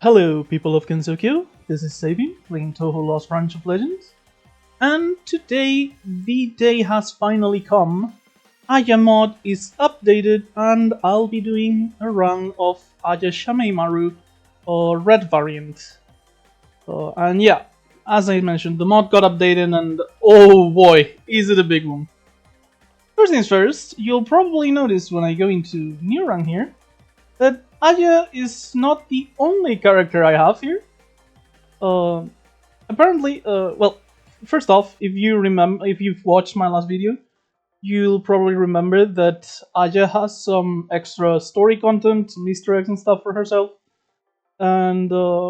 Hello, people of Gensokyo. This is Sabin, playing Touhou Lost Branch of Legends. And today, the day has finally come. Aya mod is updated, and I'll be doing a run of Aya Shameimaru, or red variant. And yeah, as I mentioned, the mod got updated, and oh boy, is it a big one. First things first, you'll probably notice when I go into new run here, that Aya is not the only character I have here. Apparently, well, first off, if you've watched my last video, you'll probably remember that Aya has some extra story content, some Easter eggs and stuff for herself. And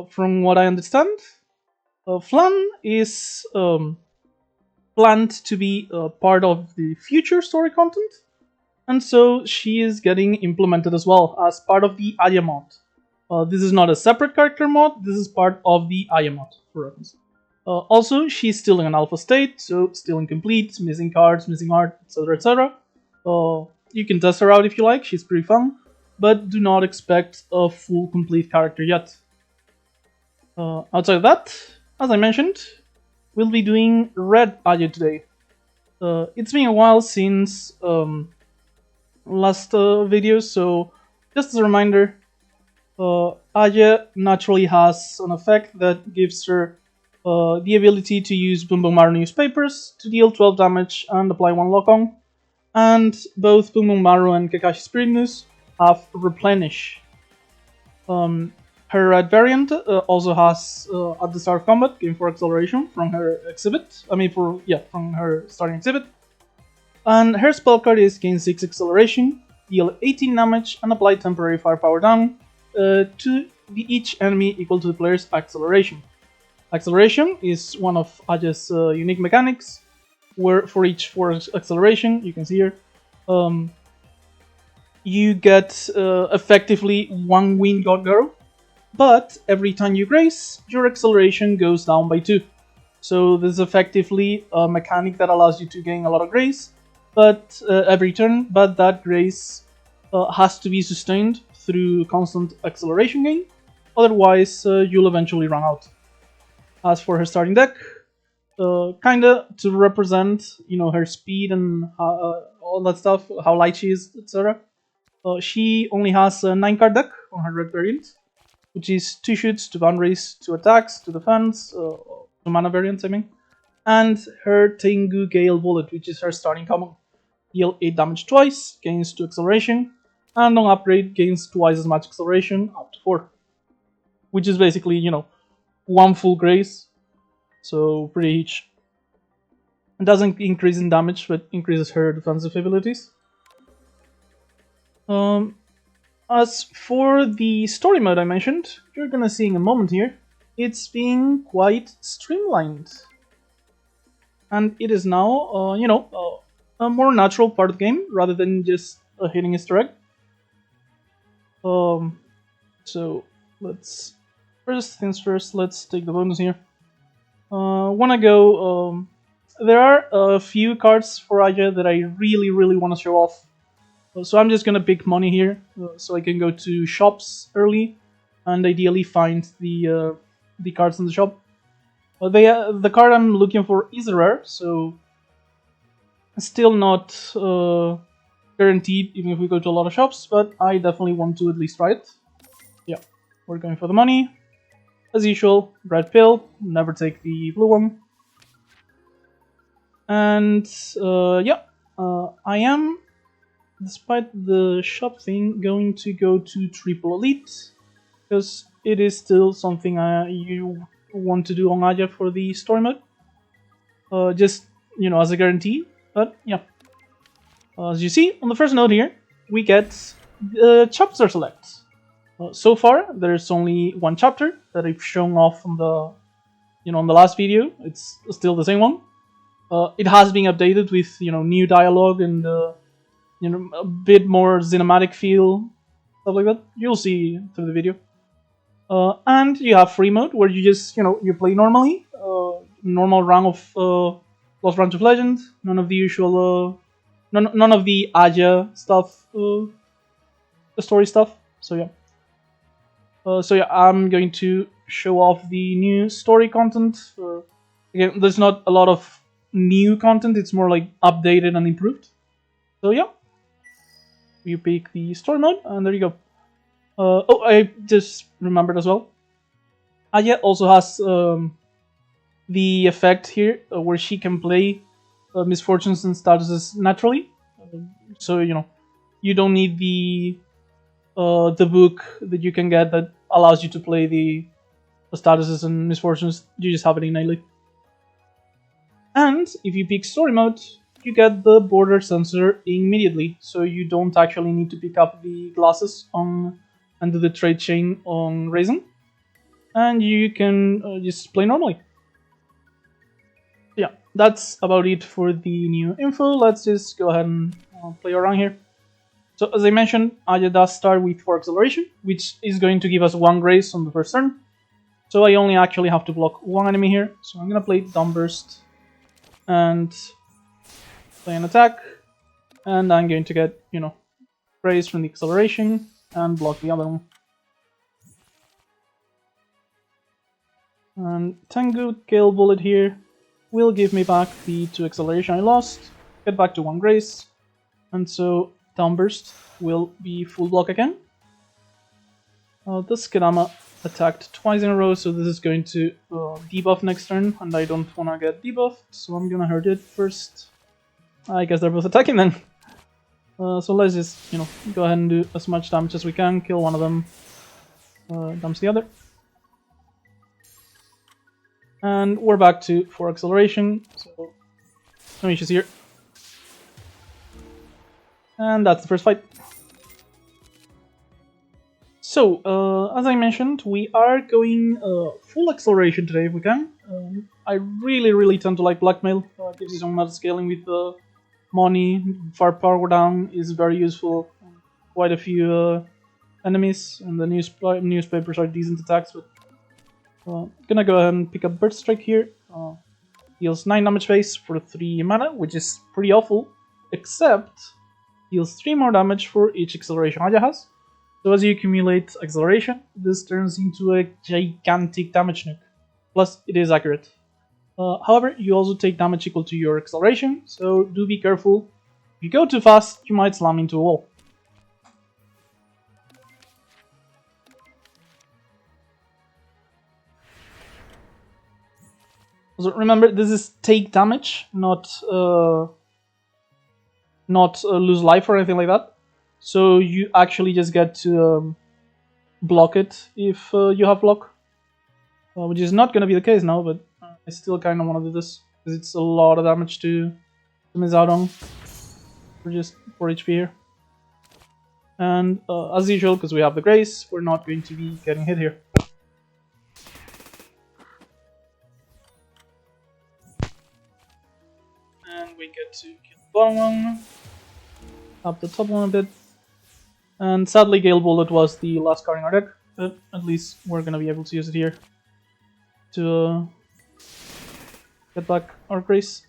from what I understand, Flan is planned to be part of the future story content. And so she is getting implemented as well as part of the Aya mod. This is not a separate character mod, this is part of the Aya mod, for reference. Also, she's still in an alpha state, so still incomplete, missing cards, missing art, etc, etc. You can test her out if you like, she's pretty fun, but do not expect a full complete character yet. Outside of that, as I mentioned, we'll be doing red Aya today. It's been a while since last video, so just as a reminder, Aya naturally has an effect that gives her the ability to use Boom Boom Maru newspapers to deal 12 damage and apply 1 lock-on, and both Boom Boom Maru and Kakashi Spirit News have Replenish. Her red variant also has at the start of combat, gain 4 acceleration from her exhibit. From her starting exhibit. And her spell card is gain 6 acceleration, deal 18 damage, and apply temporary firepower down to each enemy equal to the player's acceleration. Acceleration is one of Aya's unique mechanics, where for each 4 acceleration, you can see here, you get effectively 1 Wind God Girl, but every time you grace, your acceleration goes down by 2. So this is effectively a mechanic that allows you to gain a lot of grace, but every turn, but that grace has to be sustained through constant acceleration gain, otherwise you'll eventually run out. As for her starting deck, kinda to represent, her speed and all that stuff, how light she is, etc. She only has a 9-card deck on her red variant, which is 2 shoots, 2 boundaries, 2 attacks, 2 defense, 2 mana variants, I mean, and her Tengu Gale Bullet, which is her starting common. Deal 8 damage twice, gains 2 acceleration, and on upgrade gains twice as much acceleration, up to 4. Which is basically, 1 full grace, so pretty huge. It doesn't increase in damage, but increases her defensive abilities. As for the story mode I mentioned, you're gonna see in a moment here, it's being quite streamlined. And it is now, a more natural part of the game, rather than just a hitting Easter egg. So, first things first, let's take the bonus here. When I go, there are a few cards for Aya that I really want to show off. So I'm just gonna pick money here, so I can go to shops early, and ideally find the cards in the shop. The card I'm looking for is rare, so still not guaranteed even if we go to a lot of shops, but I definitely want to at least try it. Yeah, we're going for the money. As usual, red pill, never take the blue one. And I am, despite the shop thing, going to go to Triple Elite, because it is still something you want to do on Aya for the story mode. Just, as a guarantee, but yeah. As you see, on the first node here, we get chapter select. So far, there's only 1 chapter that I've shown off on the last video. It's still the same one. It has been updated with, new dialogue and, a bit more cinematic feel, stuff like that. You'll see through the video. And you have free mode, where you just, you play normally. Normal run of Lost Branch of Legends. None of the usual, none of the Aya stuff, the story stuff. So yeah. So yeah, I'm going to show off the new story content. Again, there's not a lot of new content, it's more like updated and improved. So yeah, you pick the story mode, and there you go. Oh, I just remembered as well. Aya also has the effect here where she can play misfortunes and statuses naturally. So you don't need the book that you can get that allows you to play the statuses and misfortunes. You just have it innately. And if you pick story mode, you get the border sensor immediately, so you don't actually need to pick up the glasses on and do the trade chain on Raisin, and you can just play normally. Yeah, that's about it for the new info. Let's just go ahead and play around here. So as I mentioned, Aya does start with 4 acceleration, which is going to give us 1 grace on the first turn. So I only actually have to block 1 enemy here. So I'm gonna play Downburst and play an attack, and I'm going to get, grace from the acceleration and block the other one. And Tengu Gale Bullet here will give me back the 2 acceleration I lost, get back to 1 grace, and so Downburst will be full block again. This Kadama attacked twice in a row, so this is going to debuff next turn, and I don't want to get debuffed, so I'm gonna hurt it first. I guess they're both attacking then. So let's just, go ahead and do as much damage as we can, kill one of them, dumps the other. And we're back to 4 acceleration, so no issues here. And that's the first fight. So, as I mentioned, we are going full acceleration today if we can. I really tend to like blackmail. It gives you some meta scaling with money. Far power down is very useful. Quite a few enemies, and the newspapers are decent attacks. But gonna go ahead and pick up Bird Strike here. Deals 9 damage base for 3 mana, which is pretty awful. Except deals 3 more damage for each acceleration Aya has. So as you accumulate acceleration, this turns into a gigantic damage nuke. Plus, it is accurate. However, you also take damage equal to your acceleration, so do be careful. If you go too fast, you might slam into a wall. So remember, this is take damage, not lose life or anything like that. So you actually just get to block it if you have block, which is not going to be the case now, but I still kind of want to do this because it's a lot of damage to miss out on for just 4 HP here. And as usual, because we have the grace, we're not going to be getting hit here. And we get to kill the bottom one, up the top one a bit. And sadly, Gale Bullet was the last card in our deck, but at least we're gonna be able to use it here to get back our grace.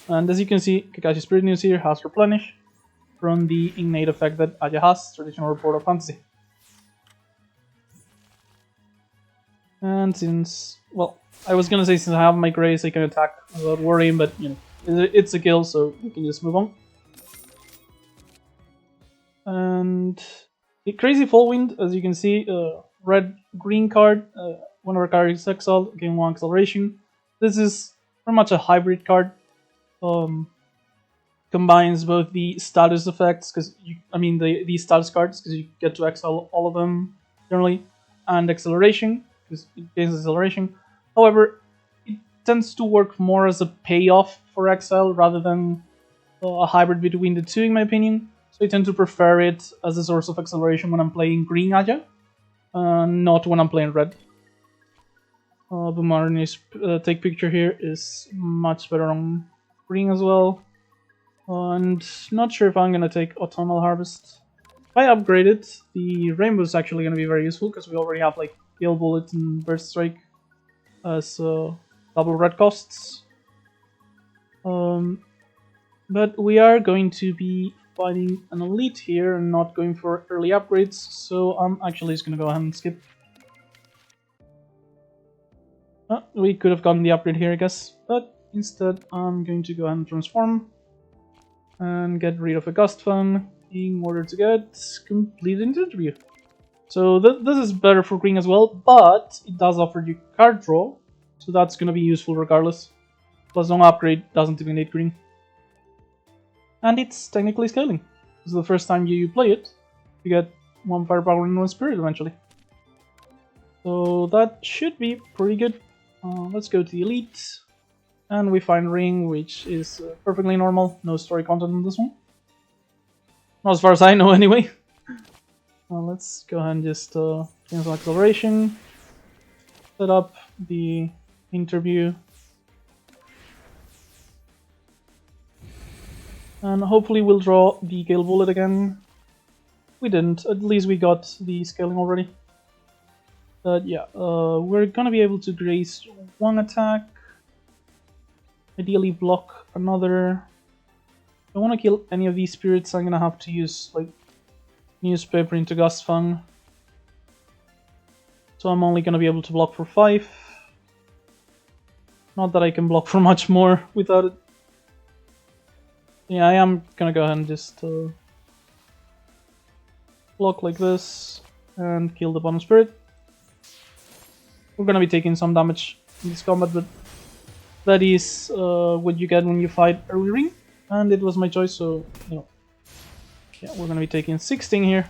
And as you can see, Kakashi Spirit News here has Replenish from the innate effect that Aya has, Traditional Report of Fantasy. And since, well, I was gonna say since I have my grace, I can attack without worrying, but it's a kill, so we can just move on. And the Crazy Fallwind, as you can see, red-green card, whenever a card is exiled, gain 1 acceleration. This is pretty much a hybrid card. Combines both the status effects, the status cards, because you get to exile all of them generally, and acceleration, because it gains acceleration. However, it tends to work more as a payoff for exile rather than a hybrid between the two, in my opinion. So I tend to prefer it as a source of acceleration when I'm playing green Aya, not when I'm playing red. Boomerang's take picture here is much better on green as well. And not sure if I'm going to take Autumnal Harvest. If I upgrade it, the Rainbow is actually going to be very useful because we already have like Gale Bullet and Burst Strike as double red costs. But we are going to be fighting an elite here and not going for early upgrades, so I'm actually just gonna go ahead and skip. We could have gotten the upgrade here, I guess, but instead I'm going to go ahead and transform and get rid of a Gust Fang in order to get complete interview. So this is better for green as well, but it does offer you card draw, so that's going to be useful regardless. Plus no upgrade doesn't eliminate green. And it's technically scaling. This is the first time you play it, you get 1 firepower and 1 spirit eventually. So that should be pretty good. Let's go to the elite, and we find ring, which is perfectly normal. No story content on this one. Not as far as I know anyway. Let's go ahead and just cancel acceleration, set up the interview, and hopefully we'll draw the Gale Bullet again. We didn't, at least we got the scaling already. But yeah, we're gonna be able to grace 1 attack, ideally block another. If I want to kill any of these spirits, I'm gonna have to use like newspaper into Gust Fang. So I'm only gonna be able to block for 5. Not that I can block for much more without it. Yeah, I am gonna go ahead and just block like this and kill the bottom spirit. We're gonna be taking some damage in this combat, but that is what you get when you fight early ring, and it was my choice, so you know. Yeah, we're gonna be taking 16 here.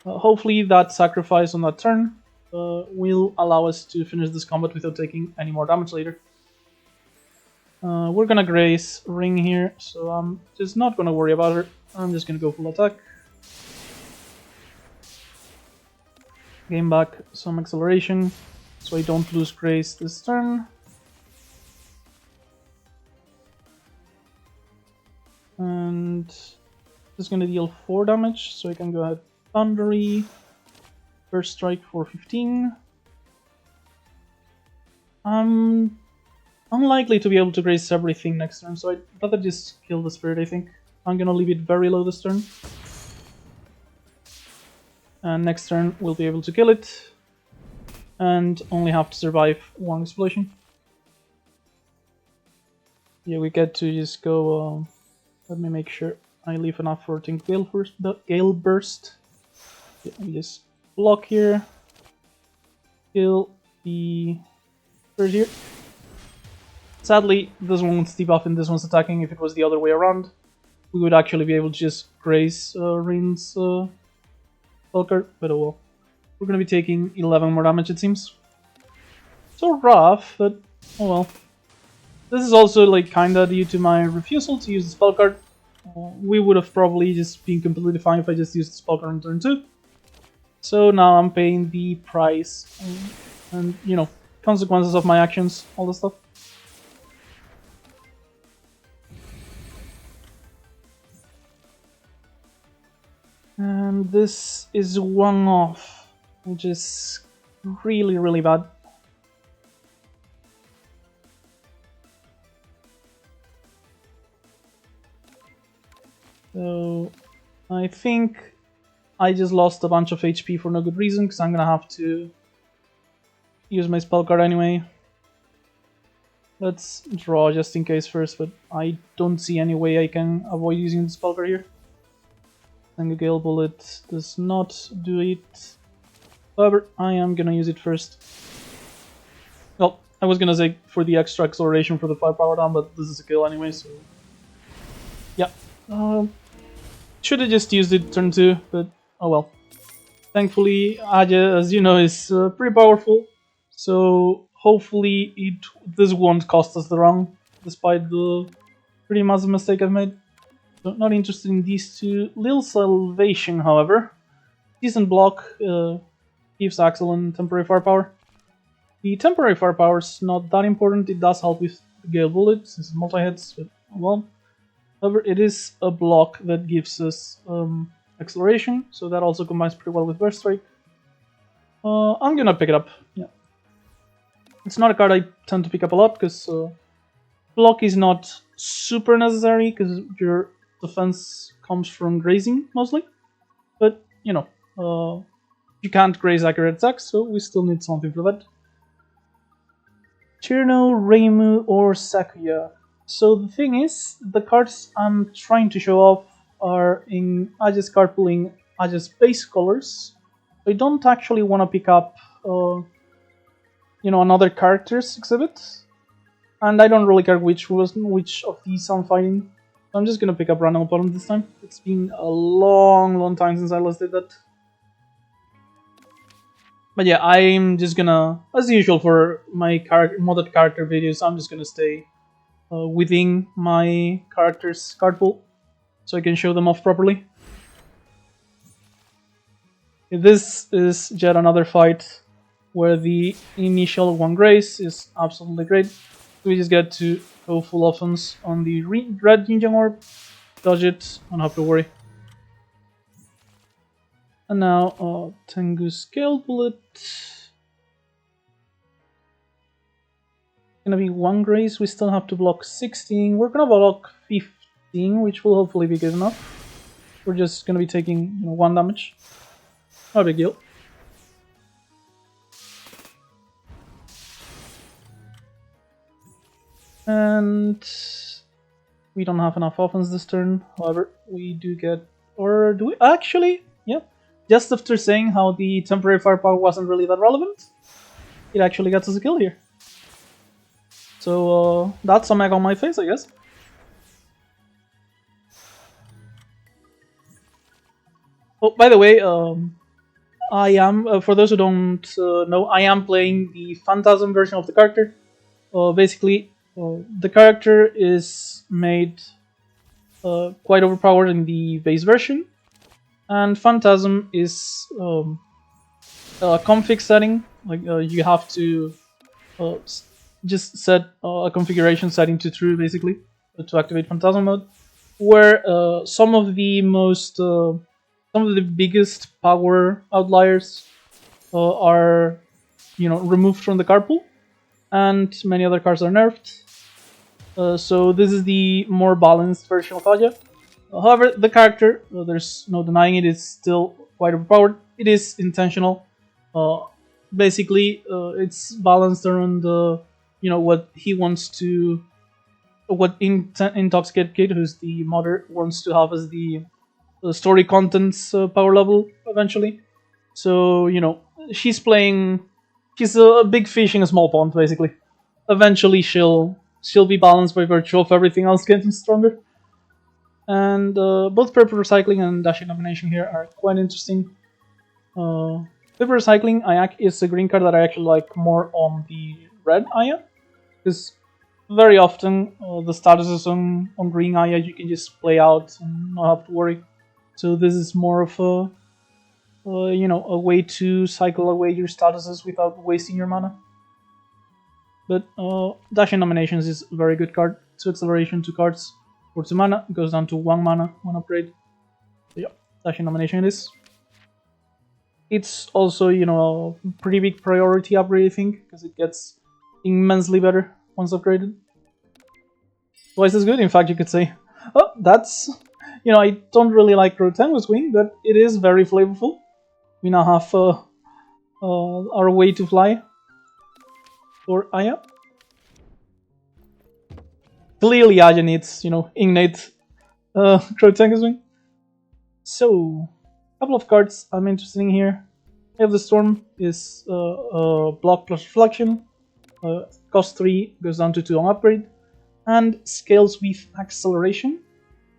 Hopefully that sacrifice on that turn will allow us to finish this combat without taking any more damage later. We're gonna grace ring here, so I'm just not gonna worry about her. I'm just gonna go full attack. Gain back some acceleration, so I don't lose grace this turn. And just gonna deal 4 damage, so I can go ahead Thundery, First Strike for 15. I'm unlikely to be able to grace everything next turn, so I'd rather just kill the spirit, I think. I'm gonna leave it very low this turn. And next turn we'll be able to kill it, and only have to survive 1 explosion. Yeah, we get to just go, let me make sure I leave enough for Gale Burst. Yeah, we just block here, kill the bird here. Sadly, this one won't debuff and this one's attacking. If it was the other way around, we would actually be able to just graze Rin's spell card, but oh well. We're gonna be taking 11 more damage, it seems. So rough, but oh well. This is also like kinda due to my refusal to use the spell card. We would have probably just been completely fine if I just used the spell card on turn 2. So now I'm paying the price and you know, consequences of my actions, all the stuff. And this is 1 off, which is really, really bad. So I think I just lost a bunch of HP for no good reason, because I'm gonna have to use my spell card anyway. Let's draw just in case first, but I don't see any way I can avoid using the spell card here. And the Gale Bullet does not do it. However, I am gonna use it first. Well, I was gonna say for the extra acceleration for the 5 power down, but this is a kill anyway, so yeah. Should have just used it turn 2, but oh well. Thankfully, Aja, as you know, is pretty powerful, so hopefully this won't cost us the round, despite the pretty massive mistake I've made. So not interested in these 2. Lil Salvation, however. Decent block, gives Axel and temporary firepower. The temporary firepower is not that important, it does help with Gale Bullet, since it's multi-hits, but well. However, it is a block that gives us acceleration, so that also combines pretty well with Burst Strike. I'm gonna pick it up, yeah. It's not a card I tend to pick up a lot, because block is not super necessary, because you're defense comes from grazing mostly, but you know, you can't graze accurate attacks, so we still need something for that. Chirno, Reimu, or Sakuya. So the thing is, the cards I'm trying to show off are in Aja's card pool in Aja's base colors. I don't actually want to pick up, another character's exhibit, and I don't really care which of these I'm fighting. So I'm just gonna pick up random opponent this time. It's been a long time since I last did that. But yeah, I'm just gonna, as usual for my modded character videos, I'm just gonna stay within my character's card pool so I can show them off properly. This is yet another fight where the initial one grace is absolutely great. We just get to go full offense on the red Yin Orb, dodge it, don't have to worry. And now Tengu Scale Bullet. Gonna be one grace, we still have to block 16. We're gonna block 15, which will hopefully be good enough. We're just gonna be taking 1 damage. Not a big deal. And we don't have enough offense this turn. However, we do get, or do we? Actually, yeah. Just after saying how the temporary firepower wasn't really that relevant, it actually gets us a kill here. So that's some egg on my face, I guess. Oh, by the way, I am, for those who don't know, I am playing the Phantasm version of the character. Basically, the character is made quite overpowered in the base version, and Phantasm is a config setting. Like you have to just set a configuration setting to true, basically, to activate Phantasm mode, where some of the biggest power outliers are, removed from the card pool, and many other cards are nerfed. So this is the more balanced version of Aja. However, the character, there's no denying it, is still quite overpowered. It is intentional. Basically, it's balanced around what he wants to, what Intoxicate Kid, who's the modder, wants to have as the story contents power level eventually. So she's a big fish in a small pond, basically. Eventually, she'll be balanced by virtue of everything else getting stronger. And both Paper Recycling and Dashing Domination here are quite interesting. Paper Recycling is a green card that I actually like more on the red Aya, because very often the statuses on green Aya you can just play out and not have to worry. So this is more of a way to cycle away your statuses without wasting your mana. But Dashing Dominations is a very good card. 2 acceleration, 2 cards for 2 mana. It goes down to 1 mana, 1 upgrade. So yeah, Dashing Domination it is. It's also, a pretty big priority upgrade, I think, because it gets immensely better once upgraded. Twice as good, in fact, you could say. Oh, that's... I don't really like Rotengu's Wing, but it is very flavorful. We now have our way to fly for Aya. Clearly, Aya needs, innate Rotengu's Wing. So, a couple of cards I'm interested in here. Have the Storm is block plus reflection. Cost 3 goes down to 2 on upgrade. And scales with acceleration.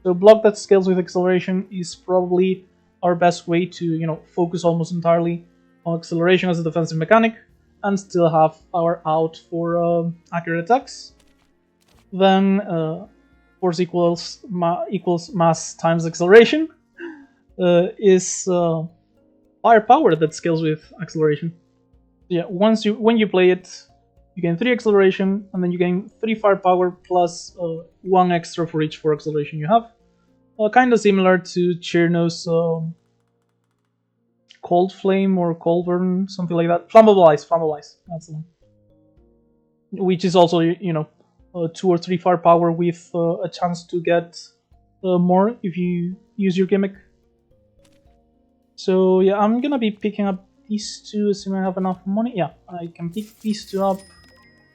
So block that scales with acceleration is probably our best way to, focus almost entirely on acceleration as a defensive mechanic, and still have our out for accurate attacks. Then force equals mass times acceleration is firepower that scales with acceleration. Yeah, when you play it, you gain 3 acceleration, and then you gain 3 firepower plus 1 extra for each 4 acceleration you have. Kind of similar to Chirno's Cold Flame or Cold Burn, something like that. Flammable Ice, that's the one. Which is also, 2 or 3 firepower with a chance to get more if you use your gimmick. So yeah, I'm gonna be picking up these two, assuming I have enough money. Yeah, I can pick these two up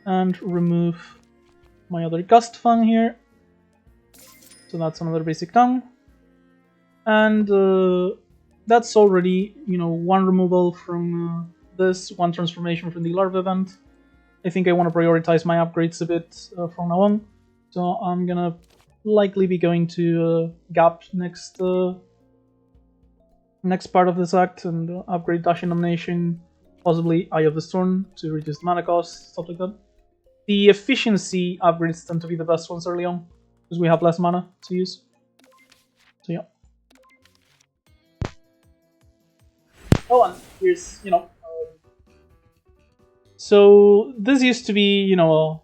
and remove my other gust fang here. So that's another basic tongue. And that's already, one removal from this, one transformation from the larva event. I think I want to prioritize my upgrades a bit from now on. So I'm gonna likely be going to Gap next part of this act and upgrade Dashing Domination, possibly Eye of the Storm to reduce the mana cost, stuff like that. The efficiency upgrades tend to be the best ones early on, because we have less mana to use. So yeah. Oh, and here's, so this used to be, a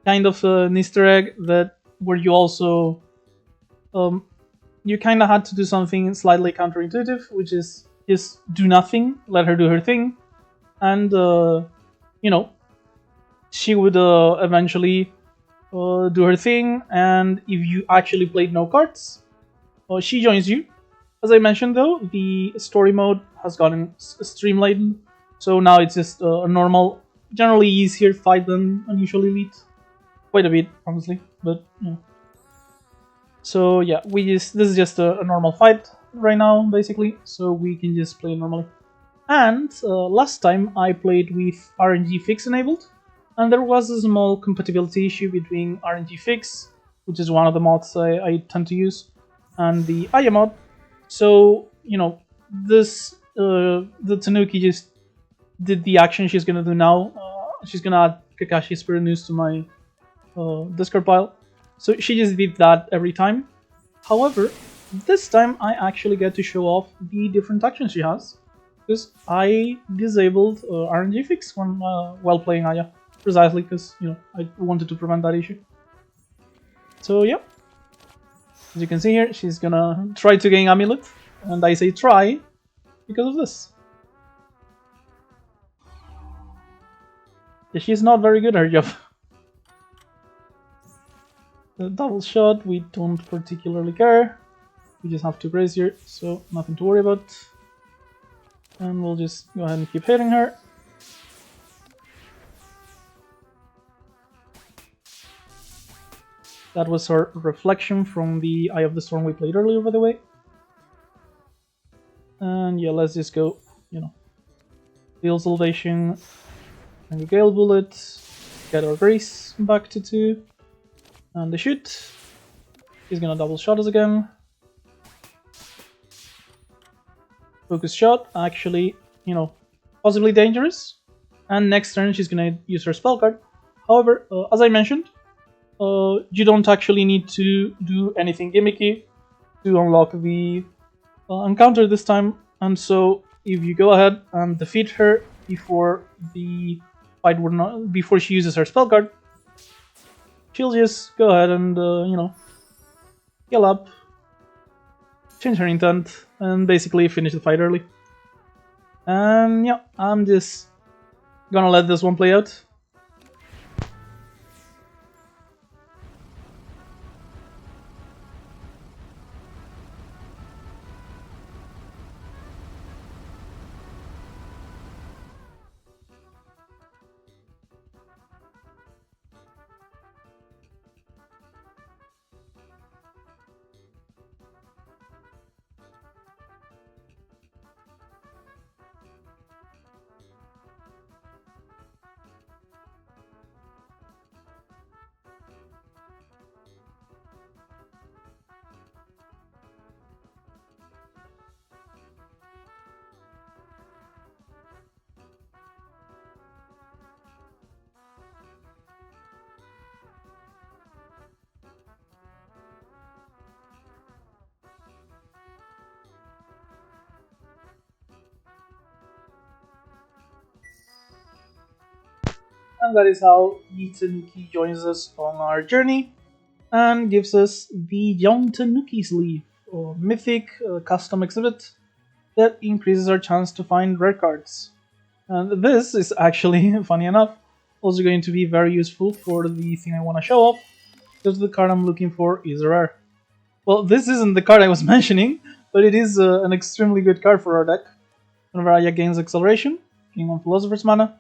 kind of an Easter egg that where you also, you kind of had to do something slightly counterintuitive, which is just do nothing, let her do her thing, and she would eventually do her thing, and if you actually played no cards, she joins you. As I mentioned though, the story mode has gotten streamlined, so now it's just a normal, generally easier fight than unusual elite. Quite a bit, honestly, but So yeah, this is just a normal fight right now, basically, so we can just play normally. And last time I played with RNGFix enabled, and there was a small compatibility issue between RNGFix, which is one of the mods I tend to use, and the Aya mod. So, this, the Tanuki just did the action she's gonna do now. She's gonna add Kakashi Spirit News to my discard pile. So she just did that every time. However, this time I actually get to show off the different actions she has, because I disabled RNGFix when while playing Aya, precisely because I wanted to prevent that issue. So yeah, as you can see here, she's gonna try to gain Amulet, and I say try because of this. She's not very good at her job. The double shot, we don't particularly care. We just have to brazier, so nothing to worry about. And we'll just go ahead and keep hitting her. That was her reflection from the Eye of the Storm we played earlier, by the way. And yeah, let's just go, Deal Salvation, and the Gale Bullet, get our Grace back to 2, and the shoot. He's gonna double shot us again. Focus shot, actually, possibly dangerous. And next turn she's gonna use her spell card. However, as I mentioned, you don't actually need to do anything gimmicky to unlock the encounter this time. And so, if you go ahead and defeat her before the fight before she uses her spell card, she'll just go ahead and heal up, change her intent, and basically finish the fight early. And yeah, I'm just gonna let this one play out. And that is how the Tanuki joins us on our journey and gives us the Young Tanuki sleeve, or mythic custom exhibit that increases our chance to find rare cards. And this is actually, funny enough, also going to be very useful for the thing I want to show off, because the card I'm looking for is rare. Well, this isn't the card I was mentioning, but it is an extremely good card for our deck. Whenever Aya gains acceleration, gain 1 Philosopher's Mana.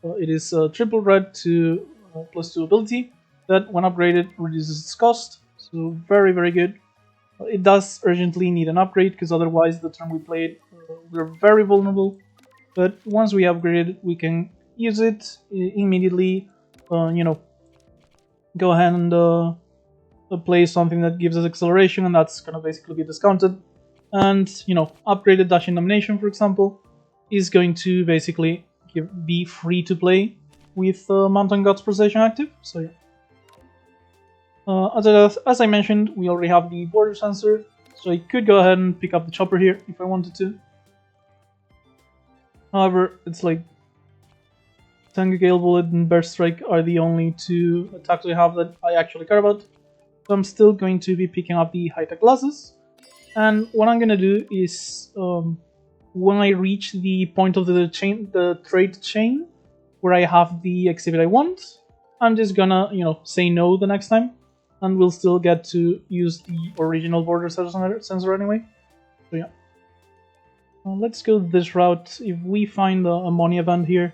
It is triple red to +2 ability that, when upgraded, reduces its cost. So very, very good. It does urgently need an upgrade, because otherwise the turn we played, we're very vulnerable. But once we upgrade it, we can use it immediately, you know, go ahead and play something that gives us acceleration, and that's gonna basically be discounted. And, you know, upgraded Dashing Domination, for example, is going to basically be free to play with Mountain God's Possession active. So yeah. As I mentioned, we already have the border sensor, so I could go ahead and pick up the chopper here if I wanted to. However, it's like Tengu Gale Bullet and Burst Strike are the only 2 attacks we have that I actually care about. So I'm still going to be picking up the high-tech glasses. And what I'm gonna do is, when I reach the point of the trade chain, where I have the exhibit I want, I'm just gonna, you know, say no the next time, and we'll still get to use the original border sensor anyway. So yeah. Let's go this route. If we find a money event here,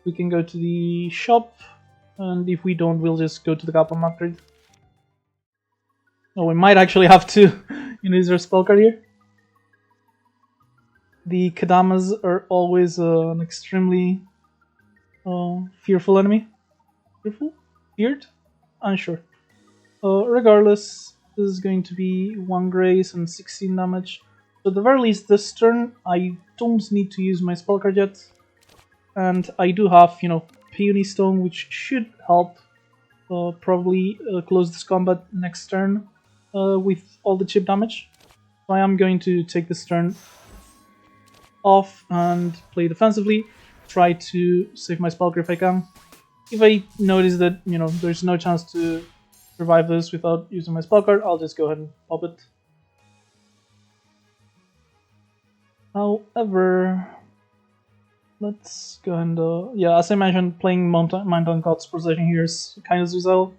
we can go to the shop, and if we don't, we'll just go to the Kaplan upgrade. Oh, we might actually have to use our spell card here. The Kadamas are always an extremely fearful enemy. Fearful? Feared? Unsure. Regardless, this is going to be 1 grace and 16 damage. So at the very least, this turn, I don't need to use my spell card yet. And I do have, you know, Peony Stone, which should help probably close this combat next turn with all the chip damage. So I am going to take this turn off and play defensively, try to save my spell card if I can. If I notice that, you know, there's no chance to survive this without using my spell card, I'll just go ahead and pop it. However, let's go and yeah, as I mentioned, playing Mountain God's Possession here is kind of suicidal.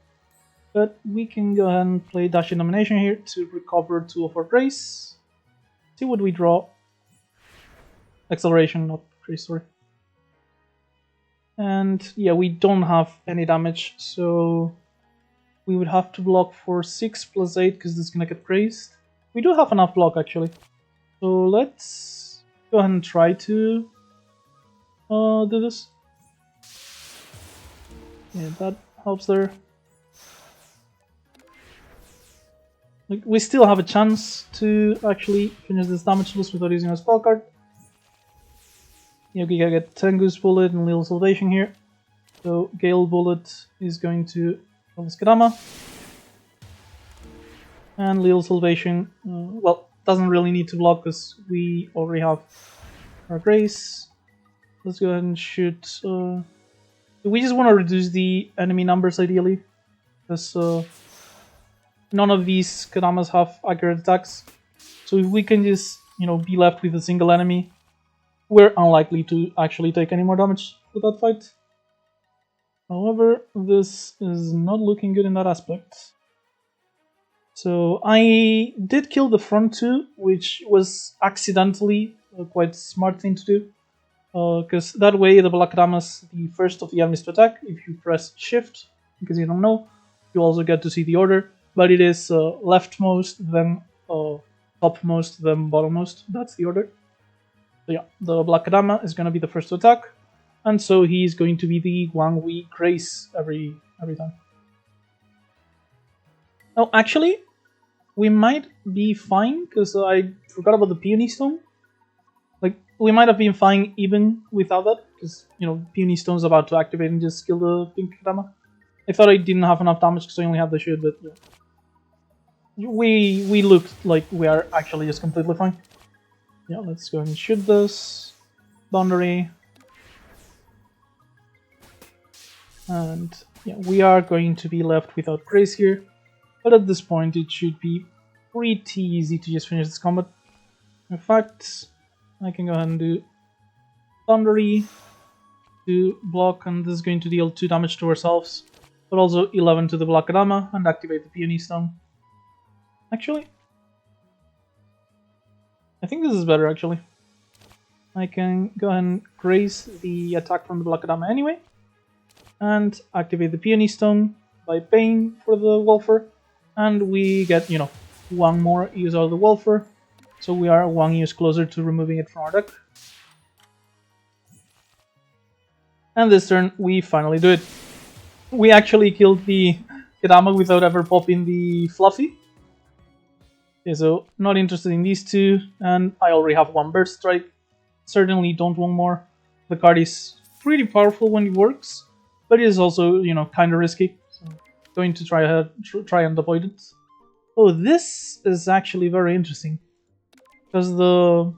But we can go ahead and play Dashing Domination here to recover 2 of our grace. See what we draw. Acceleration, not grace, sorry. And yeah, we don't have any damage, so we would have to block for 6 plus 8 because this is gonna get grazed. We do have enough block actually. So let's go ahead and try to do this. Yeah, that helps there. Like, we still have a chance to actually finish this damage loss without using a spell card. Yeah, we gotta get Tengu's Bullet and Little Salvation here. So Gale Bullet is going to kill this Kadama. And Little Salvation, well, doesn't really need to block because we already have our grace. Let's go ahead and shoot. We just want to reduce the enemy numbers ideally, because none of these Kadamas have accurate attacks. So if we can just, you know, be left with a single enemy, we're unlikely to actually take any more damage with that fight. However, this is not looking good in that aspect. So I did kill the front 2, which was accidentally a quite smart thing to do. Because that way the Black Dama is the first of the enemies to attack. If you press shift, because you don't know, you also get to see the order. But it is leftmost, then topmost, then bottommost. That's the order. So yeah, the Black Dama is going to be the first to attack. And so he's going to be the one we grace every time. Oh, actually, we might be fine, because I forgot about the Peony Stone. Like, we might have been fine even without that, because, you know, Peony Stone's about to activate and just kill the pink Kadama. I thought I didn't have enough damage because I only had the shield, but yeah. We looked like we are actually just completely fine. Yeah, let's go and shoot this. Boundary. And yeah, we are going to be left without grace here. But at this point it should be pretty easy to just finish this combat. In fact, I can go ahead and do Thundery to block, and this is going to deal 2 damage to ourselves, but also 11 to the Black Adama and activate the Peony Stone. Actually, I think this is better actually. I can go ahead and graze the attack from the Black Adama anyway, and activate the Peony Stone by paying for the Wolfer, and we get, you know, one more use of the Wolfer, so we are one use closer to removing it from our deck. And this turn, we finally do it. We actually killed the Kadama without ever popping the Fluffy. Okay, so not interested in these two, and I already have one Burst Strike. Certainly don't want more. The card is pretty powerful when it works, but it is also, you know, kind of risky. So going to try and avoid it. Oh, this is actually very interesting, because the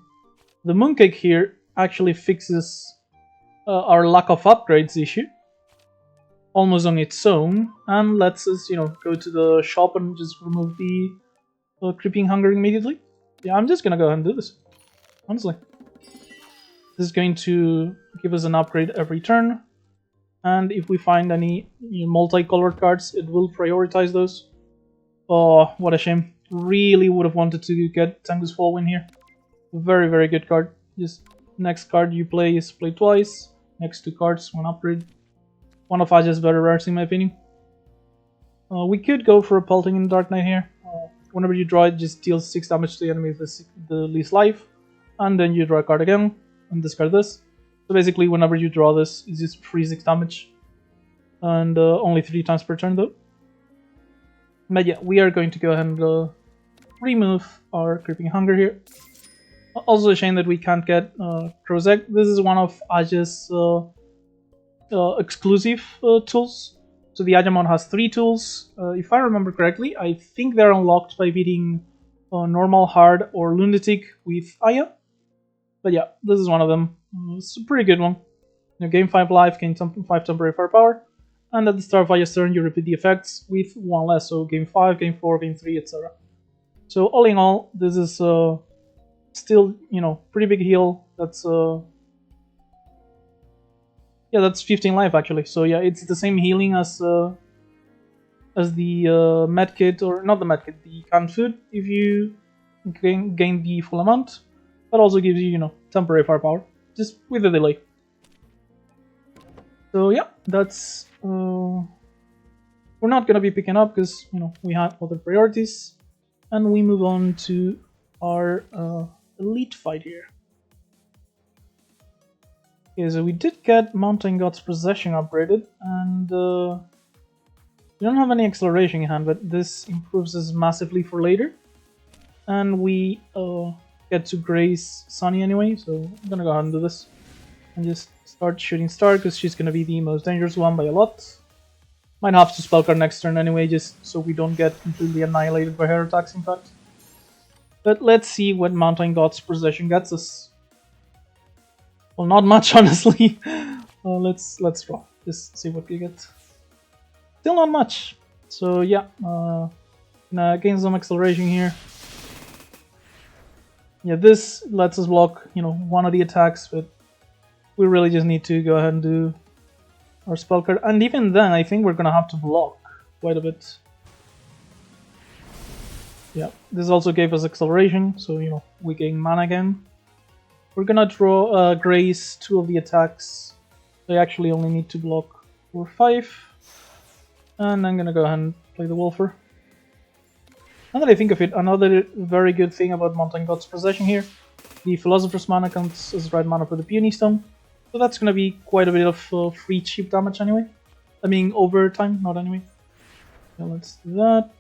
Mooncake here actually fixes our lack of upgrades issue almost on its own, and lets us, you know, go to the shop and just remove the Creeping Hunger immediately. Yeah, I'm just gonna go ahead and do this, honestly. This is going to give us an upgrade every turn, and if we find any, you know, multicolored cards, it will prioritize those. Oh, what a shame. Really would have wanted to get Tengu's Fall Win here. Very, very good card. Just next card you play is play twice. Next two cards, one upgrade. One of Aja's better rares in my opinion. We could go for a Pelting in Dark Knight here. Whenever you draw it, just deals 6 damage to the enemy with the least life. And then you draw a card again and discard this. So basically, whenever you draw this, it's just free 6 damage. And only 3 times per turn though. But yeah, we are going to go ahead and remove our Creeping Hunger here. Also a shame that we can't get Crow's Egg. This is one of Aja's exclusive tools. So the Aja mod has 3 tools. If I remember correctly, I think they're unlocked by beating Normal, Hard, or Lunatic with Aya. But yeah, this is one of them. It's a pretty good one. You know, gain 5 life, gain 5 temporary firepower, and at the start of Aya's turn you repeat the effects with 1 less, so gain 5, gain 4, gain 3, etc. So all in all, this is still, you know, pretty big heal. That's yeah, that's 15 life actually. So yeah, it's the same healing as the medkit, or not the medkit, the canned food if you gain the full amount. That also gives you, you know, temporary firepower, just with a delay. So yeah, that's we're not gonna be picking up because, you know, we had other priorities, and we move on to our elite fight here. Okay, so we did get Mountain God's Possession upgraded, and we don't have any acceleration in hand, but this improves us massively for later. And we get to graze Sunny anyway, so I'm gonna go ahead and do this. And just start shooting Star, because she's gonna be the most dangerous one by a lot. Might have to spellcard next turn anyway, just so we don't get completely annihilated by her attacks, in fact. But let's see what Mountain God's Possession gets us. Well, not much, honestly. Let's draw. Just see what we get. Still not much. So yeah, gonna gain some acceleration here. Yeah, this lets us block, you know, one of the attacks, but we really just need to go ahead and do our spell card. And even then, I think we're gonna have to block quite a bit. Yeah, this also gave us acceleration, so, you know, we gain mana again. We're gonna draw graze 2 of the attacks. They actually only need to block 4 or 5. And I'm gonna go ahead and play the Wolfer. Now that I think of it, another very good thing about Mountain God's Possession here, the Philosopher's Mana counts as red mana for the Peony Stone. So that's gonna be quite a bit of free cheap damage anyway. I mean over time, not anyway. Yeah, let's do that.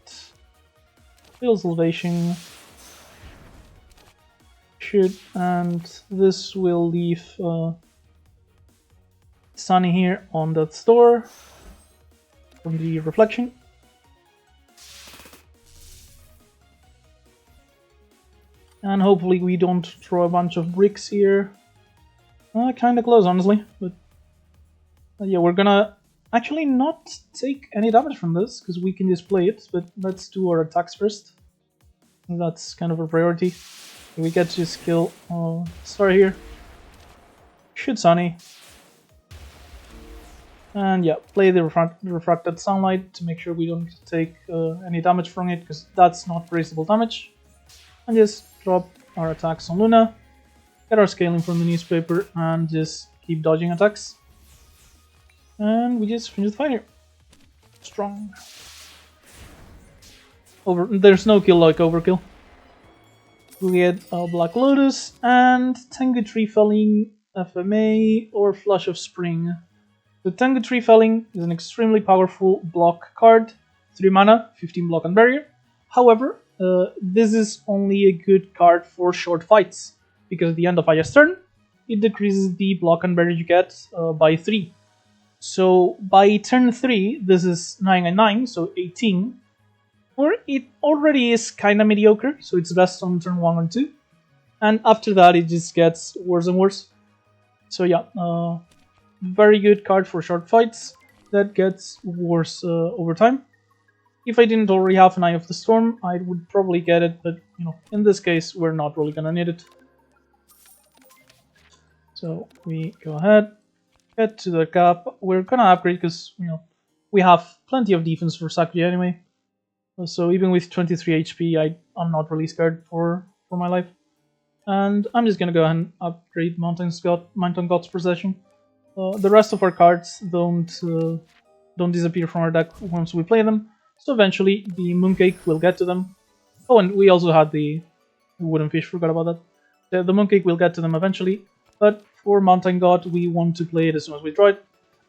Build Salvation. Shoot, and this will leave Sunny here on that store from the reflection. And hopefully we don't throw a bunch of bricks here. Kinda close, honestly, but yeah, we're gonna actually not take any damage from this because we can just play it, but let's do our attacks first. That's kind of a priority. We get to just kill Star here. Shoot Sunny. And yeah, play the Refracted Sunlight to make sure we don't take any damage from it, because that's not braceable damage. And just drop our attacks on Luna, get our scaling from the newspaper, and just keep dodging attacks. And we just finish the fight here. Strong. There's no kill like overkill. We get a Black Lotus and Tengu Tree Felling, FMA, or Flush of Spring. The Tengu Tree Felling is an extremely powerful block card, 3 mana, 15 block and barrier. However, this is only a good card for short fights, because at the end of Aya's turn, it decreases the block and barrier you get by 3. So by turn 3, this is 9 and 9, so 18, where it already is kinda mediocre, so it's best on turn 1 or 2. And after that, it just gets worse and worse. So yeah, very good card for short fights that gets worse over time. If I didn't already have an Eye of the Storm, I would probably get it, but you know, in this case, we're not really gonna need it. So we go ahead, get to the cap. We're gonna upgrade because you know we have plenty of defense for Sakuya anyway. So even with 23 HP, I'm not really scared for my life. And I'm just gonna go ahead and upgrade Mountain God's Possession. The rest of our cards don't disappear from our deck once we play them. So eventually the Mooncake will get to them. Oh, and we also had the Wooden Fish, forgot about that. The Mooncake will get to them eventually, but for Mountain God we want to play it as soon as we draw it.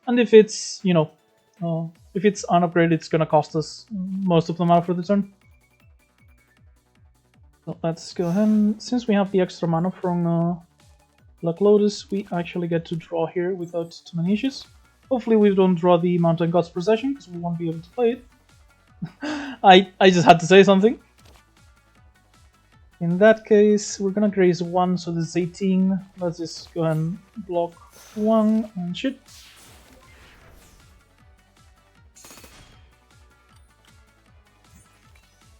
And if it's, you know, if it's unupgraded, it's gonna cost us most of them out for the turn. So let's go ahead and, since we have the extra mana from Black Lotus, we actually get to draw here without too many issues. Hopefully we don't draw the Mountain God's Possession, because we won't be able to play it. I just had to say something. In that case, we're gonna graze 1, so this is 18. Let's just go ahead and block 1 and shoot.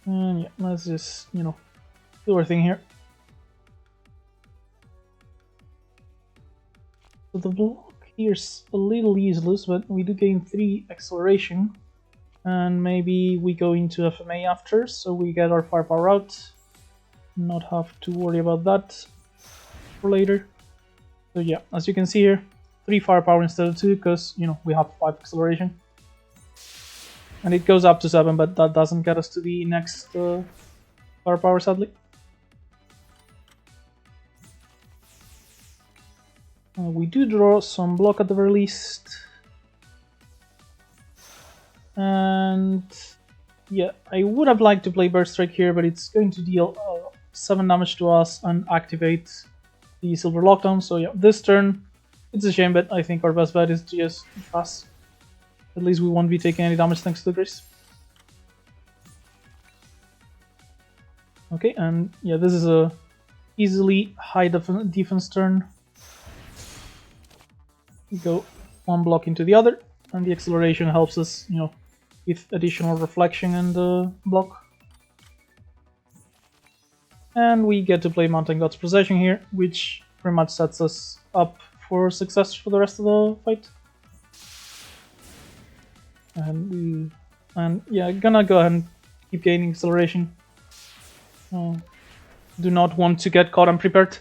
And yeah, let's just, you know, do our thing here. So the block here's a little useless, but we do gain 3 acceleration. And maybe we go into FMA after, so we get our firepower out. Not have to worry about that for later. So yeah, as you can see here, 3 firepower instead of 2, because, you know, we have 5 acceleration. And it goes up to 7, but that doesn't get us to the next firepower, sadly. We do draw some block at the very least. And yeah, I would have liked to play Burst Strike here, but it's going to deal 7 damage to us and activate the Silver Lockdown. So yeah, this turn, it's a shame, but I think our best bet is to just pass. At least we won't be taking any damage thanks to the Grace. Okay, and yeah, this is a easily high defense turn. We go 1 block into the other, and the acceleration helps us, you know, with additional reflection and block. And we get to play Mountain God's Possession here, which pretty much sets us up for success for the rest of the fight. And yeah, gonna go ahead and keep gaining acceleration. Do not want to get caught unprepared.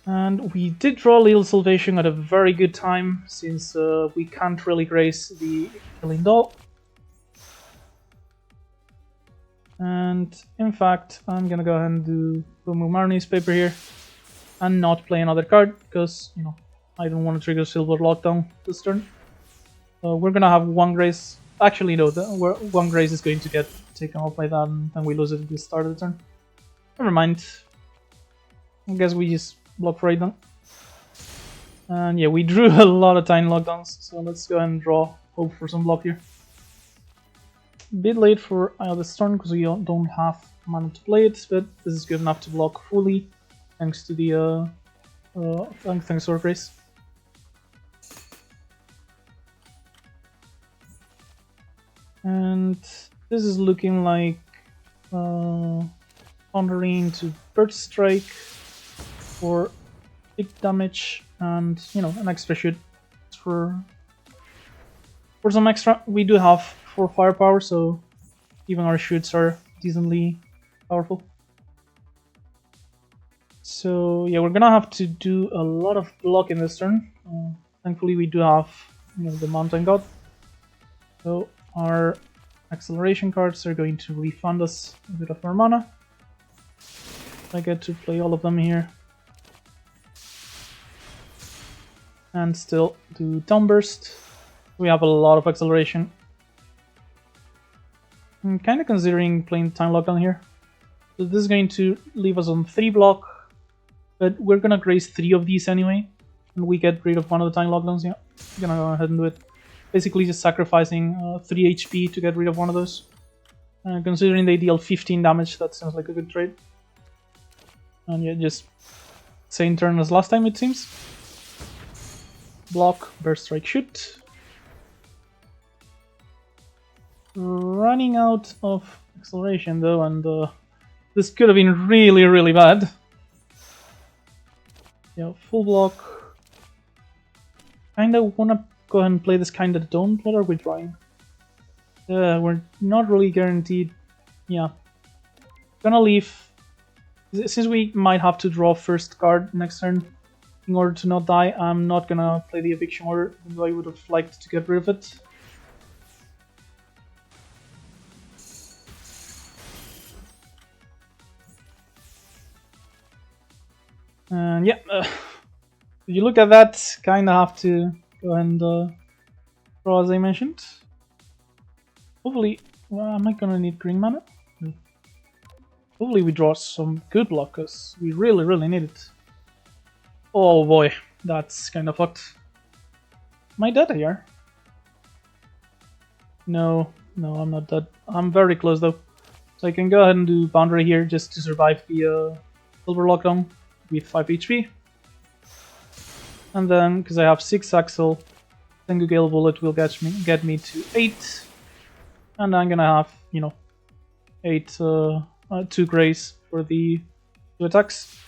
And we did draw Little Salvation at a very good time, since we can't really grace the Killing Doll. And in fact, I'm gonna go ahead and do the Mumar Newspaper here, and not play another card, because, you know, I don't want to trigger Silver Lockdown this turn. We're gonna have 1 grace. Actually, no, 1 grace is going to get taken off by that, and then we lose it at the start of the turn. Never mind. I guess we just block right now. And yeah, we drew a lot of tiny lockdowns, so let's go ahead and draw. Hope for some block here. A bit late for this turn because we don't have mana to play it, but this is good enough to block fully, thanks to the thanks to our Grace. And this is looking like Pondering to Bird Strike for big damage, and you know, an extra shoot for some extra. We do have 4 firepower, so even our shoots are decently powerful. So yeah, we're gonna have to do a lot of blocking this turn. Thankfully, we do have the Mountain God. So our acceleration cards are going to refund us a bit of our mana. I get to play all of them here. And still do Downburst. We have a lot of acceleration. I'm kind of considering playing Time Lockdown here. So this is going to leave us on 3 block, but we're gonna graze 3 of these anyway, and we get rid of one of the Time Lockdowns. Yeah, I'm gonna go ahead and do it. Basically just sacrificing 3 HP to get rid of one of those. Considering they deal 15 damage, that seems like a good trade. And yeah, just same turn as last time it seems. Block, Burst Strike, Shoot. Running out of acceleration though, and this could have been really, really bad. Yeah, full block. Kinda wanna go ahead and play this kinda don't. What are we drawing? We're not really guaranteed. Yeah. Gonna leave. Since we might have to draw first card next turn in order to not die, I'm not gonna play the eviction order, even though I would have liked to get rid of it. And yeah, if you look at that, kinda have to go ahead and draw as I mentioned. Hopefully, well, am I gonna need green mana? No. Hopefully we draw some good block, because we really, really need it. Oh boy, that's kinda fucked. Am I dead here? No, I'm not dead. I'm very close though. So I can go ahead and do Boundary here just to survive the Silver Lockdown with 5 HP. And then, because I have 6 Axle, Tengu Gale Bullet will get me to 8. And I'm gonna have, 8, 2 Grace for the 2 attacks.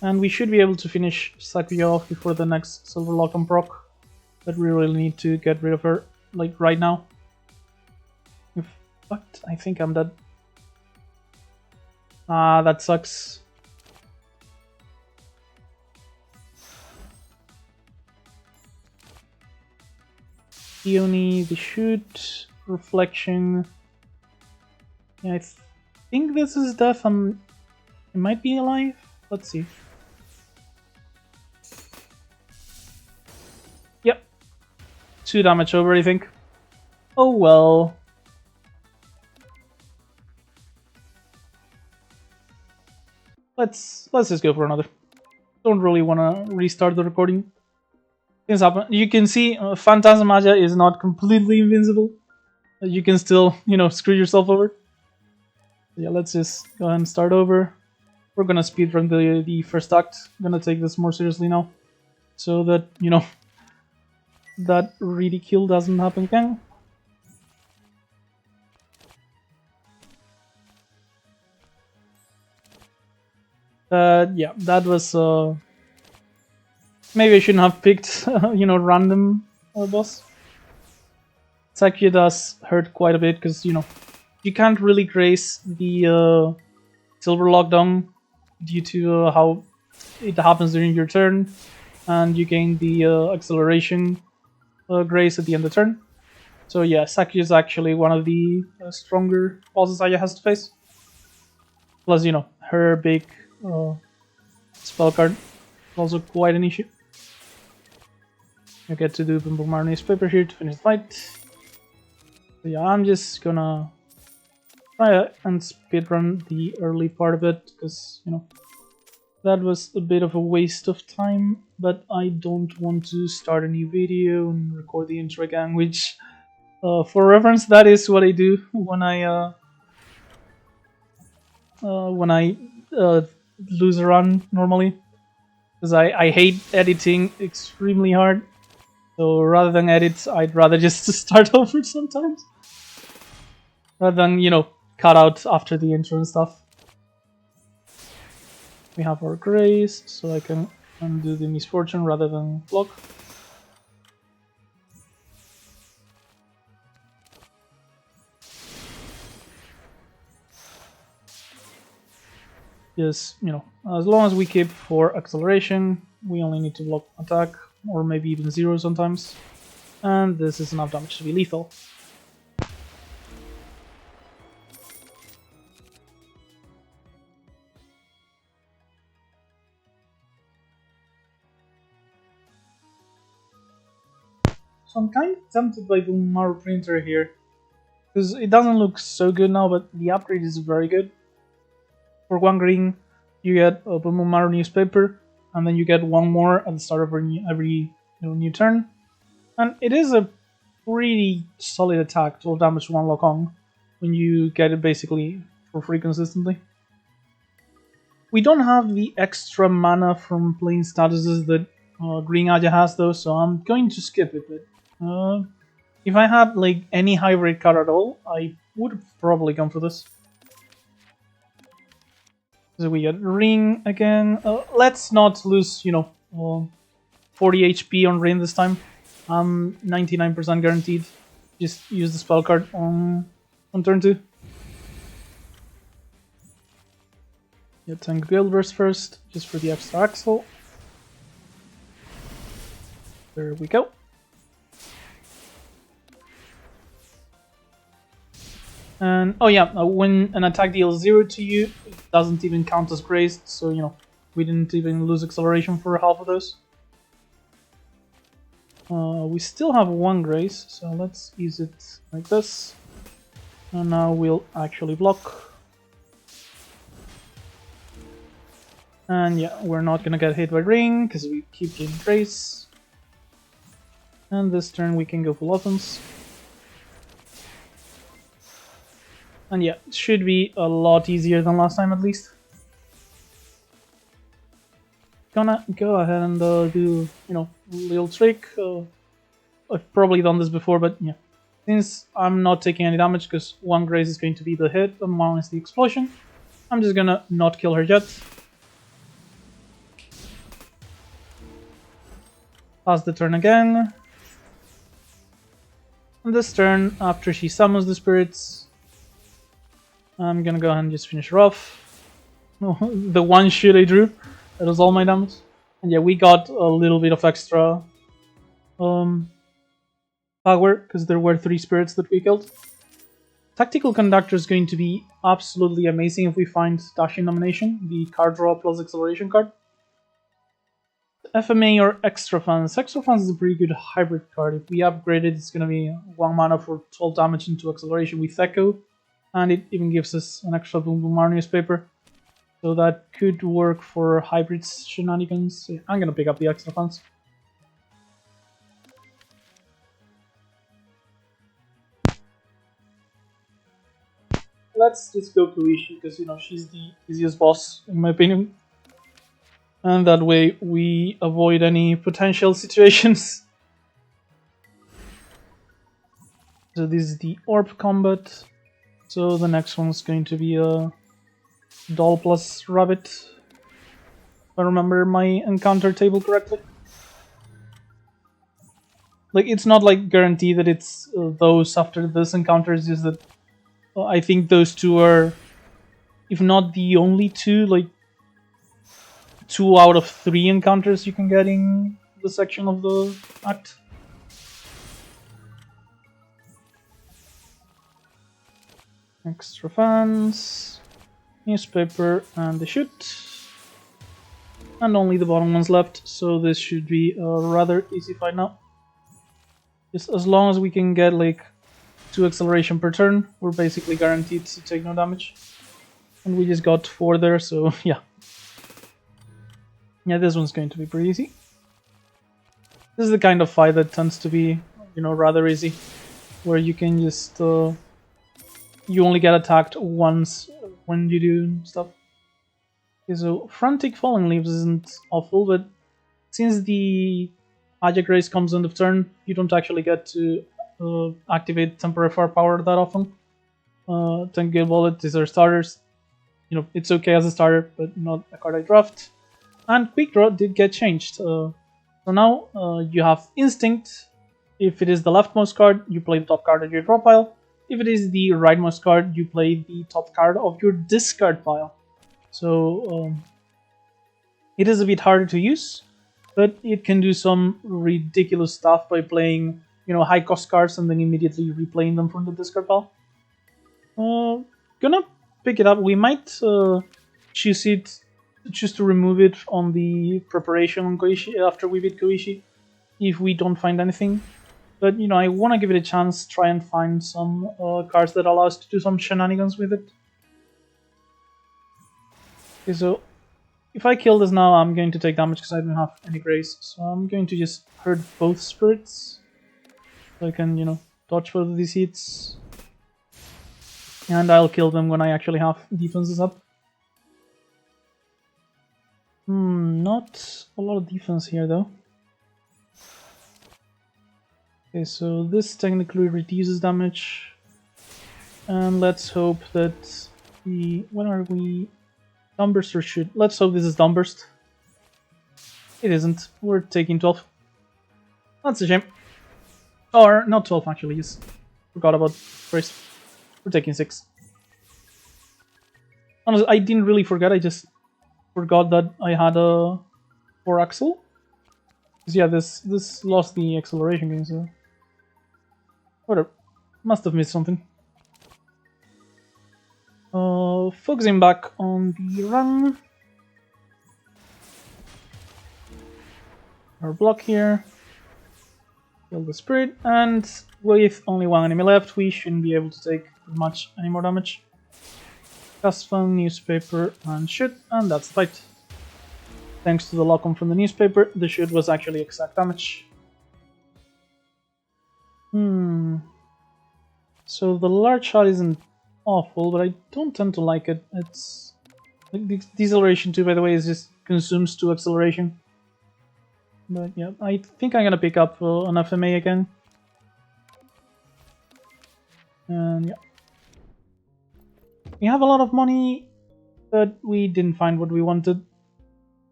And we should be able to finish Sakuya off before the next Silver Lockdown proc. But we really need to get rid of her, like, right now. What? I think I'm dead. Ah, that sucks. Peony, the shoot, reflection. Yeah, I think this is death. It might be alive. Let's see. Yep. 2 damage over, I think. Oh well. Let's just go for another. Don't really want to restart the recording. Things happen. You can see Phantasm Magia is not completely invincible. You can still, screw yourself over. Yeah, let's just go ahead and start over. We're gonna speedrun the first act. I'm gonna take this more seriously now, so that that ridicule doesn't happen again. Yeah, that was maybe I shouldn't have picked random boss. Sakuya does hurt quite a bit because you can't really grace the Silver Lockdown due to how it happens during your turn, and you gain the acceleration grace at the end of the turn. So yeah, Sakuya is actually one of the stronger bosses Aya has to face. Plus, her big spell card is also quite an issue. You get to do Bombardment Newspaper here to finish the fight. So yeah, I'm just gonna try and speedrun the early part of it, because, that was a bit of a waste of time, but I don't want to start a new video and record the intro again, which, for reference, that is what I do when I lose a run normally, because I hate editing extremely hard. So rather than edit, I'd rather just start over sometimes, rather than cut out after the intro and stuff. We have our grace, so I can undo the misfortune rather than block. Just, as long as we keep 4 acceleration, we only need to block attack, or maybe even 0 sometimes. And this is enough damage to be lethal. So I'm kind of tempted by the Maru printer here, because it doesn't look so good now, but the upgrade is very good. For 1 green, you get a Maru newspaper, and then you get 1 more at the start of every new turn. And it is a pretty solid attack, 12 damage to 1 lock on, when you get it basically for free consistently. We don't have the extra mana from playing statuses that Green Aja has though, so I'm going to skip it. But if I had like any hybrid card at all, I would have probably gone for this. So we get Ring again. Let's not lose, 40 HP on Ring this time. I'm 99% guaranteed. Just use the spell card on turn 2. Get Tank Guildburst first, just for the extra axle. There we go. And oh yeah, when an attack deals 0 to you, it doesn't even count as grazed, so we didn't even lose acceleration for half of those. We still have 1 grace, so let's use it like this. And now we'll actually block. And yeah, we're not gonna get hit by Ring, because we keep getting grace. And this turn we can go full offense. And yeah, it should be a lot easier than last time at least. Gonna go ahead and do, little trick. I've probably done this before, but yeah. Since I'm not taking any damage because 1 grace is going to be the hit and 1 is the explosion, I'm just gonna not kill her yet. Pass the turn again. And this turn, after she summons the spirits, I'm gonna go ahead and just finish her off. The 1 shoot I drew, that was all my damage. And yeah, we got a little bit of extra power, because there were 3 spirits that we killed. Tactical Conductor is going to be absolutely amazing if we find Dashing Domination, the card draw plus acceleration card. FMA or Extra Fans. Extra Fans is a pretty good hybrid card. If we upgrade it, it's going to be 1 mana for 12 damage into acceleration with Echo. And it even gives us an extra Boom Boom Mar newspaper. So that could work for hybrid shenanigans. So I'm going to pick up the Extra Fans. Let's just go Kuishi, because she's the easiest boss in my opinion. And that way we avoid any potential situations. So this is the Orb combat. So the next one's going to be a Doll plus Rabbit, if I remember my encounter table correctly. Like, it's not like guaranteed that it's those after this encounter, it's just that I think those 2 are, if not the only 2, like 2 out of 3 encounters you can get in the section of the act. Extra Fans, newspaper, and the shoot. And only the bottom one's left, so this should be a rather easy fight now. Just as long as we can get like 2 acceleration per turn, we're basically guaranteed to take no damage. And we just got 4 there, so yeah. Yeah, this one's going to be pretty easy. This is the kind of fight that tends to be, rather easy. Where you can just, you only get attacked once when you do stuff. Okay, so Frantic Falling Leaves isn't awful, but since the Aja Grace comes end of turn, you don't actually get to activate Temporary Firepower that often. Tank Gale Bullet, these are starters. It's okay as a starter, but not a card I draft. And Quick Draw did get changed. So now you have Instinct. If it is the leftmost card, you play the top card of your draw pile. If it is the rightmost card, you play the top card of your discard pile. So it is a bit harder to use, but it can do some ridiculous stuff by playing, high cost cards and then immediately replaying them from the discard pile. Gonna pick it up. We might choose to remove it on the preparation on Koishi after we beat Koishi, if we don't find anything. But I want to give it a chance, try and find some cards that allow us to do some shenanigans with it. Okay, so if I kill this now, I'm going to take damage because I don't have any grace. So I'm going to just hurt both spirits, so I can dodge both of these hits. And I'll kill them when I actually have defenses up. Not a lot of defense here though. Okay, so this technically reduces damage. And let's hope that when are we? Dawnburst or should? Let's hope this is Dawnburst. It isn't. We're taking 12. That's a shame. Or not 12 actually, just forgot about first. We're taking 6. Honestly, I didn't really forget, I just forgot that I had a 4 axle. Because yeah, this lost the acceleration game, so whatever. Must have missed something. Focusing back on the run. Our block here. Kill the spirit, and with only one enemy left, we shouldn't be able to take much any more damage. Cast Fun, newspaper, and shoot, and that's the fight. Thanks to the lock-on from the newspaper, the shoot was actually exact damage. So the large shot isn't awful, but I don't tend to like it. It's like the deceleration too, by the way, is just consumes 2 acceleration. But yeah, I think I'm gonna pick up an FMA again. And yeah. We have a lot of money, but we didn't find what we wanted.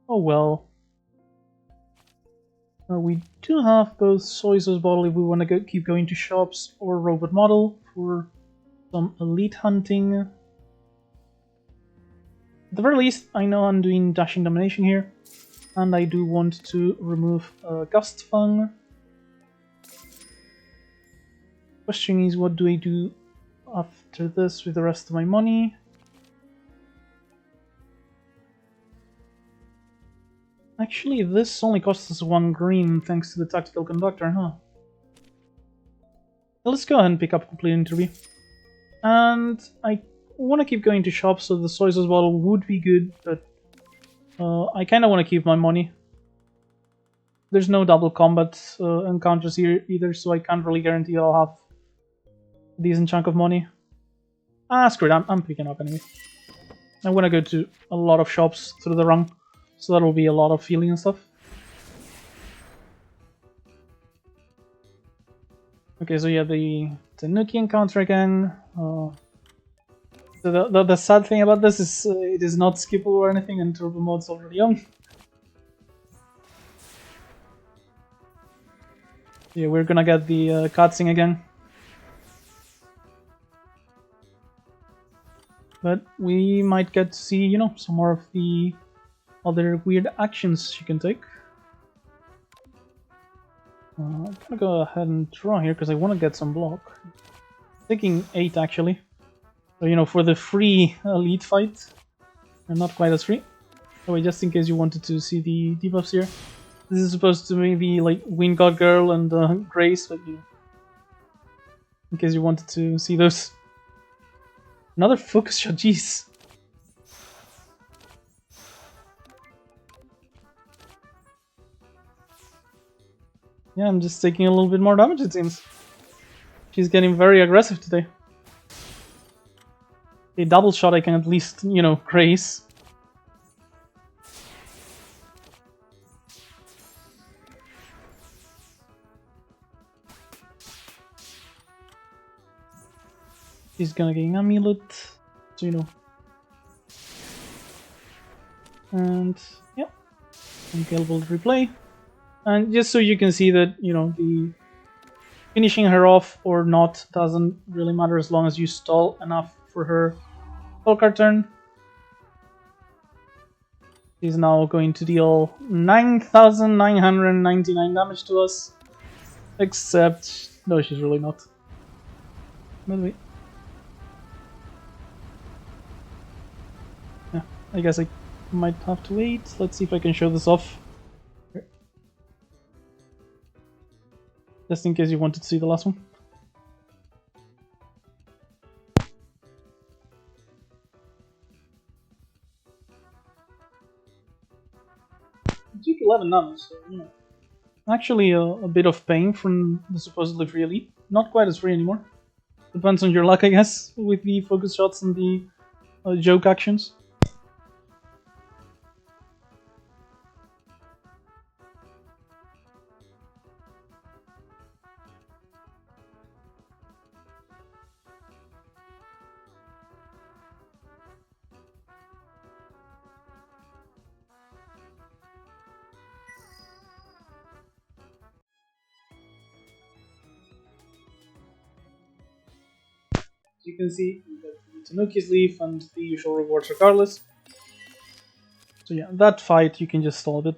Oh well. We do have both soy sauce bottle if we want to keep going to shops, or robot model for some elite hunting. At the very least, I know I'm doing dashing domination here. And I do want to remove Gust Fung. Question is, what do I do after this with the rest of my money? Actually, this only costs us 1 green thanks to the tactical conductor, huh? Well, let's go ahead and pick up a complete interview. And I want to keep going to shops, so the soy sauce bottle would be good, but I kind of want to keep my money. There's no double combat encounters here either, so I can't really guarantee I'll have a decent chunk of money. Ah, screw it, I'm picking up anyway. I want to go to a lot of shops through the run, so that'll be a lot of healing and stuff. Okay, so yeah, the Tanuki encounter again. The sad thing about this is it is not skippable or anything, and turbo mode's already on. Yeah, we're gonna get the cutscene again. But we might get to see, some more of the other weird actions she can take. I'm gonna go ahead and draw here because I want to get some block. Taking 8 actually. So, for the free elite fight. And not quite as free. Anyway, just in case you wanted to see the debuffs here. This is supposed to maybe like Wind God Girl and Grace, but in case you wanted to see those. Another focus shot, jeez. Yeah, I'm just taking a little bit more damage, it seems. She's getting very aggressive today. A double shot I can at least, grace. She's gonna get an amulet, so And yeah, unkillable replay. And just so you can see that, the finishing her off or not doesn't really matter as long as you stall enough for her full card turn. She's now going to deal 9,999 damage to us. Except... no, she's really not. Maybe. Yeah, I guess I might have to wait. Let's see if I can show this off. Just in case you wanted to see the last one. It took 11 damage, so, you know. Actually, a bit of pain from the supposedly free elite. Not quite as free anymore. Depends on your luck, I guess, with the focus shots and the joke actions. As you can see, we get the Tanuki's Leaf and the usual rewards regardless. So yeah, that fight you can just solve it.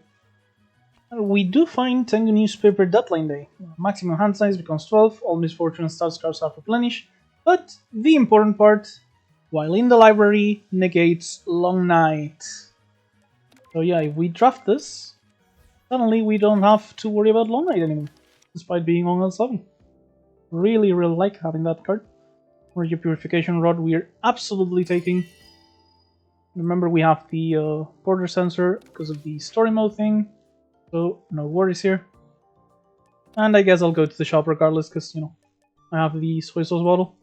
We do find Tengu Newspaper Deadline Day. Maximum hand size becomes 12, all misfortune and star scars are replenished, but the important part, while in the library, negates Long Night. So yeah, if we draft this, suddenly we don't have to worry about Long Night anymore, despite being on L7. Really like having that card. Energy Purification Rod we're absolutely taking. Remember, we have the border sensor because of the story mode thing, so no worries here. And I guess I'll go to the shop regardless because, you know, I have the soy sauce bottle.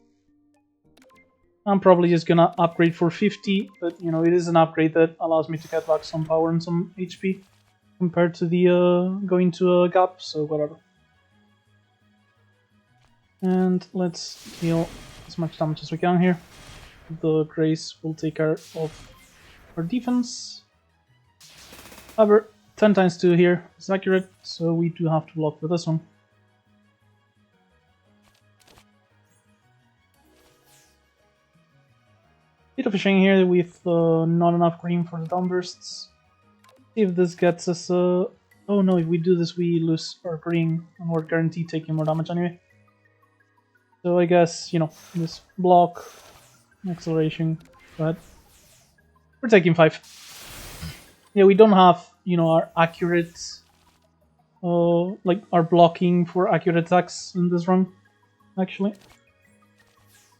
I'm probably just gonna upgrade for 50, but you know, it is an upgrade that allows me to get back some power and some HP compared to the going to a gap, so whatever. And let's deal as much damage as we can here. The Grace will take care of our defense. However, 10 times 2 here is accurate, so we do have to block with this one. Bit of a shame here with not enough green for the downbursts. See if this gets us... oh no, if we do this we lose our green and we're guaranteed taking more damage anyway. So I guess, you know, this block, acceleration, but we're taking 5. Yeah, we don't have, you know, our accurate, like our blocking for accurate attacks in this run, actually.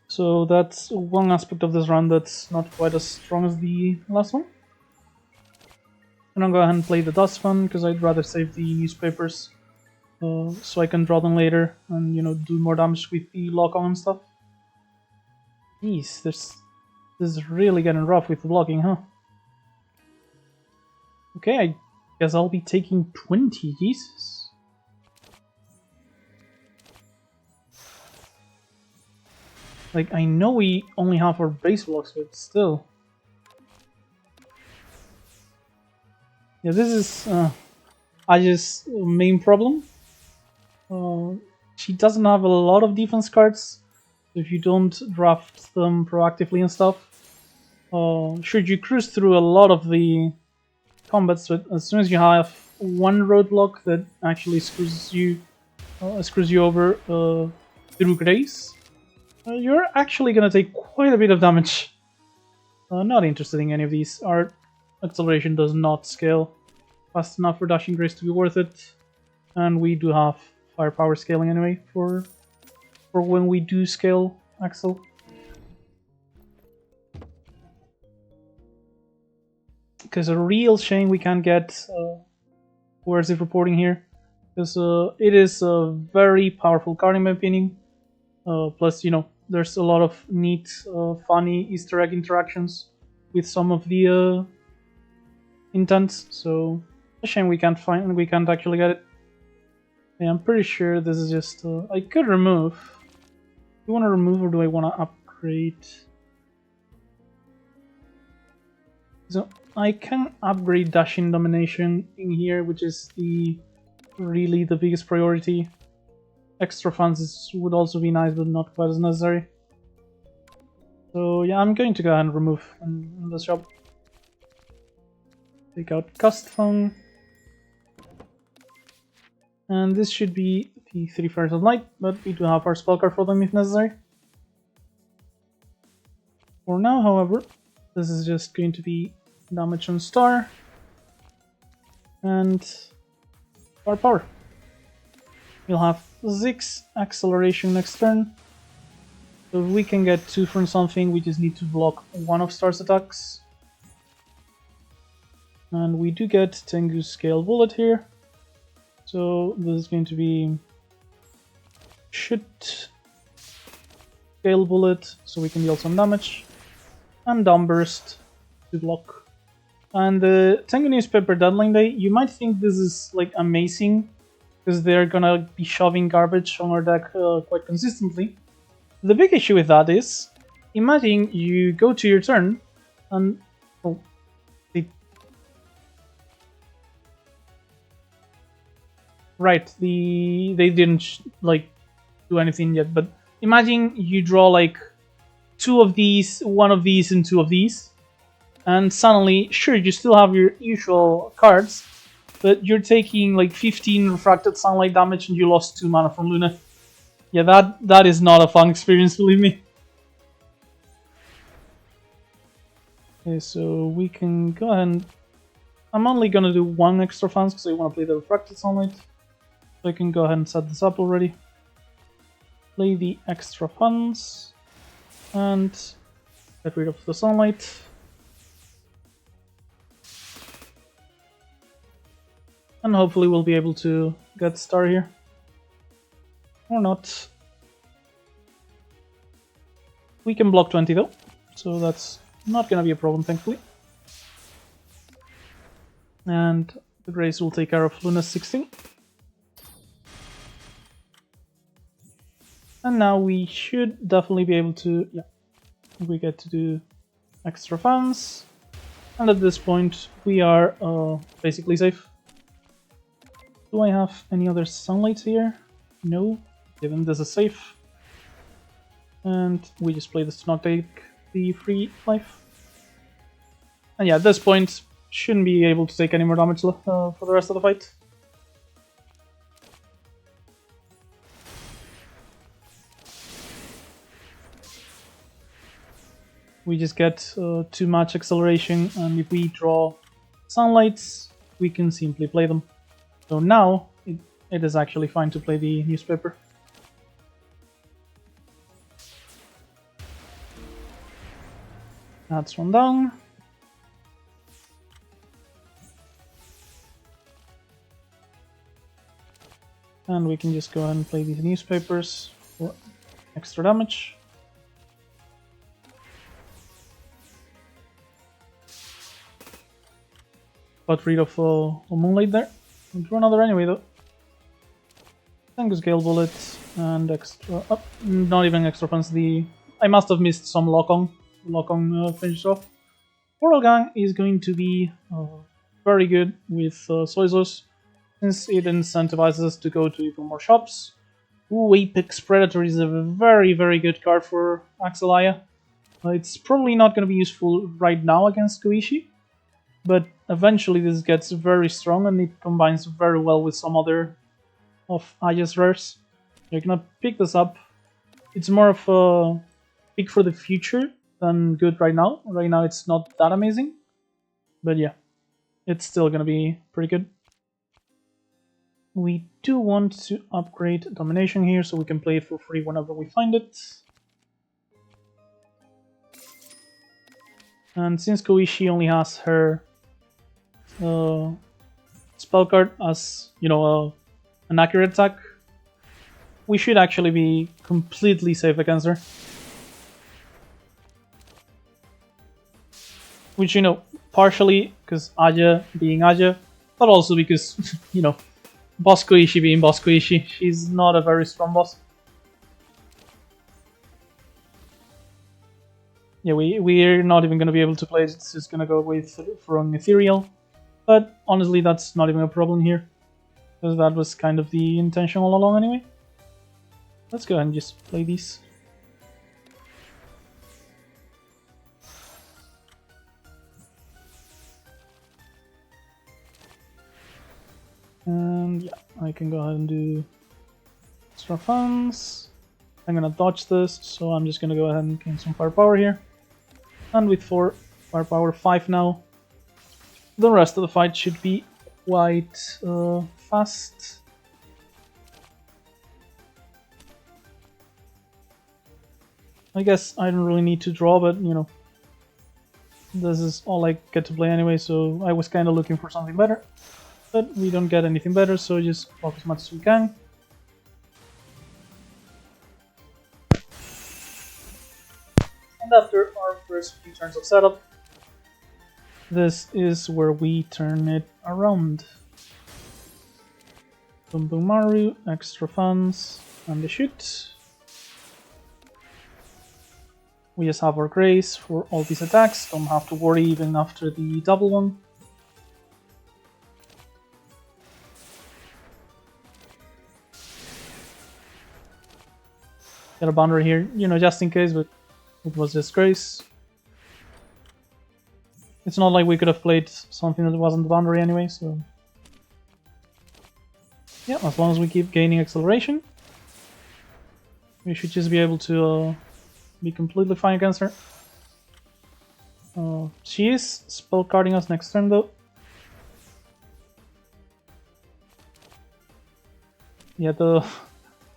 So that's one aspect of this run that's not quite as strong as the last one. I'm gonna go ahead and play the Dust Fund because I'd rather save the newspapers. So I can draw them later and, you know, do more damage with the lock-on and stuff. Jeez, this is really getting rough with the blocking, huh? Okay, I guess I'll be taking 20, Jesus. Like, I know we only have our base blocks, but still. Yeah, this is Aja's main problem. She doesn't have a lot of defense cards, so if you don't draft them proactively and stuff, should you cruise through a lot of the combats, but as soon as you have one roadblock that actually screws you over through Grace, you're actually gonna take quite a bit of damage. Not interested in any of these. Our acceleration does not scale fast enough for Dashing Grace to be worth it, and we do have firepower scaling anyway for when we do scale Axel. Because a real shame we can't get coercive reporting here, because it is a very powerful card in my opinion. Plus, you know, there's a lot of neat, funny Easter egg interactions with some of the intents. So a shame we can't actually get it. Yeah, I'm pretty sure this is just... I could remove. Do you want to remove or do I want to upgrade? So I can upgrade Dashing Domination in here, which is really the biggest priority. Extra funds would also be nice, but not quite as necessary. So yeah, I'm going to go ahead and remove in the shop. Take out Custom. And this should be the 3 Fires of Light, but we do have our spell card for them if necessary. For now, however, this is just going to be damage on star and power. We'll have 6 acceleration next turn. So if we can get 2 from something, we just need to block one of Star's attacks. And we do get Tengu's Scale Bullet here. So this is going to be Shoot, Scale Bullet, so we can deal some damage. And Downburst to block. And the Tengu Newspaper Deadline Day, you might think this is like amazing, because they're gonna be shoving garbage on our deck quite consistently. The big issue with that is, imagine you go to your turn and they didn't like do anything yet, but imagine you draw like 2 of these, 1 of these, and 2 of these, and suddenly, sure, you still have your usual cards, but you're taking like 15 refracted sunlight damage and you lost 2 mana from Luna. Yeah, that is not a fun experience, believe me. Okay, so we can go ahead and... I'm only gonna do 1 extra fans because I want to play the refracted sunlight. So I can go ahead and set this up already. Play the extra funds and get rid of the sunlight. And hopefully we'll be able to get Star here. Or not. We can block 20 though, so that's not gonna be a problem, thankfully. And the Grace will take care of Luna's 16. And now we should definitely be able to, yeah, we get to do extra fans. And at this point, we are basically safe. Do I have any other sunlights here? No, given this is safe. And we just play this to not take the free life. And yeah, at this point, shouldn't be able to take any more damage for the rest of the fight. We just get too much acceleration, and if we draw sunlights, we can simply play them. So now, it is actually fine to play the newspaper. That's one down. And we can just go ahead and play these newspapers for extra damage. Got rid of a Moonlight there. We'll draw another anyway though. Tengu's Gale Bullet and extra... Oh, not even extra funds. I must have missed some lock-on. Lock-on finished off. Coral Gang is going to be very good with soy sauce, since it incentivizes us to go to even more shops. Ooh, Apex Predator is a very, very good card for Axelaya. It's probably not going to be useful right now against Koishi, but eventually this gets very strong and it combines very well with some other of Aya's rares. You're gonna pick this up. It's more of a pick for the future than good right now. Right now it's not that amazing, but yeah, it's still gonna be pretty good. We do want to upgrade Domination here so we can play it for free whenever we find it. And since Koishi only has her spell card as, you know, an accurate attack, we should actually be completely safe against her. Which, you know, partially because Aya being Aya, but also because, you know, Boss Koishi being Boss Koishi, she's not a very strong boss. Yeah, we're not even going to be able to play it, it's just going to go with throwing Ethereal. But honestly, that's not even a problem here, because that was kind of the intention all along anyway. Let's go ahead and just play these. And yeah, I can go ahead and do extra funds. I'm gonna dodge this, so I'm just gonna go ahead and gain some firepower here. And with 4 firepower, 5 now, the rest of the fight should be quite fast. I guess I don't really need to draw, but you know, this is all I get to play anyway, so I was kind of looking for something better. But we don't get anything better, so just focus as much as we can. And after our first few turns of setup, this is where we turn it around. Boom Boom Maru, extra funds, and the shoot. We just have our grace for all these attacks, don't have to worry even after the double one. Get a boundary here, you know, just in case, but it was just grace. It's not like we could have played something that wasn't the boundary anyway, so... yeah, as long as we keep gaining acceleration, we should just be able to be completely fine against her. She is spell carding us next turn though. Yeah,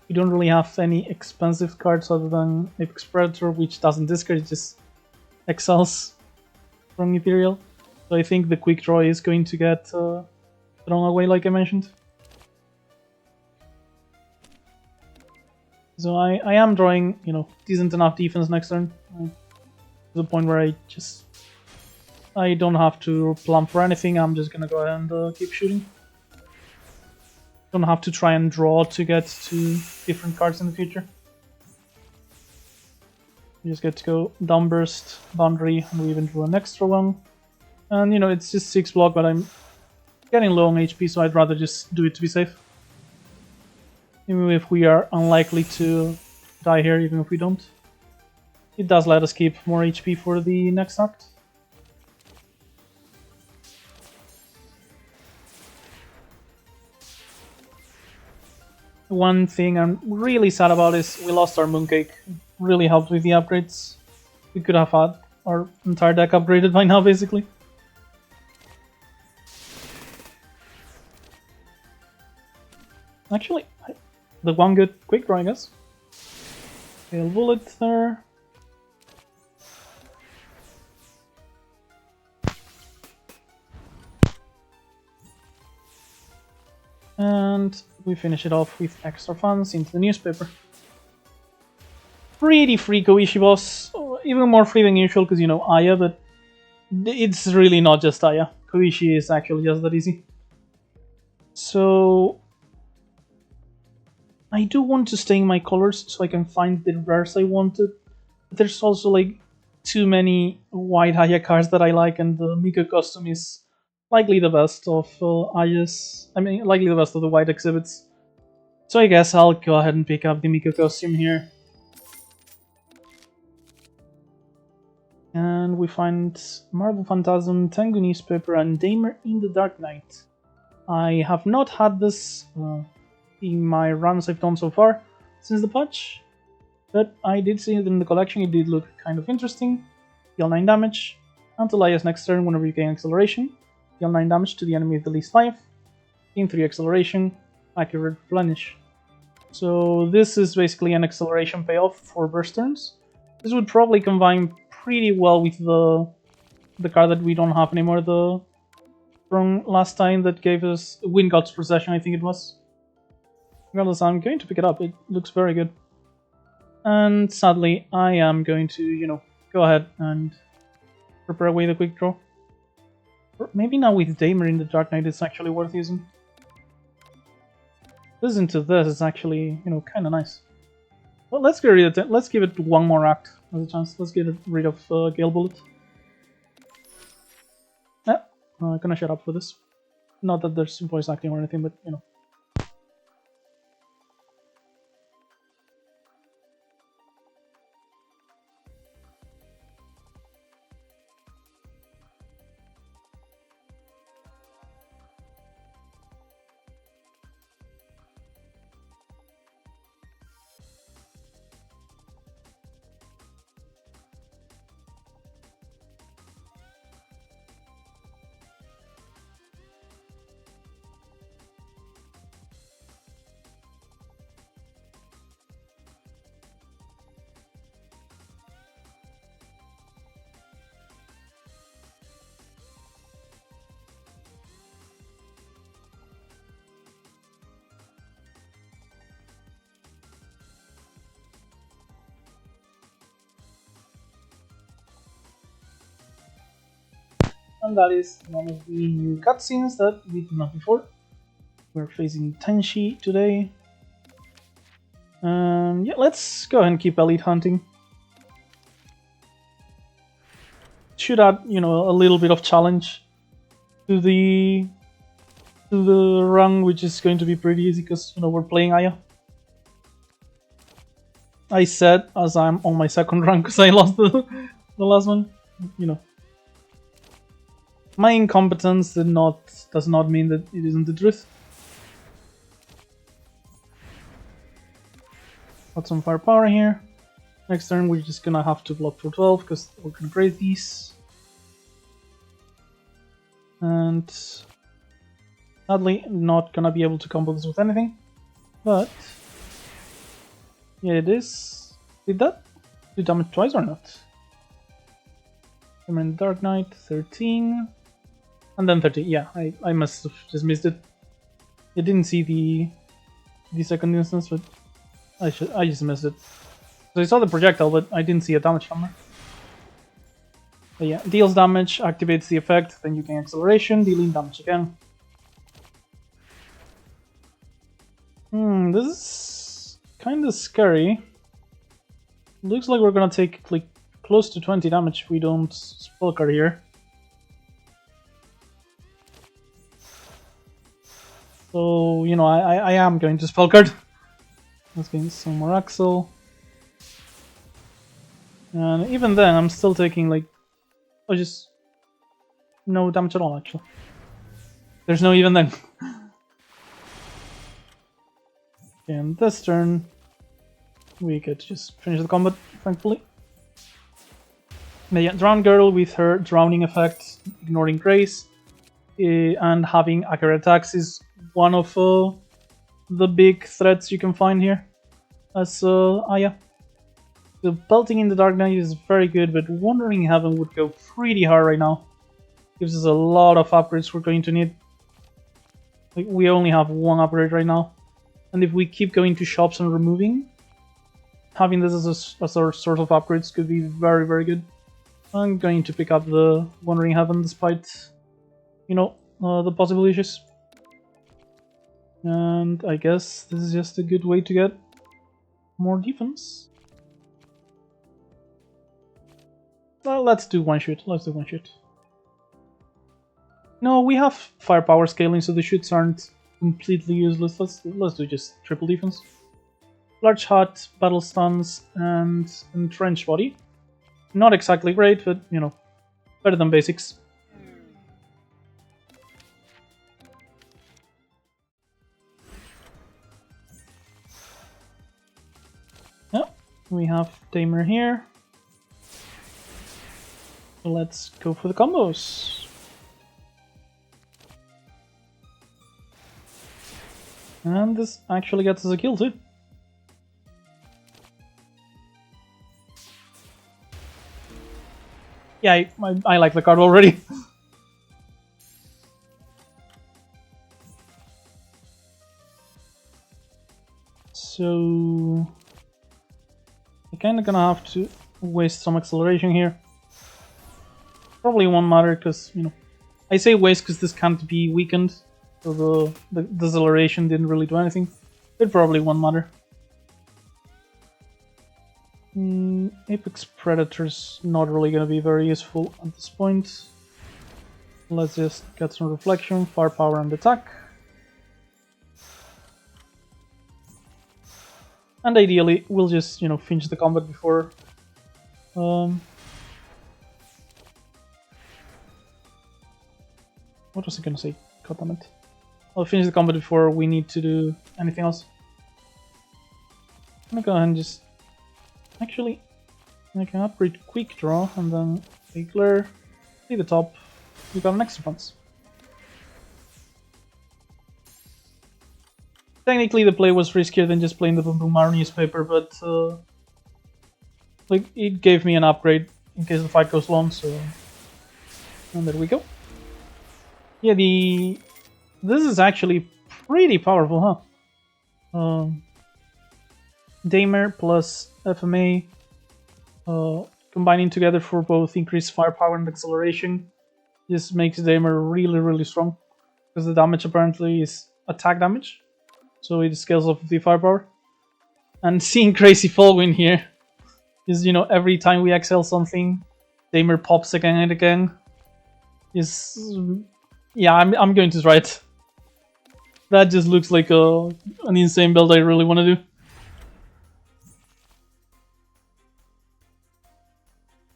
we don't really have any expensive cards other than Apex Predator, which doesn't discard, it just exiles from Ethereal. So I think the quick draw is going to get thrown away, like I mentioned. So I am drawing, you know, decent enough defense next turn. To the point where I don't have to plump for anything, I'm just gonna go ahead and keep shooting. Don't have to try and draw to get to different cards in the future. You just get to go downburst, boundary, and we even draw an extra one. And you know, it's just 6 block, but I'm getting low on HP, so I'd rather just do it to be safe. Even if we are unlikely to die here, even if we don't. It does let us keep more HP for the next act. One thing I'm really sad about is we lost our Mooncake. It really helped with the upgrades. We could have had our entire deck upgraded by now, basically. Actually, the one good quick draw, I guess. Fail bullet there. And we finish it off with extra funds into the newspaper. Pretty free Koishi boss, even more free than usual because, you know, Aya, but it's really not just Aya. Koishi is actually just that easy. So I do want to stay in my colors so I can find the rares I wanted. But there's also like too many white Aya cards that I like, and the Miko costume is likely the best of Aya's. I mean, likely the best of the white exhibits. So I guess I'll go ahead and pick up the Miko costume here. And we find Marble Phantasm, Tengu Newspaper, and Damer in the Dark Knight. I have not had this in my runs I've done so far since the patch, but I did see it in the collection. It did look kind of interesting. Deal 9 damage. Until Aya's next turn, whenever you gain acceleration, deal 9 damage to the enemy with the least life. Gain 3 acceleration, accurate replenish. So this is basically an acceleration payoff for burst turns. This would probably combine pretty well with the card that we don't have anymore, the from last time that gave us Wind God's Procession, I think it was. Regardless, I'm going to pick it up, it looks very good. And sadly, I am going to, you know, go ahead and prepare away the quick draw. Or maybe now with Damer in the Dark Knight it's actually worth using. Listen to this, it's actually, you know, kind of nice. Well, let's get rid of it. Let's give it one more act as a chance. Let's get rid of Gale Bullet. Yeah, I'm gonna shut up for this. Not that there's voice acting or anything, but you know. and that is one of the new cutscenes that we did not before. We're facing Tenshi today. Yeah, let's go ahead and keep elite hunting. Should add, you know, a little bit of challenge to the run, which is going to be pretty easy because, you know, we're playing Aya. I said as I'm on my second run because I lost the last one. You know, my incompetence does not mean that it isn't the truth. Got some firepower here. Next turn we're just gonna have to block for 12 because we're gonna break these. And sadly not gonna be able to combo this with anything. But yeah, it is. Did that do damage twice or not? I'm in Dark Knight, 13. And then 30. Yeah, I must have just missed it. I didn't see the second instance, but I just missed it. So I saw the projectile, but I didn't see a damage from it. But yeah, deals damage, activates the effect, then you gain acceleration, dealing damage again. This is kind of scary. Looks like we're gonna take like close to 20 damage if we don't spellcard here. So, you know, I am going to spellcard. Let's gain some more Axel. And even then, I'm still taking like, just no damage at all actually. There's no even then. And this turn, we could just finish the combat, thankfully. But yeah, Drown Girl with her drowning effect, ignoring Grace, and having accurate attacks is one of the big threats you can find here as Aya. The belting in the Dark Knight is very good, but Wandering Heaven would go pretty hard right now. Gives us a lot of upgrades we're going to need. Like, we only have one upgrade right now. And if we keep going to shops and removing, having this as our source of upgrades could be very, very good. I'm going to pick up the Wandering Heaven despite, you know, the possible issues. And I guess this is just a good way to get more defense. Well, let's do one shoot. Let's do one shoot. No, we have firepower scaling, so the shoots aren't completely useless. Let's do just triple defense. Large hut, battle stuns, and entrenched body. Not exactly great, but you know, better than basics. Yeah, we have Tamer here. Let's go for the combos. And this actually gets us a kill too. Yeah, I like the card already. So I'm kinda gonna have to waste some acceleration here. Probably won't matter because, you know, I say waste because this can't be weakened, so the deceleration didn't really do anything. It probably won't matter. Apex Predator's not really going to be very useful at this point. Let's just get some reflection, firepower, and attack. And ideally, we'll just, you know, finish the combat before... what was I going to say? God damn it. I'll finish the combat before we need to do anything else. I'm gonna go ahead and just... Actually, I can upgrade Quick Draw and then take Flair, see the top, we got an extra defense. Technically the play was riskier than just playing the Boom Boom Maru newspaper, but like, it gave me an upgrade in case the fight goes long, so... And there we go. Yeah, this is actually pretty powerful, huh? Damer plus FMA combining together for both increased firepower and acceleration This makes Damer really strong, because the damage apparently is attack damage, so it scales up with the firepower. And seeing Crazy Fallwind here is, you know, every time we exhale something, Damer pops again and again. Is, yeah, I'm going to try it. That just looks like an insane build I really want to do.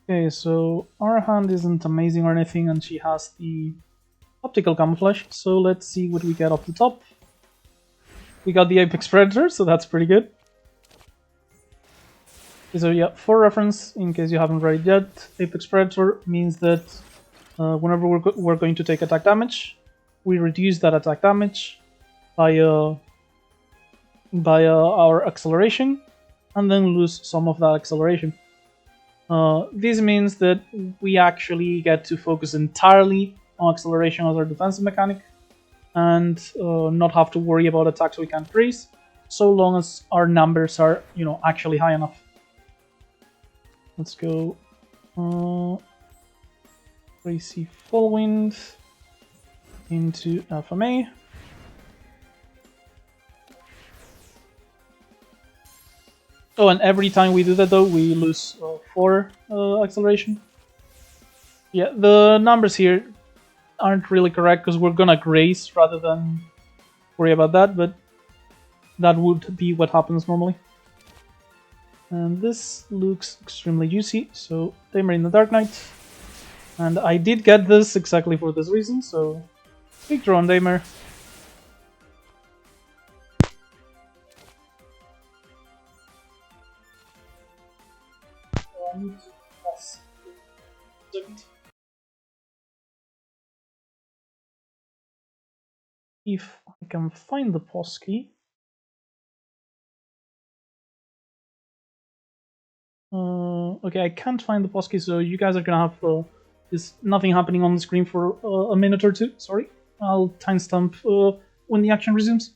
Okay, so our hand isn't amazing or anything, and she has the optical camouflage, so let's see what we get off the top. We got the Apex Predator, so that's pretty good. So yeah, for reference, in case you haven't read it yet, Apex Predator means that whenever we're going to take attack damage, we reduce that attack damage by our acceleration, and then lose some of that acceleration. This means that we actually get to focus entirely on acceleration as our defensive mechanic, and not have to worry about attacks we can't freeze, so long as our numbers are, you know, actually high enough. Let's go Crazy Fallwind into FMA. Oh, and every time we do that though, we lose 4 acceleration. Yeah, the numbers here aren't really correct because we're gonna graze rather than worry about that, but that would be what happens normally. And this looks extremely juicy, so Damer in the Dark Knight. And I did get this exactly for this reason, so big draw on Damer. If I can find the pause key. Okay, I can't find the pause key, so you guys are gonna have just nothing happening on the screen for a minute or two. Sorry, I'll timestamp when the action resumes.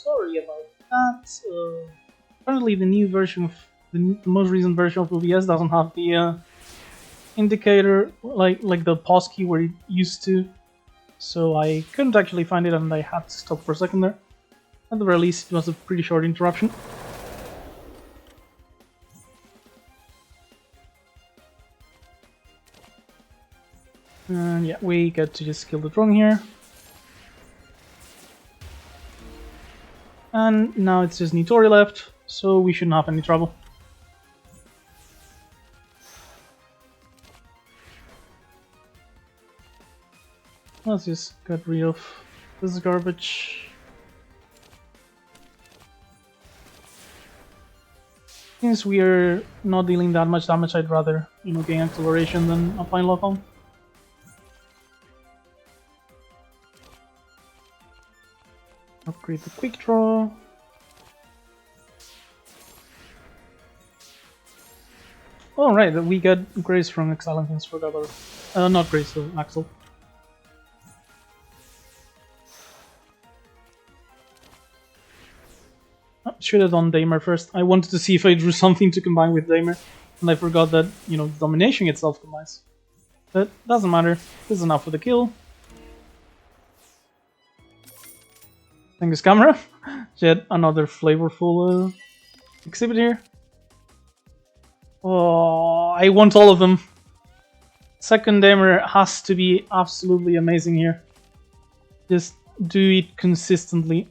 Sorry about that. Apparently, the new version of the most recent version of OBS doesn't have the indicator like the pause key where it used to, so I couldn't actually find it, and I had to stop for a second there. At the very least, it was a pretty short interruption. And yeah, we get to just kill the drone here. And now it's just Nitori left, so we shouldn't have any trouble. Let's just get rid of this garbage. Since we are not dealing that much damage, I'd rather, you know, gain acceleration than apply lock-on. Upgrade the quick draw. Oh right, we got Grace from Excellent Things, forgot about it. Not Grace, so Axel. Should have done Damer first. I wanted to see if I drew something to combine with Damer, and I forgot that, you know, Domination itself combines. But doesn't matter, this is enough for the kill. Thanks, camera. Yet another flavorful exhibit here. Oh, I want all of them. Second Damer has to be absolutely amazing here. Just do it consistently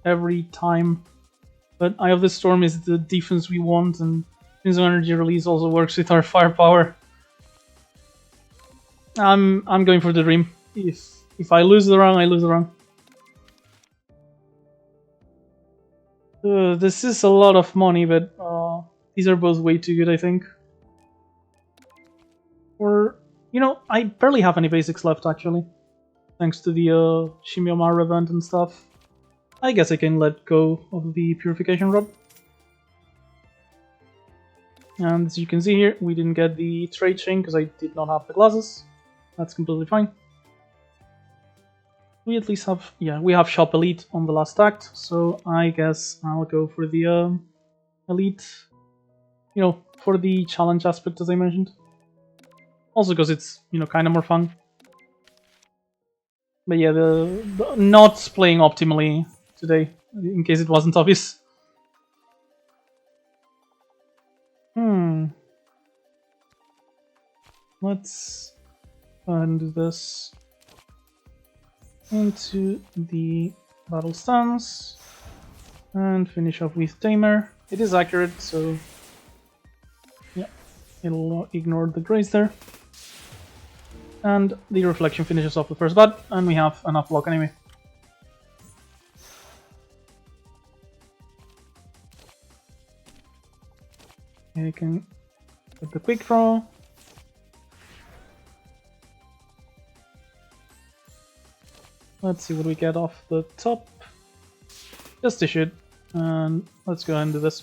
every time. But Eye of the Storm is the defense we want, and Crimson Energy Release also works with our firepower. I'm going for the dream. If I lose the round, I lose the round. This is a lot of money, but These are both way too good, I think. Or, you know, I barely have any basics left, actually. Thanks to the Shimiomaru event and stuff. I guess I can let go of the Purification Rod. And as you can see here, we didn't get the trade chain because I did not have the glasses. That's completely fine. We at least have, yeah, we have Shop Elite on the last act, so I guess I'll go for the Elite, you know, for the challenge aspect as I mentioned. Also because it's, you know, kind of more fun. But yeah, the not playing optimally today, in case it wasn't obvious. Let's go ahead and do this into the battle stance and finish off with Tamer. It is accurate, so yeah, it'll ignore the grace there. And the reflection finishes off the first bat, and we have enough block anyway. I can get the quick draw. Let's see what we get off the top. Just issue it, and let's go ahead and do this.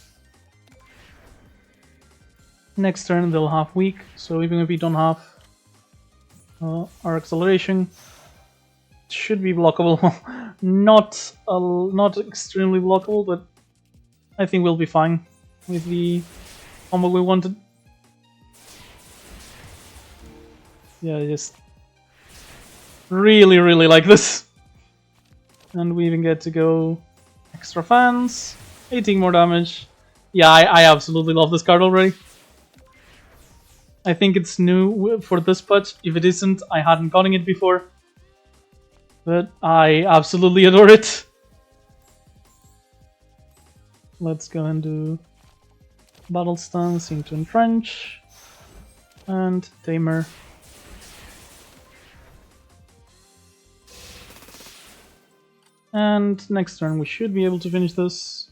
Next turn they'll have weak, so even if we don't have our acceleration, it should be blockable. not extremely blockable, but I think we'll be fine with the combo we wanted. Yeah, I just really like this. And we even get to go extra fans, 18 more damage. Yeah, I absolutely love this card already. I think it's new for this patch. If it isn't, I hadn't gotten it before. But I absolutely adore it. Let's go and do Battle Stance into Entrench. And Tamer. And next turn we should be able to finish this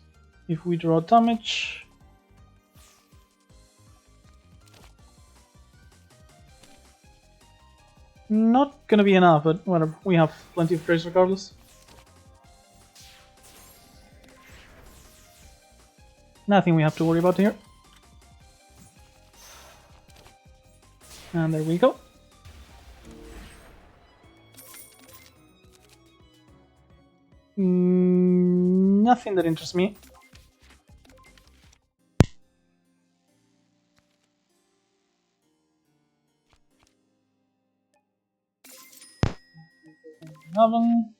if we draw damage. Not gonna be enough, but whatever. We have plenty of trace regardless. Nothing we have to worry about here. And there we go. Nothing that interests me. Oven.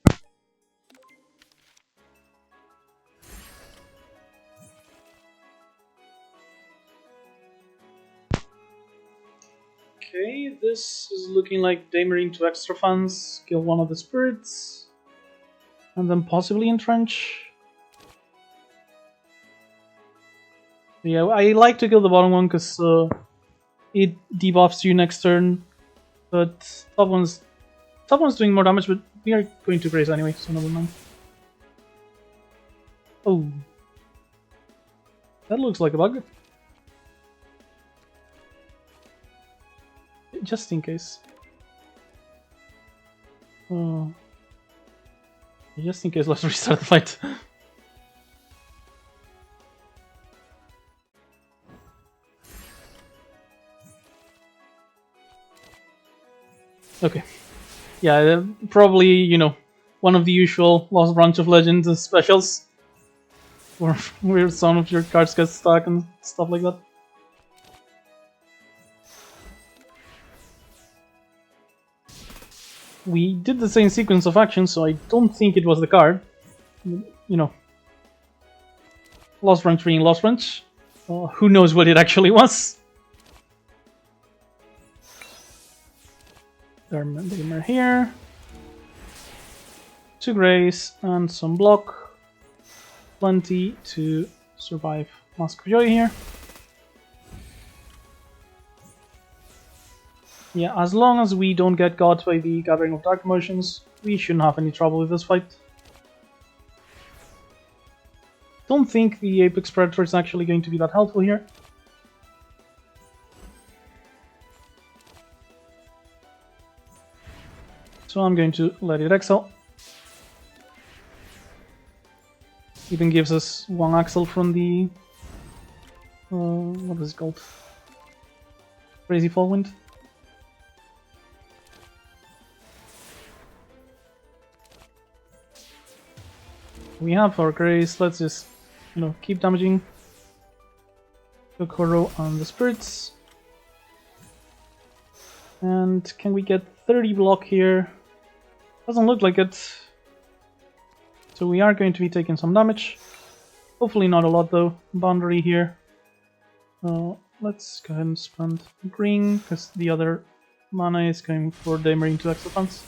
Okay, this is looking like Damer into extra funds, kill one of the spirits, and then possibly entrench. Yeah, I like to kill the bottom one because it debuffs you next turn, but top one's doing more damage, but we are going to graze anyway, so never mind. Oh, that looks like a bug. Just in case. Just in case, let's restart the fight. Okay. Yeah, probably, you know, one of the usual Lost Branch of Legends specials. Where some of your cards get stuck and stuff like that. We did the same sequence of actions, so I don't think it was the card. You know, Lost Branch being Lost Branch. Who knows what it actually was? Damer here. 2 grace and some block. Plenty to survive Mask of Joy here. Yeah, as long as we don't get got by the Gathering of Dark Emotions, we shouldn't have any trouble with this fight. Don't think the Apex Predator is actually going to be that helpful here. So I'm going to let it excel. Even gives us one axle from the what is it called? Crazy Fall Wind. We have our Grace, let's just, keep damaging Kokoro and the spirits. And can we get 30 block here? Doesn't look like it. So we are going to be taking some damage. Hopefully not a lot though. Boundary here. Let's go ahead and spend green, because the other mana is going for Daymare into extra funds.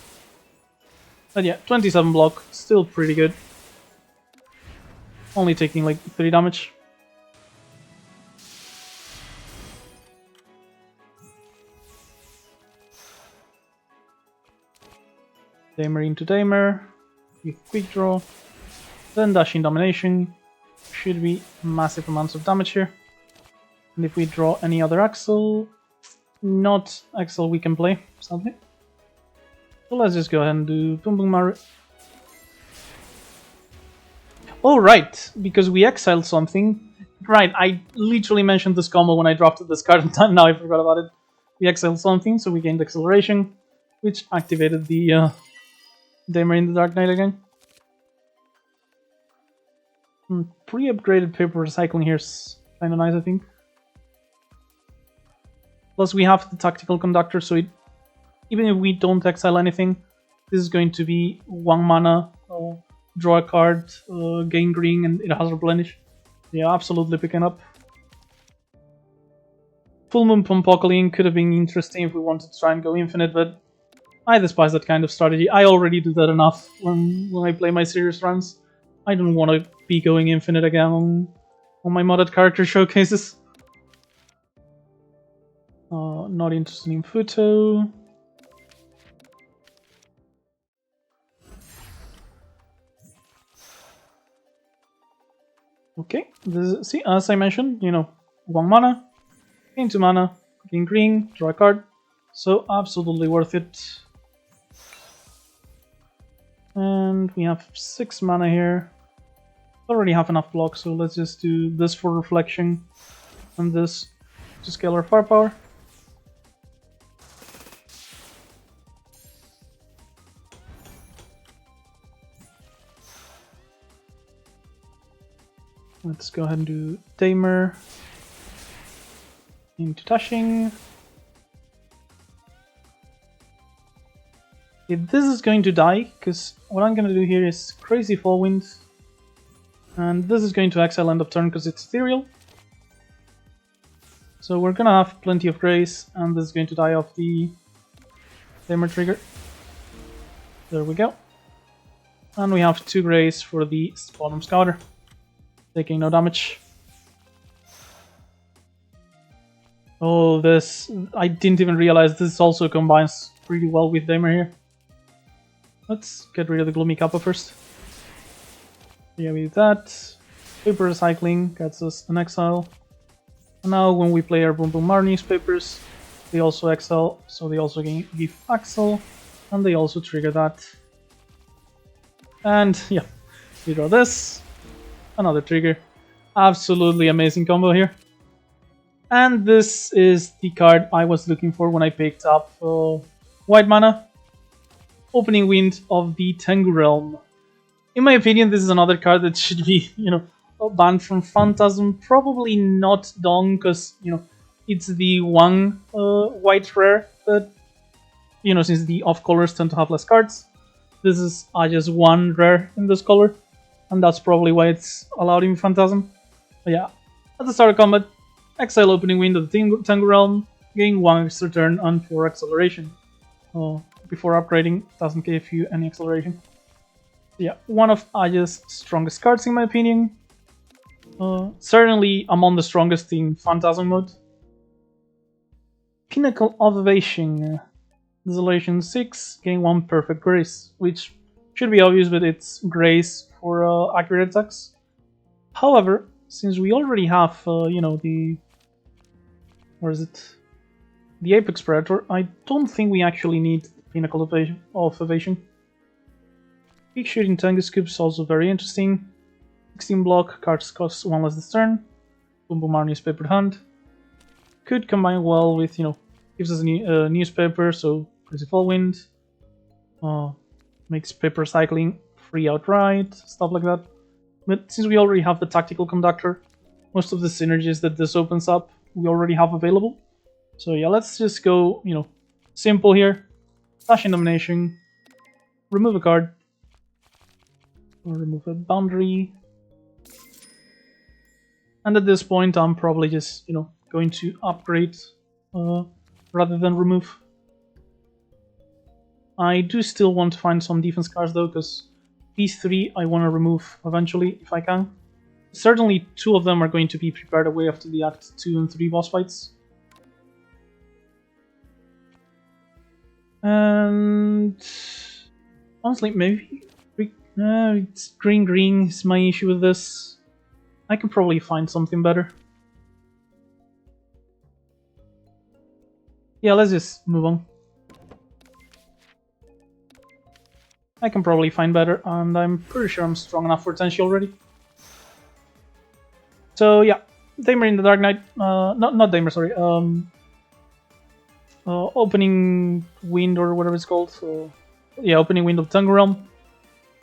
But yeah, 27 block, still pretty good. Only taking like 30 damage. Daymare into Daymare, with quick draw, then dashing domination. Should be massive amounts of damage here. And if we draw any other Axel, not Axel we can play, sadly. So let's just go ahead and do Boom Boom Maru. Oh right, because we exiled something. Right, I literally mentioned this combo when I drafted this card and now I forgot about it. We exiled something, so we gained acceleration, which activated the Daymare in the Dark Knight again. Pre-upgraded paper recycling here is kind of nice, I think. Plus we have the Tactical Conductor, so even if we don't exile anything, this is going to be 1 mana, draw a card, gain green, and it has replenish. Yeah, absolutely picking up. Full Moon Pompocaline could have been interesting if we wanted to try and go infinite, but I despise that kind of strategy. I already do that enough when I play my serious runs. I don't want to be going infinite again on my modded character showcases. Not interested in Futo. Okay, see, as I mentioned, 1 mana, gain 2 mana, gain green, draw a card, so absolutely worth it. And we have 6 mana here. Already have enough block, so let's just do this for reflection and this to scale our firepower. Let's go ahead and do Daymare into dashing. If this is going to die, because what I'm going to do here is Crazy Fall Wind, and this is going to exile end of turn because it's ethereal. So we're going to have plenty of grace, and this is going to die off the Daymare trigger. There we go. And we have 2 grace for the bottom scouter, taking no damage. Oh, this, I didn't even realize this also combines pretty well with Daymare here. Let's get rid of the Gloomy Kappa first. Yeah, we did that. Paper recycling gets us an exile. And now when we play our Boom Boom Mar newspapers, they also exile, so they also give Axel, and they also trigger that. And yeah, we draw this, another trigger. Absolutely amazing combo here. And this is the card I was looking for when I picked up white mana. Opening Wind of the Tengu Realm. In my opinion, this is another card that should be, banned from Phantasm. Probably not Dong, because, it's the one white rare that, since the off colors tend to have less cards. This is just one rare in this color, and that's probably why it's allowed in Phantasm. But yeah, at the start of combat, exile Opening Wind of the Tengu Realm, gain 1 extra turn and 4 acceleration. Before upgrading, doesn't give you any acceleration. Yeah, one of Aya's strongest cards in my opinion. Certainly among the strongest in Phantasm mode. Pinnacle of Evasion. Desolation 6, gain 1 perfect grace, which should be obvious, but it's grace for accurate attacks. However, since we already have, the... where is it? The Apex Predator, I don't think we actually need Pinnacle of Evasion. Big Shooting Tengus Cube is also very interesting. 16 block, cards cost 1 less this turn. Boom Boom Our Newspaper Hunt. Could combine well with, gives us a newspaper, so Crazy Fall Wind. Makes paper cycling free outright, stuff like that. But since we already have the Tactical Conductor, most of the synergies that this opens up, we already have available. So yeah, let's just go, simple here. Dash in Domination. Remove a card. Or remove a boundary. And at this point, I'm probably just, going to upgrade rather than remove. I do still want to find some defense cards though, because these 3 I want to remove eventually if I can. Certainly 2 of them are going to be prepared away after the Act 2 and 3 boss fights. And honestly, maybe it's green is my issue with this. I can probably find something better. Yeah, let's just move on. I can probably find better, and I'm pretty sure I'm strong enough for Tenshi already. So yeah, Damer in the Dark Knight. Not Damer, sorry. Opening Wind or whatever it's called. So yeah, Opening Wind of Tengu Realm.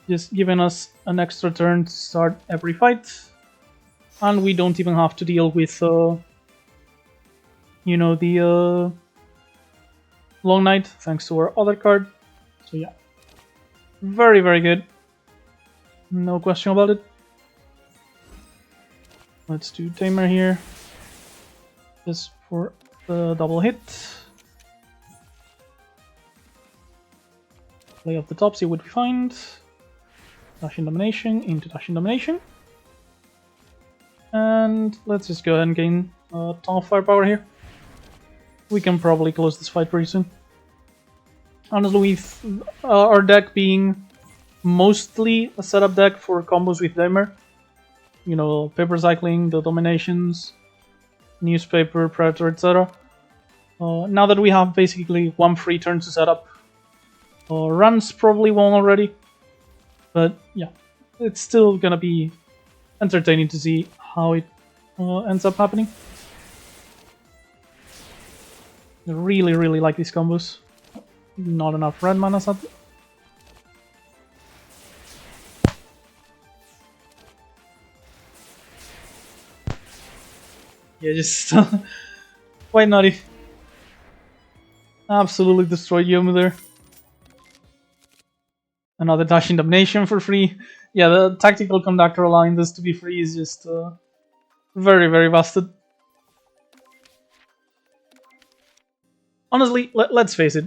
Just giving us an extra turn to start every fight. And we don't even have to deal with, the Long Night, thanks to our other card. So yeah, very, very good. No question about it. Let's do Tamer here, just for the double hit. Play up the top, see what we find. Dash in Domination into Dash in Domination. And let's just go ahead and gain a ton of firepower here. We can probably close this fight pretty soon. Honestly, with our deck being mostly a setup deck for combos with Damer. Paper cycling, the dominations, newspaper, predator, etc. Now that we have basically 1 free turn to set up, runs probably won already. But yeah, it's still gonna be entertaining to see how it ends up happening. I really, really like these combos. Not enough red mana, sadly. Yeah, just quite naughty. Absolutely destroyed Yomu there. Another Dash in Domination for free. Yeah, the Tactical Conductor allowing this to be free is just very, very busted. Honestly, let's face it.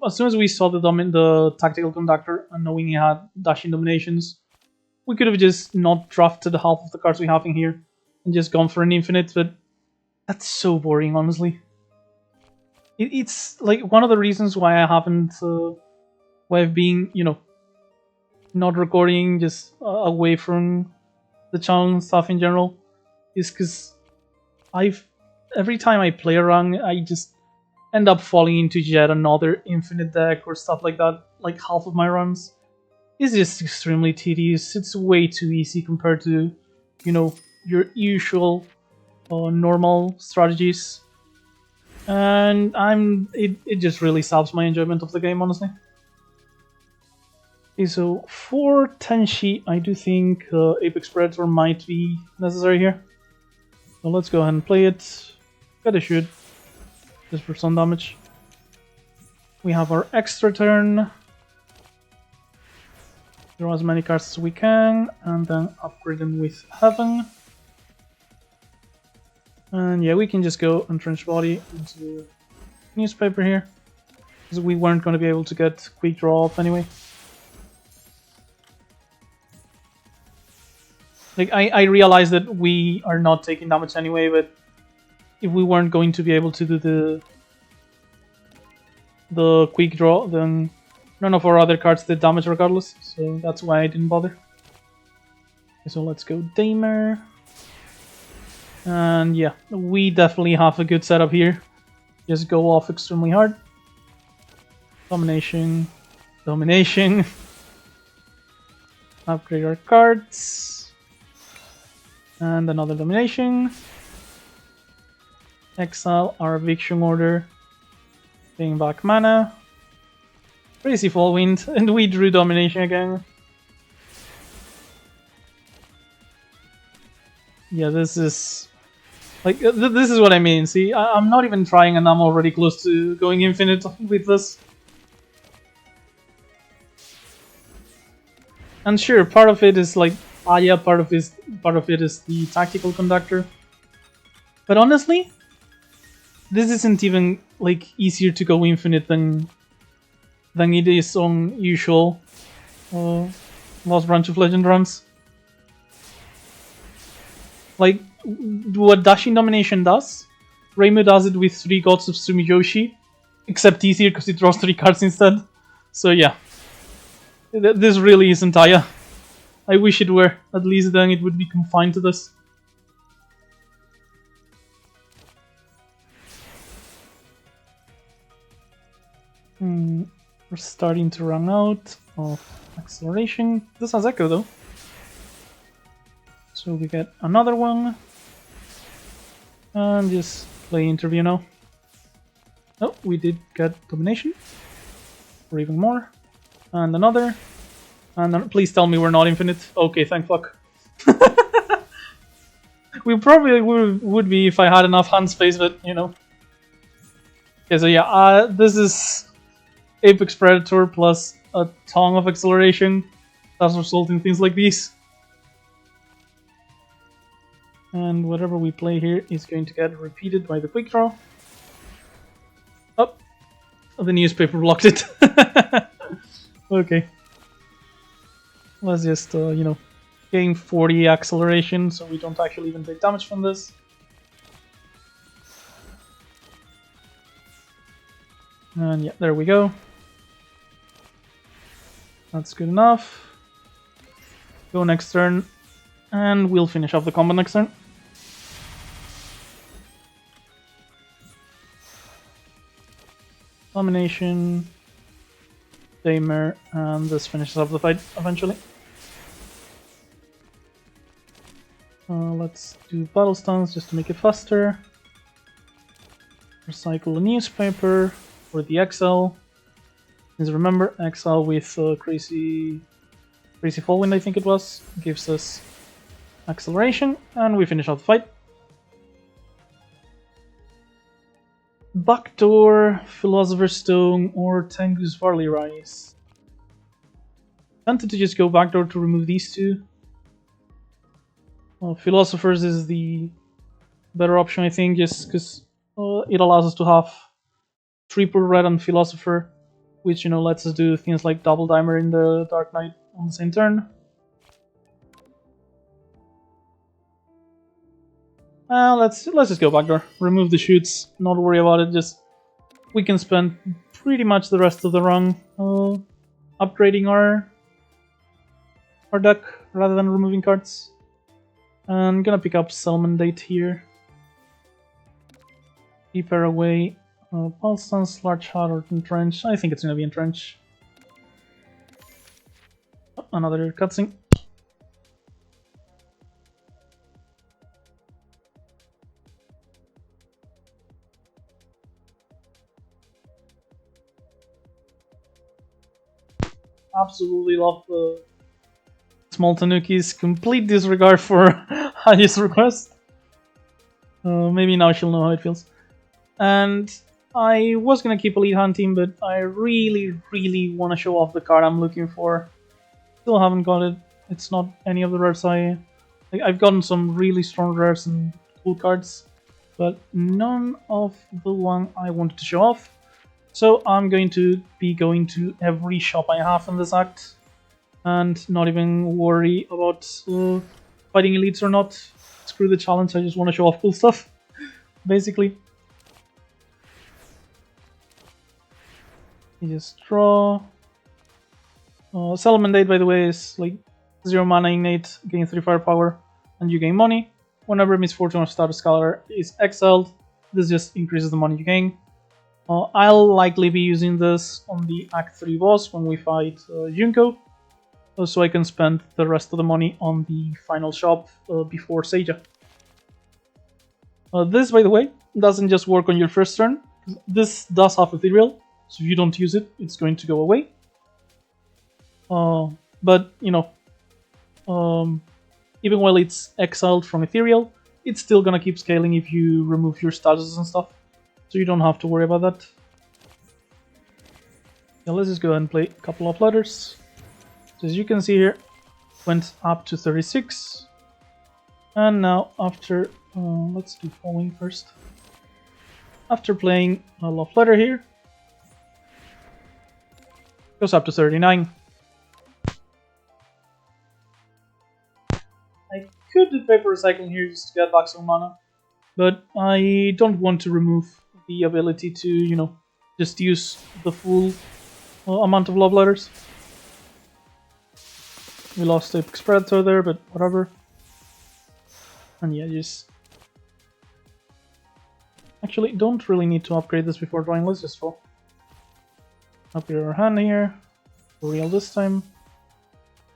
As soon as we saw the Tactical Conductor and knowing he had Dash in Dominations, we could have just not drafted half of the cards we have in here and just gone for an infinite, but that's so boring, honestly. It's like one of the reasons why I haven't, why I've been, not recording, just away from the channel and stuff in general, is because every time I play around, I just end up falling into yet another infinite deck or stuff like that. Like half of my runs is just extremely tedious. It's way too easy compared to, your usual normal strategies, and it just really saps my enjoyment of the game, honestly. Okay, so for Tenshi, I do think Apex Predator might be necessary here. So let's go ahead and play it. Gotta shoot, just for some damage. We have our extra turn. Draw as many cards as we can, and then upgrade them with Heaven. And yeah, we can just go Entrenched Body into Newspaper here, because we weren't going to be able to get Quick Draw off anyway. Like, I realize that we are not taking damage anyway, but if we weren't going to be able to do the Quick Draw, then none of our other cards did damage regardless, so that's why I didn't bother. Okay, so let's go Damer. And yeah, we definitely have a good setup here. Just go off extremely hard. Domination. Domination. Upgrade our cards. And another domination. Exile our eviction order. Bring back mana. Crazy Fall Wind. And we drew domination again. Yeah, this is... Like, this is what I mean. See, I'm not even trying and I'm already close to going infinite with this. And sure, part of it is like Aya, part of it is the tactical conductor. But honestly, this isn't even like easier to go infinite than it is on usual Lost Branch of Legend runs. Like what Dashing Domination does, Reimu does it with 3 Gods of Sumiyoshi, except easier because it draws 3 cards instead. So yeah. This really isn't Aya. I wish it were. At least then it would be confined to this. We're starting to run out of acceleration. This has Echo though. So we get another one. And just play Interview now. Oh, we did get Domination. Or even more. And another. And then, please tell me we're not infinite. Okay, thank fuck. We probably would be if I had enough hand space, but you know. Okay, so yeah, this is Apex Predator plus a ton of acceleration. That's resulting in things like these. And whatever we play here is going to get repeated by the quick draw. Oh, the newspaper blocked it. Okay. Let's just, you know, gain 40 acceleration so we don't actually even take damage from this. And yeah, there we go. That's good enough. Go next turn, and we'll finish off the combo next turn. Domination. Damer, and this finishes up the fight eventually. Let's do battle stance just to make it faster. Recycle a newspaper for the exile. Please remember, exile with crazy Fall Wind, I think it was, gives us acceleration, and we finish off the fight. Backdoor, Philosopher's Stone, or Tengu's Barley Rice. Tempted to just go backdoor to remove these two. Philosopher's is the better option, I think, just because it allows us to have triple red on Philosopher, which, you know, lets us do things like double dimer in the Dark Knight on the same turn. Let's just go backdoor. Remove the shoots. Not worry about it. Just we can spend pretty much the rest of the run upgrading our deck rather than removing cards. I'm gonna pick up Selman Date here. Prepare away. Pulse Stance, Large Hat, or Entrench. I think it's gonna be Entrench. Oh, another cutscene. Absolutely love the small Tanuki's complete disregard for Haya's request. Maybe now she'll know how it feels. And I was gonna keep Elite Hunting, but I really want to show off the card I'm looking for. Still haven't got it. It's not any of the rares I've gotten some really strong rares and cool cards, but none of the one I wanted to show off. So I'm going to be going to every shop I have in this act, and not even worry about fighting elites or not. Screw the challenge, I just want to show off cool stuff, basically. You just draw. Salamandate, by the way, is like 0 mana innate, gain 3 firepower, and you gain money. Whenever Misfortune or Status Scholar is exiled, this just increases the money you gain. I'll likely be using this on the Act 3 boss when we fight Junko, so I can spend the rest of the money on the final shop before Seija. This, by the way, doesn't just work on your first turn. This does have Ethereal, so if you don't use it, it's going to go away. But, you know, even while it's exiled from Ethereal, it's still gonna keep scaling if you remove your statuses and stuff. So you don't have to worry about that. Yeah, let's just go ahead and play a couple of letters. So as you can see here, went up to 36. And now after, let's do following first. After playing a love letter here, goes up to 39. I could do paper recycling here just to get back some mana, but I don't want to remove the ability to, you know, just use the full amount of love letters. We lost Apex Predator there, but whatever. And yeah, just... Actually, don't really need to upgrade this before drawing, let's just draw. Upgrade our hand here, for real this time.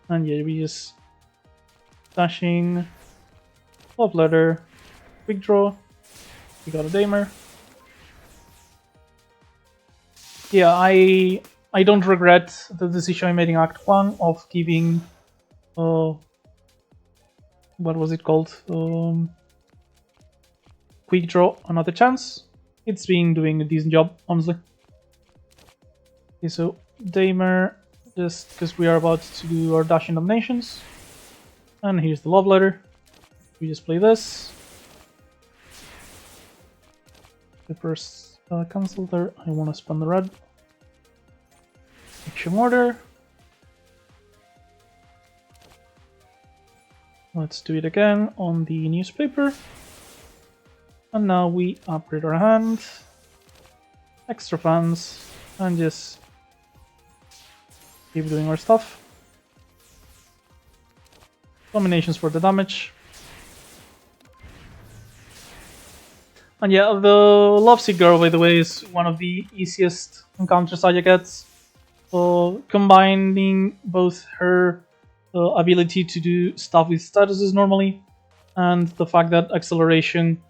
And yeah, we just... Dashing, love letter, quick draw, we got a Damer. Yeah, I don't regret the decision I made in Act 1 of giving, what was it called, quick draw another chance. It's been doing a decent job, honestly. Okay, so Damer, just because we are about to do our Dashing Dominations. And here's the love letter. We just play this. The first cancel there. I want to spend the red. Action order. Let's do it again on the newspaper. And now we upgrade our hand. Extra fans. And just keep doing our stuff. Combinations for the damage. And yeah, the Lovesick Girl, by the way, is one of the easiest encounters Aya gets. Combining both her ability to do stuff with statuses normally, and the fact that acceleration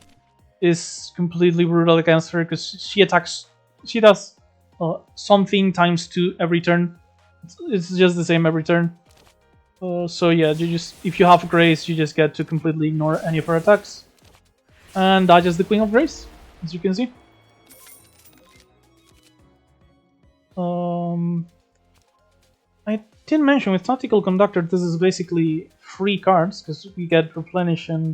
is completely brutal against her, because she does something ×2 every turn. It's just the same every turn. So yeah, if you have Grace, you just get to completely ignore any of her attacks. And that is the Queen of Grace, as you can see. I didn't mention, with Tactical Conductor, this is basically free cards, because we get Replenish and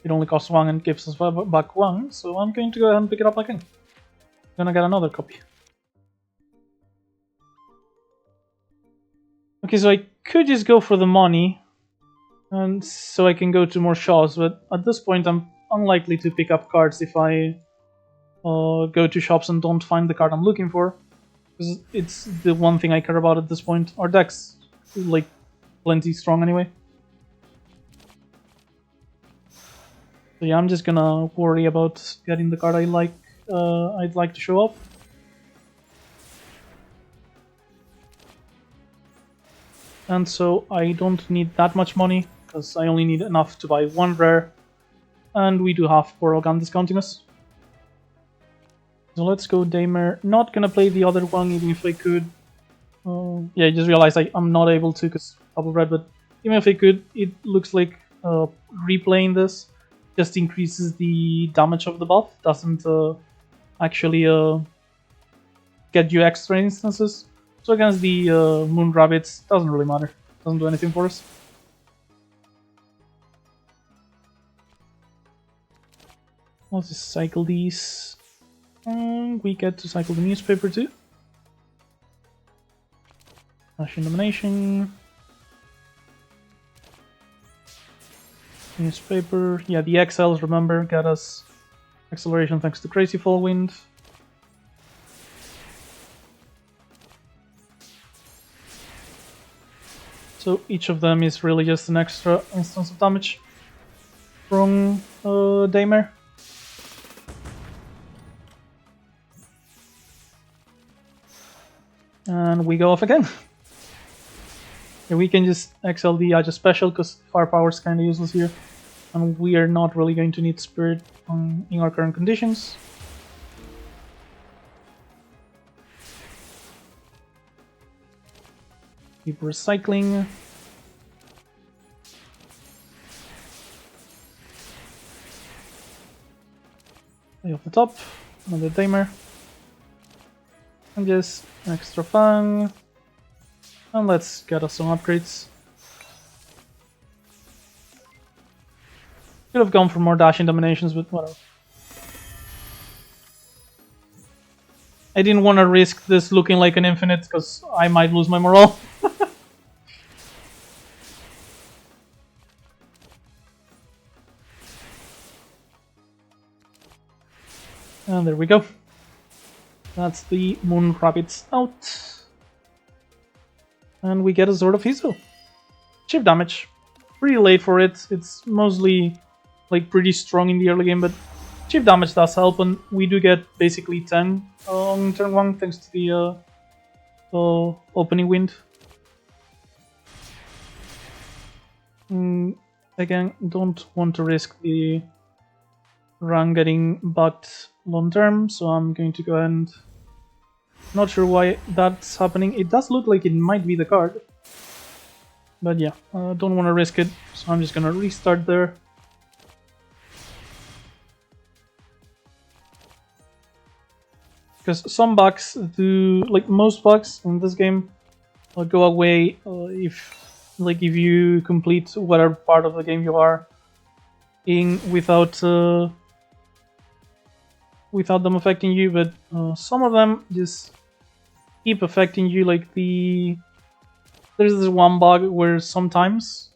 it only costs 1 and gives us back 1, so I'm going to go ahead and pick it up again. I'm gonna get another copy. Okay, so I could just go for the money, and so I can go to more shops, but at this point I'm unlikely to pick up cards if I go to shops and don't find the card I'm looking for, because it's the one thing I care about at this point. Our deck's like plenty strong anyway. So yeah, I'm just gonna worry about getting the card I'd like to show up. And so I don't need that much money, because I only need enough to buy 1 rare, and we do have Coral Gun discounting us. So let's go Damer. Not gonna play the other one, even if I could. Yeah, I just realized I'm not able to because double red, but even if I could, it looks like replaying this just increases the damage of the buff, doesn't actually get you extra instances. So against the Moon Rabbits, doesn't really matter. Doesn't do anything for us. Let's just cycle these. And we get to cycle the newspaper too. National Domination. Newspaper. Yeah, the XLs, remember, got us acceleration thanks to Crazy Fall Wind. So each of them is really just an extra instance of damage from Damer. And we go off again. Yeah, we can just exile the Aja special because firepower is kind of useless here. And we are not really going to need spirit in our current conditions. Keep recycling. Play off the top, another timer. And just extra fang. And let's get us some upgrades. Could have gone for more dashing dominations, but whatever. I didn't want to risk this looking like an infinite because I might lose my morale. And there we go. That's the Moon Rabbits out. And we get a Sword of Hizo. Cheap damage. Pretty late for it. It's mostly like pretty strong in the early game, but cheap damage does help, and we do get basically 10 on turn 1 thanks to the opening wind. Again, don't want to risk the run getting bugged long term, so I'm going to go ahead and... Not sure why that's happening. It does look like it might be the card. But yeah, don't want to risk it, so I'm just gonna restart there. Because some bugs do, like most bugs in this game, go away if you complete whatever part of the game you are in without them affecting you, but some of them just keep affecting you. Like there's this one bug where sometimes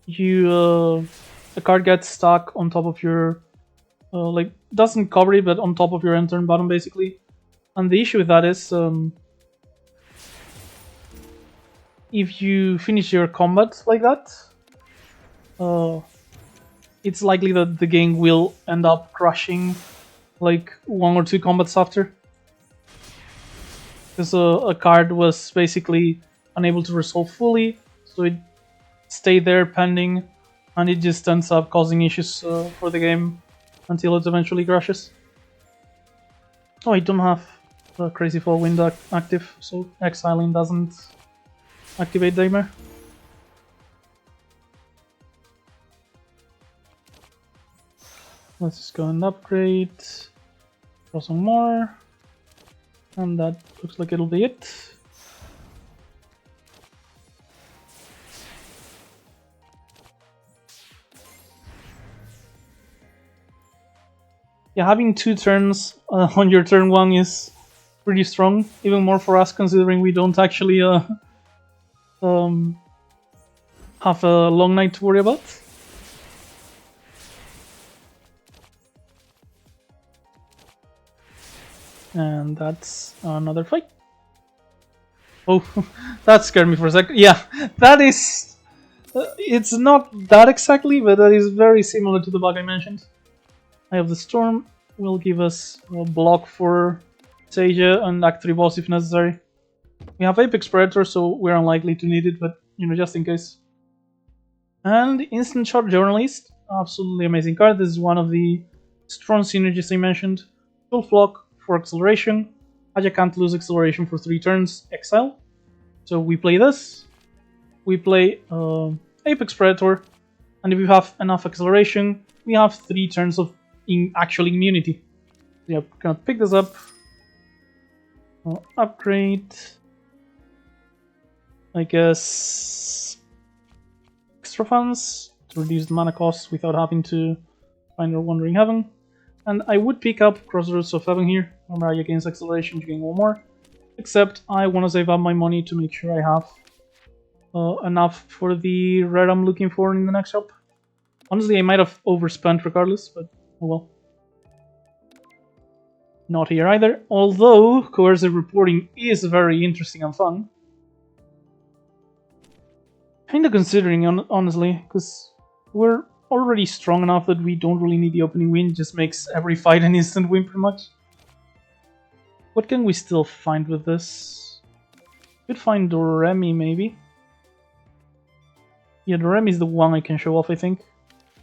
a card gets stuck on top of your like doesn't cover it, but on top of your end turn button basically. And the issue with that is if you finish your combat like that, it's likely that the game will end up crashing like 1 or 2 combats after, because a card was basically unable to resolve fully, so it stayed there pending, and it just ends up causing issues for the game until it eventually crashes. Oh, I don't have the Crazy Fall Wind active, so exiling doesn't activate Damer. Let's just go and upgrade, draw some more, and that looks like it'll be it. Yeah, having 2 turns on your turn 1 is pretty strong, even more for us considering we don't actually have a long night to worry about. And that's another fight. Oh, that scared me for a second. Yeah, that is... it's not that exactly, but that is very similar to the bug I mentioned. I have the Storm, will give us a block for Seija and Act 3 boss if necessary. We have Apex Predator, so we're unlikely to need it, but you know, just in case. And Instant Shot Journalist, absolutely amazing card. This is one of the strong synergies I mentioned. Full Flock for acceleration. Aja can't lose acceleration for 3 turns, exile. So we play this. We play Apex Predator, and if we have enough acceleration, we have 3 turns of actual immunity. So yeah, gonna pick this up. Upgrade. I guess extra funds to reduce the mana costs without having to find our Wandering Heaven. And I would pick up Crossroads of Heaven here. Remember, you gain acceleration, you gain 1 more. Except I want to save up my money to make sure I have enough for the rare I'm looking for in the next shop. Honestly, I might have overspent regardless, but oh well. Not here either, although coercive reporting is very interesting and fun. Kinda considering, honestly, because we're already strong enough that we don't really need the opening win, just makes every fight an instant win pretty much. What can we still find with this? Could find the Remy maybe. Yeah, the Remy is the one I can show off, I think.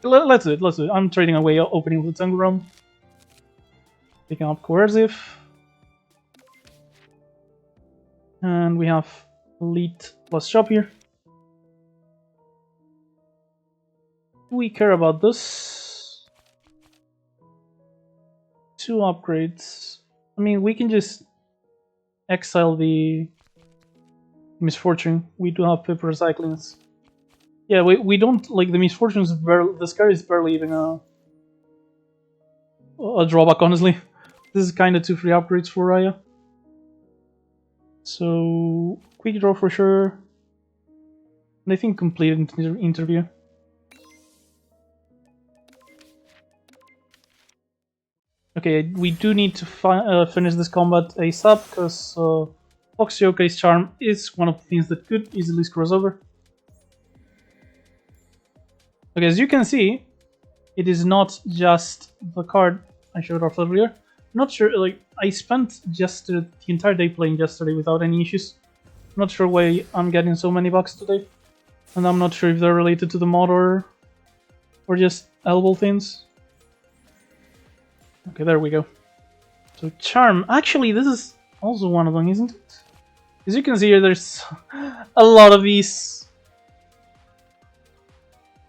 Let's do it, let's do it. I'm trading away opening the Tengu Realm. Picking up Coercive. And we have Elite plus Shop here. Do we care about this? 2 upgrades. I mean, we can just exile the Misfortune. We do have paper recyclings. Yeah, we don't like the Misfortunes. The Scare is barely even a drawback, honestly. This is kind of 2 free upgrades for Raya. So quick draw for sure. And I think complete interview. Okay, we do need to finish this combat ASAP because Fox Yokai's Charm is one of the things that could easily screw us over. Okay, as you can see, it is not just the card I showed off earlier. I'm not sure, like, I spent just the entire day playing yesterday without any issues. I'm not sure why I'm getting so many bugs today. And I'm not sure if they're related to the mod or just elbow things. Okay, there we go. So Charm, actually this is also one of them, isn't it? As you can see here, there's a lot of these.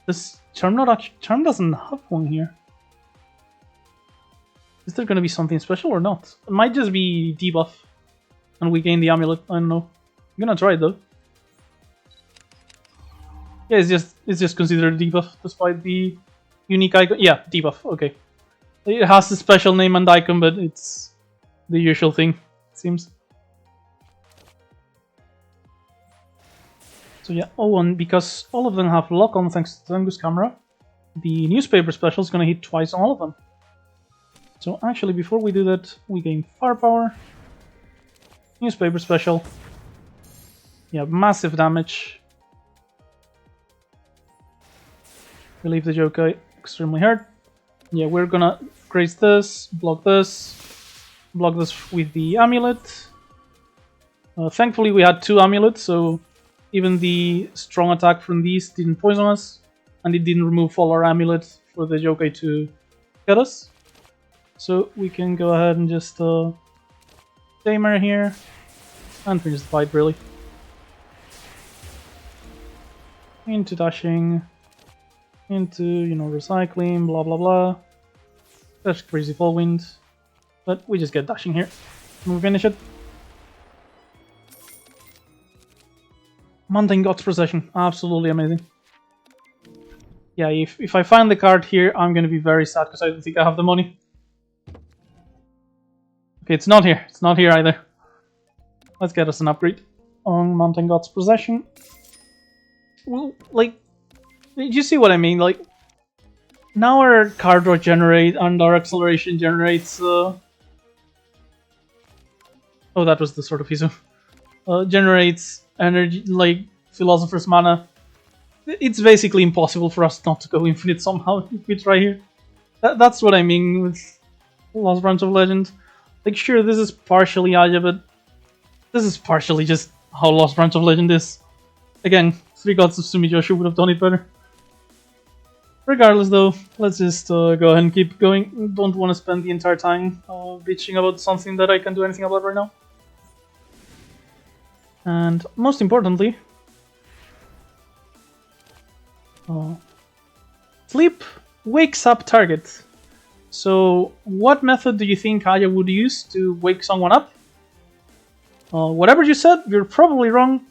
This Charm Charm doesn't have one here. Is there gonna be something special or not? It might just be debuff, and we gain the amulet. I don't know. I'm gonna try it though. Yeah, it's just considered debuff despite the unique icon. Yeah, debuff. Okay, it has a special name and icon, but it's the usual thing, it seems. So yeah, oh, and because all of them have lock-on thanks to Tengu's camera, the newspaper special is gonna hit twice on all of them. So actually, before we do that, we gain firepower. Newspaper special. Yeah, massive damage. We leave the Yokai extremely hurt. Yeah, we're gonna graze this, block this with the amulet. Thankfully, we had 2 amulets, so even the strong attack from these didn't poison us, and it didn't remove all our amulets for the Yokai to get us. So we can go ahead and just tamer here and finish the fight, really. Into dashing, into, you know, recycling, blah blah blah. That's crazy fall wind, but we just get dashing here and we finish it. Mountain God's Procession, absolutely amazing. Yeah, if I find the card here, I'm gonna be very sad because I don't think I have the money. Okay, it's not here. It's not here either. Let's get us an upgrade on Mountain God's Possession. Well, like, you see what I mean? Like, now our card draw generate and our acceleration generates. Oh, that was the sort of Izu. Generates energy, like Philosopher's Mana. It's basically impossible for us not to go infinite somehow if we try here. That's what I mean with Lost Branch of Legend. Like, sure, this is partially Aya, but this is partially just how Lost Branch of Legend is. Again, 3 Gods of Sumijoshi would have done it better. Regardless, though, let's just go ahead and keep going. Don't want to spend the entire time bitching about something that I can't do anything about right now. And most importantly, sleep wakes up target. So, what method do you think Aya would use to wake someone up? Whatever you said, you're probably wrong.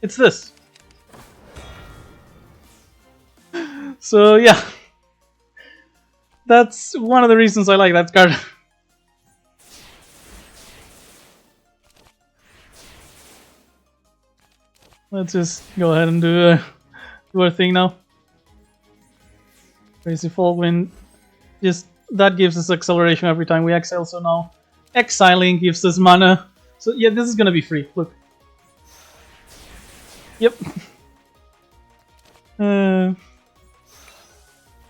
It's this. So, yeah. That's one of the reasons I like that card. Let's just go ahead and do our thing now. Crazy Fall Wind. Just that gives us acceleration every time we exile, so now exiling gives us mana. So yeah, this is gonna be free. Look. Yep.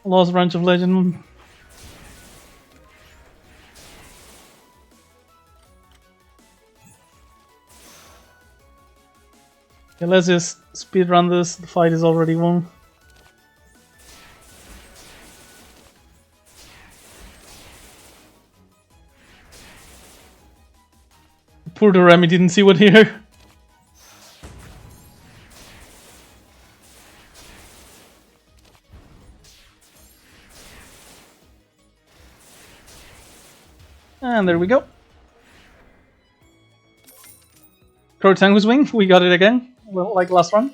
Lost Branch of Legend. Okay, let's just speedrun this. The fight is already won. Poor Doremi didn't see what here. And there we go. Crotangus wing, we got it again, well, like last run.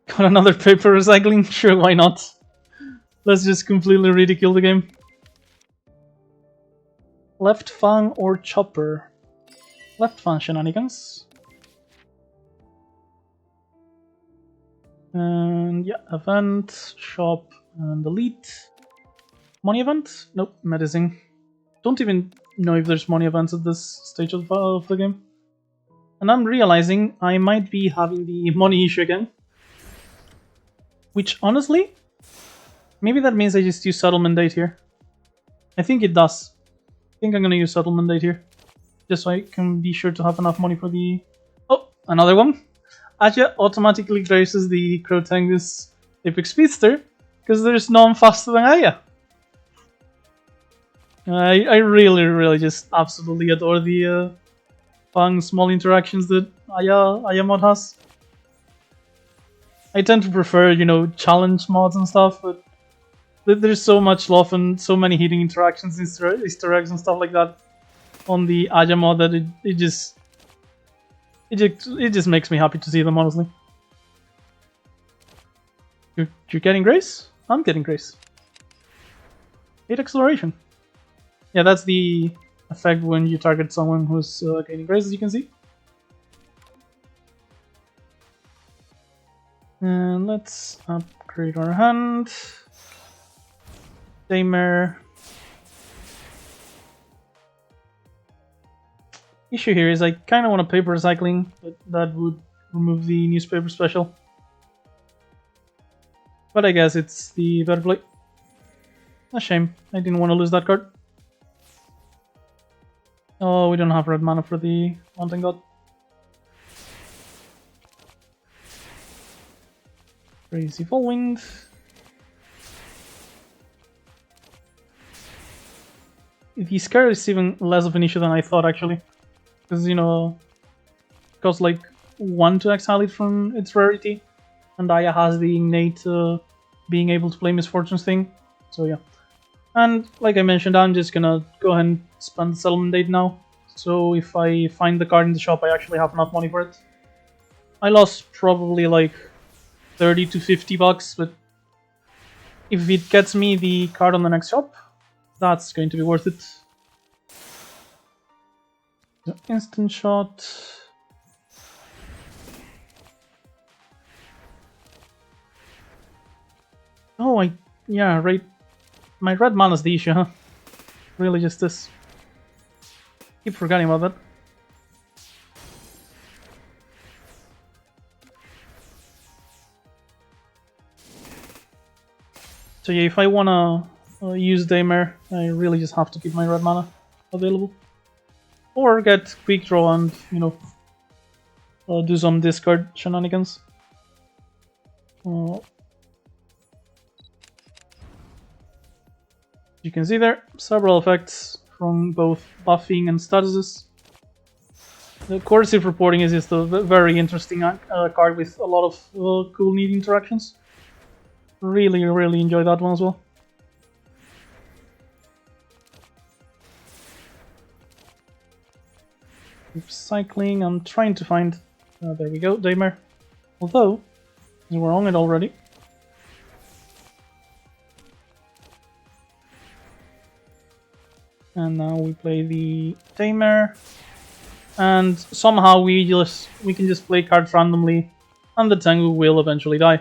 Got another paper recycling, sure, why not? Let's just completely ridicule the game. Left Fang or Chopper? Left Fang shenanigans. And yeah, event, shop, and elite. Money event? Nope, medicine. Don't even know if there's money events at this stage of the game. And I'm realizing I might be having the money issue again. Which, honestly, maybe that means I just use settlement date here. I think it does. I think I'm gonna use settlement date here. Just so I can be sure to have enough money for the... Oh, another one. Aja automatically graces the Crotangus Apex Speedster, because there's no one faster than Aya. I really just absolutely adore the fun small interactions that Aya mod has. I tend to prefer, you know, challenge mods and stuff, but there's so much love and so many hidden interactions, Easter eggs and stuff like that on the Aya mod that it just makes me happy to see them, honestly. You're getting grace? I'm getting grace. 8 acceleration. Yeah, that's the effect when you target someone who's gaining grace, as you can see. And let's upgrade our hand. Damer. Issue here is I kind of want a paper recycling, but that would remove the newspaper special. But I guess it's the better play. A shame, I didn't want to lose that card. Oh, we don't have red mana for the Mountain God. Crazy Fallwind. The Scare is even less of an issue than I thought, actually. Because, you know, it costs like 1 to exile it from its rarity. And Aya has the innate being able to play Misfortunes thing. So yeah. And like I mentioned, I'm just gonna go ahead and spend the settlement date now. So if I find the card in the shop, I actually have enough money for it. I lost probably like 30 to 50 bucks, but if it gets me the card on the next shop, that's going to be worth it. So instant shot. Oh, yeah, right. My red mana's the issue, huh? Really just this. Keep forgetting about that. So yeah, if I wanna use Daymare, I really just have to keep my red mana available. Or get quick draw and, you know, do some discard shenanigans. You can see there, several effects from both buffing and statuses. The coercive reporting is just a very interesting card with a lot of cool, neat interactions. Really enjoy that one as well. Recycling, I'm trying to find... there we go, Daymare. Although, we're on it already. And now we play the Daymare. And somehow we can just play cards randomly, and the Tengu will eventually die.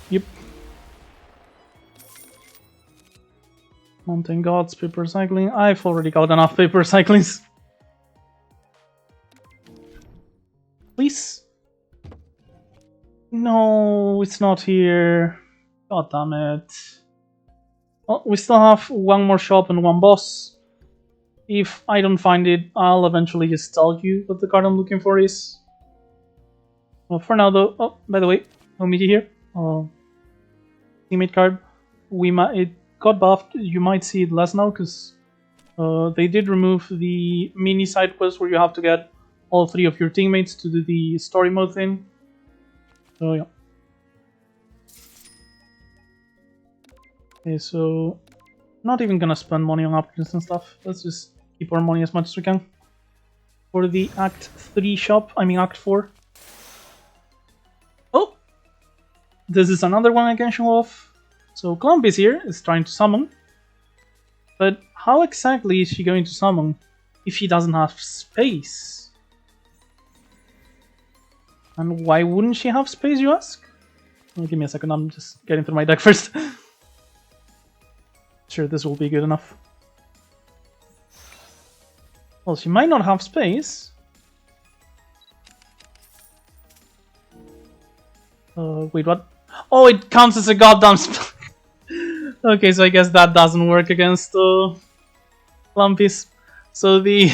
Yep. Mountain Gods, paper recycling. I've already got enough paper recyclings. Please. No, it's not here. God damn it. Well, we still have one more shop and one boss. If I don't find it, I'll eventually just tell you what the card I'm looking for is. Well, for now though, oh, by the way, I'll meet you here. Teammate card. It got buffed. You might see it less now because they did remove the mini side quest where you have to get all 3 of your teammates to do the story mode thing. So yeah. Okay, so not even gonna spend money on upgrades and stuff. Let's just keep our money as much as we can. For the Act 3 shop, I mean Act 4. Oh! This is another one I can show off. So Clump is here, is trying to summon. But how exactly is she going to summon if she doesn't have space? And why wouldn't she have space, you ask? Well, give me a second, I'm just getting through my deck first. Sure, this will be good enough. Well, she might not have space. Wait, what? Oh, it counts as a goddamn spell. Okay, so I guess that doesn't work against Lumpies. So the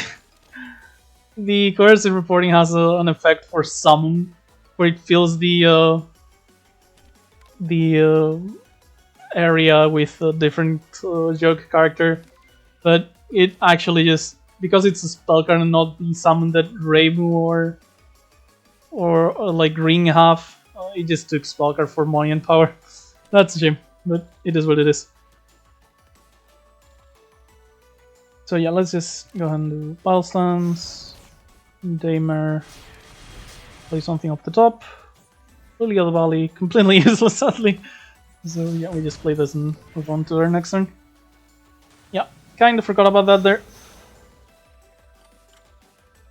coercive reporting has an effect for summon, where it fills the area with a different joke character, but it actually just, because it's a spell card and not the summon that Reimu or like Ring have, it just took spell card for money and power. That's a shame, but it is what it is. So yeah, let's just go ahead and do Pile Stance, Damer, play something up the top. Lily of the Valley, completely useless sadly. So yeah, we just play this and move on to our next turn. Yeah, kinda forgot about that there.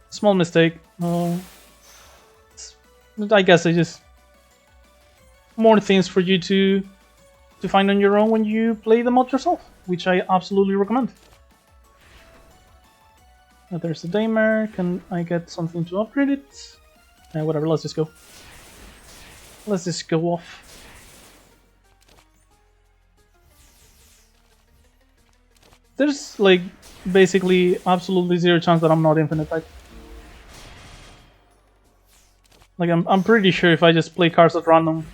Small mistake. I guess I just... more things for you to find on your own when you play the mod yourself, which I absolutely recommend. There's a Damer. Can I get something to upgrade it? Whatever, let's just go. Let's just go off. There's like basically absolutely zero chance that I'm not infinite type. Like I'm pretty sure if I just play cards at random,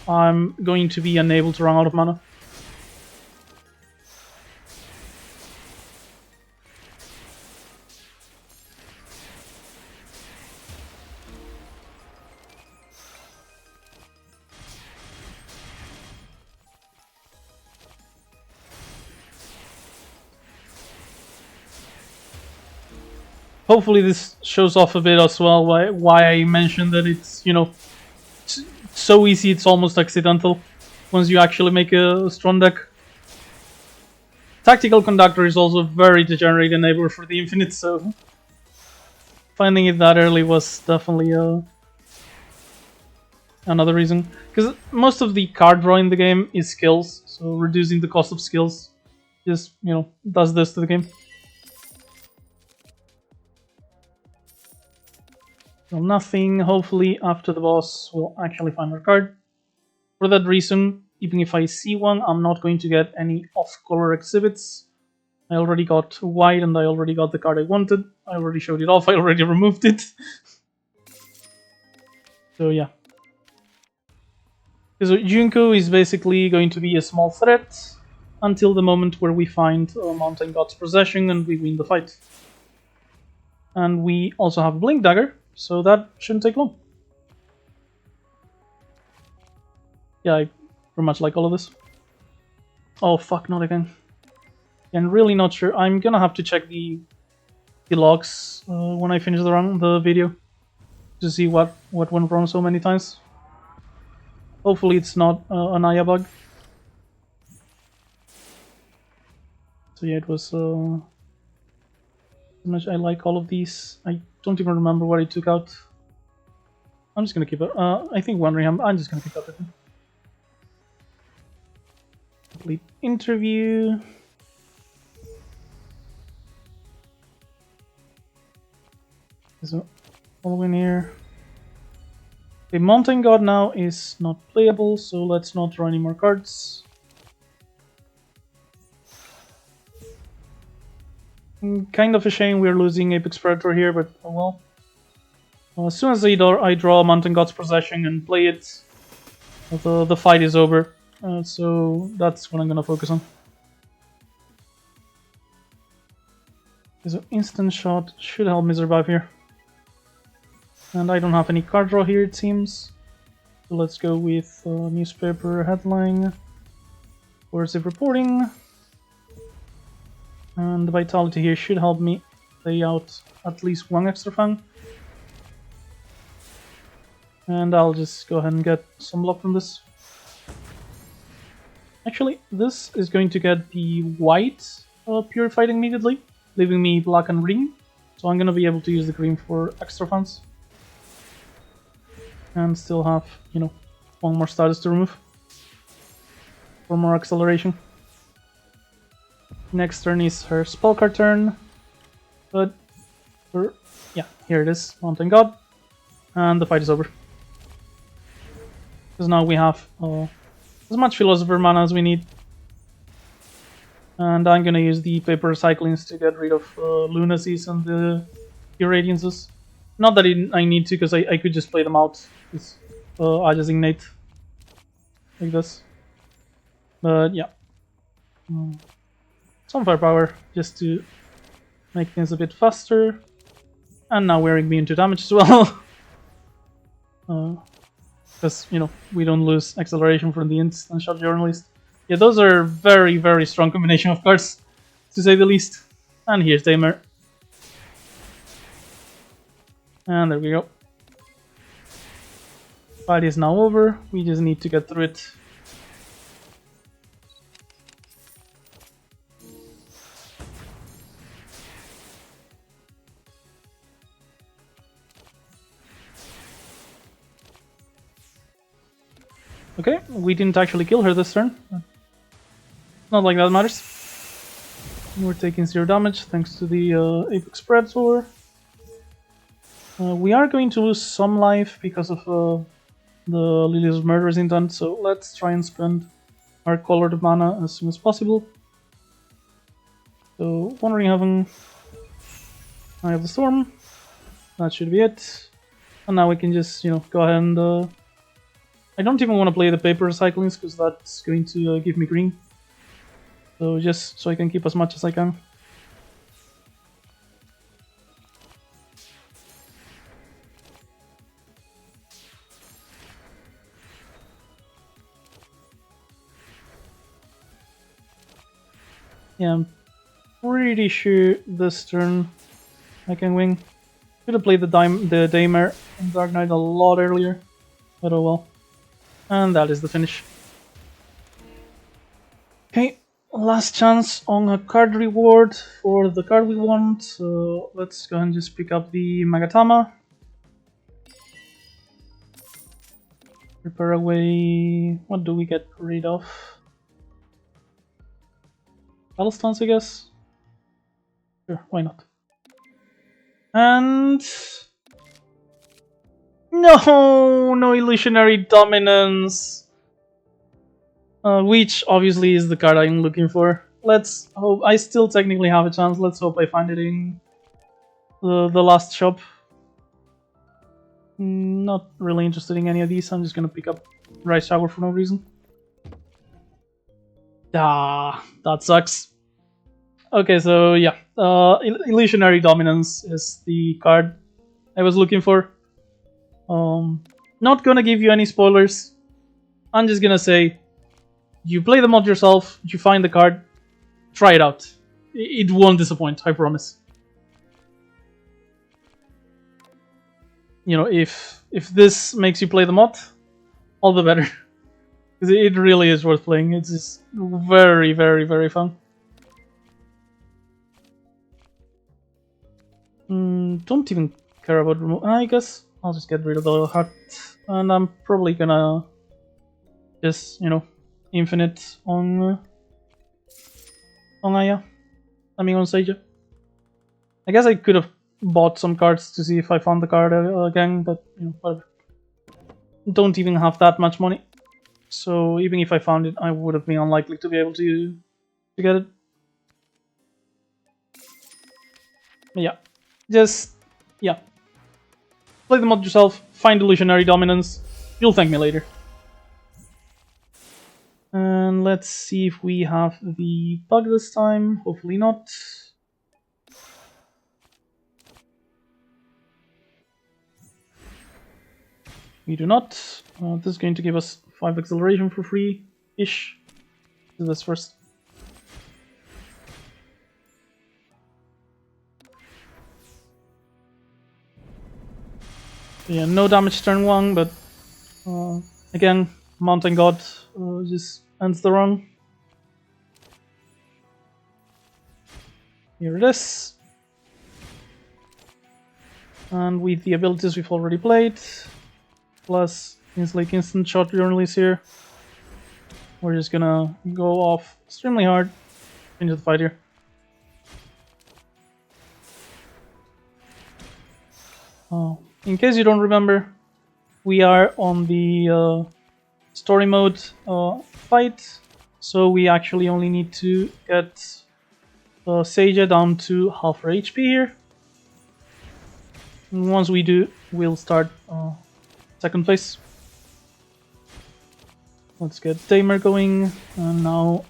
I'm going to be unable to run out of mana. Hopefully this shows off a bit as well why I mentioned that it's, you know, so easy it's almost accidental once you actually make a strong deck. Tactical Conductor is also a very degenerate enabler for the Infinite, so finding it that early was definitely another reason. Because most of the card draw in the game is skills, so reducing the cost of skills just, you know, does this to the game. Well, nothing. Hopefully after the boss we'll actually find our card. For that reason, even if I see one, I'm not going to get any off-color exhibits. I already got white and I already got the card I wanted. I already showed it off, I already removed it. So yeah. So Junko is basically going to be a small threat until the moment where we find Mountain God's Possession and we win the fight. And we also have Blink Dagger, so that shouldn't take long. Yeah, I pretty much like all of this. Oh fuck, not again. I'm really not sure. I'm gonna have to check the logs when I finish the video, to see what went wrong so many times. Hopefully it's not an Aya bug. So yeah, it was... much I like all of these. I don't even remember what I took out. I'm just gonna keep it. I think wondering. I'm just gonna pick up everything. Complete interview. So, following here. The Mountain God now is not playable, so let's not draw any more cards. Kind of a shame we're losing Apex Predator here, but oh well. As soon as I draw Mountain God's Possession and play it, the fight is over. So that's what I'm gonna focus on. So instant shot should help me survive here. And I don't have any card draw here, it seems. So let's go with newspaper headline, coercive reporting. And the vitality here should help me lay out at least one extra fang. And I'll just go ahead and get some luck from this. Actually, this is going to get the white purified immediately, leaving me black and green. So I'm gonna be able to use the green for extra funds. And still have, you know, one more status to remove. For more acceleration. Next turn is her spell card turn. But, yeah, here it is, Mountain God. And the fight is over. Because now we have as much Philosopher mana as we need. And I'm gonna use the paper recyclings to get rid of Lunacies and the Irradiances. Not that I need to, because I could just play them out. I just innate. Like this. But yeah. Some firepower, just to make things a bit faster. And now we're immune to damage as well. Because, you know, we don't lose acceleration from the instant shot journalist. Yeah, those are very, very strong combination of cards, to say the least. And here's Tamer. And there we go. Fight is now over, we just need to get through it. Okay, we didn't actually kill her this turn. Not like that matters. We're taking 0 damage thanks to the Apex Predator. We are going to lose some life because of the Lilia's Murderous Intent, so let's try and spend our colored mana as soon as possible. So, Wandering Heaven, Eye of the Storm, that should be it. And now we can just, you know, go ahead and... I don't even want to play the paper recyclings because that's going to give me green. So just so I can keep as much as I can. Yeah, I'm pretty sure this turn I can win. Could have played the Daymare in Dark Knight a lot earlier, but oh well. And that is the finish. Okay, last chance on a card reward for the card we want. So let's go and just pick up the Magatama. Prepare away. What do we get rid of? Battlestance, I guess. Sure, why not? And no illusionary dominance. Which obviously is the card I'm looking for. Let's hope I still technically have a chance. Let's hope I find it in the last shop. Not really interested in any of these. I'm just gonna pick up Rice Shower for no reason. Ah, that sucks. Okay, so yeah, illusionary dominance is the card I was looking for. Not gonna give you any spoilers. I'm just gonna say, you play the mod yourself, you find the card, try it out. It won't disappoint, I promise. You know, if this makes you play the mod, all the better. Because it really is worth playing. It's just very, very, very fun. Don't even care about remove. I guess I'll just get rid of the heart, and I'm probably gonna just, you know, infinite on Aya. I mean on Seija. I guess I could have bought some cards to see if I found the card again, but you know, whatever. don't even have that much money. So even if I found it, I would have been unlikely to be able to get it. But yeah, just, yeah. Play the mod yourself, find illusionary dominance, you'll thank me later. And let's see if we have the bug this time, hopefully not. We do not. This is going to give us 5 acceleration for free-ish. Do this first. Yeah, no damage turn 1, but again, Mountain God just ends the run. Here it is. And with the abilities we've already played, plus things like instant shot journalists here, we're just gonna go off extremely hard into the fight here. In case you don't remember, we are on the story mode fight, so we actually only need to get Seija down to half her HP here. And once we do, we'll start second phase. Let's get Tamer going, and now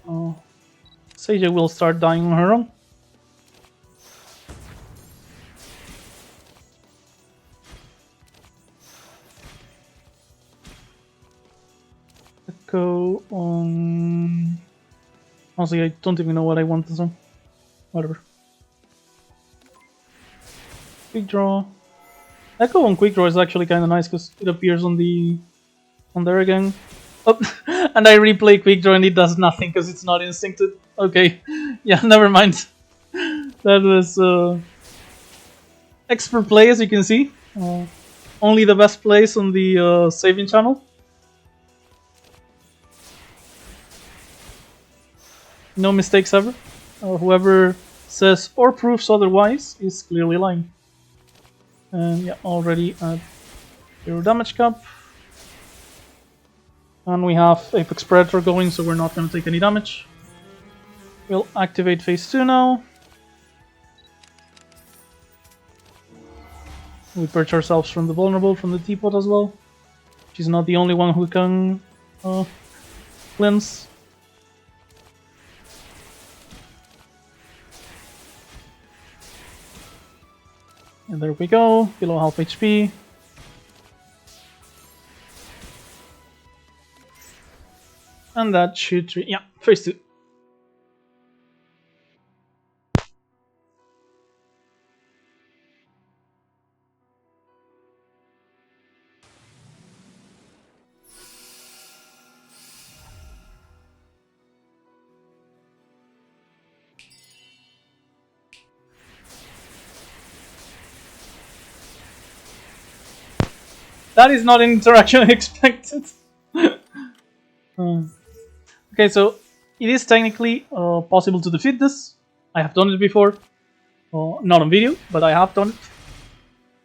Seija will start dying on her own. Go on. Honestly, I don't even know what I want this on. Whatever. Quick draw. Echo on quick draw is actually kind of nice because it appears on there again. Oh, and I replay quick draw and it does nothing because it's not instincted. Okay, yeah, never mind. That was expert play, as you can see. Only the best plays on the saving channel. No mistakes ever. Whoever says or proves otherwise is clearly lying. And yeah, already at 0 damage cap. And we have Apex Predator going, so we're not going to take any damage. We'll activate phase 2 now. We purge ourselves from the vulnerable, from the teapot as well. She's not the only one who can cleanse. And there we go, below half HP. And that should... yeah, phase 2. That is not an interaction I expected. Okay, so it is technically possible to defeat this. I have done it before. Not on video, but I have done it.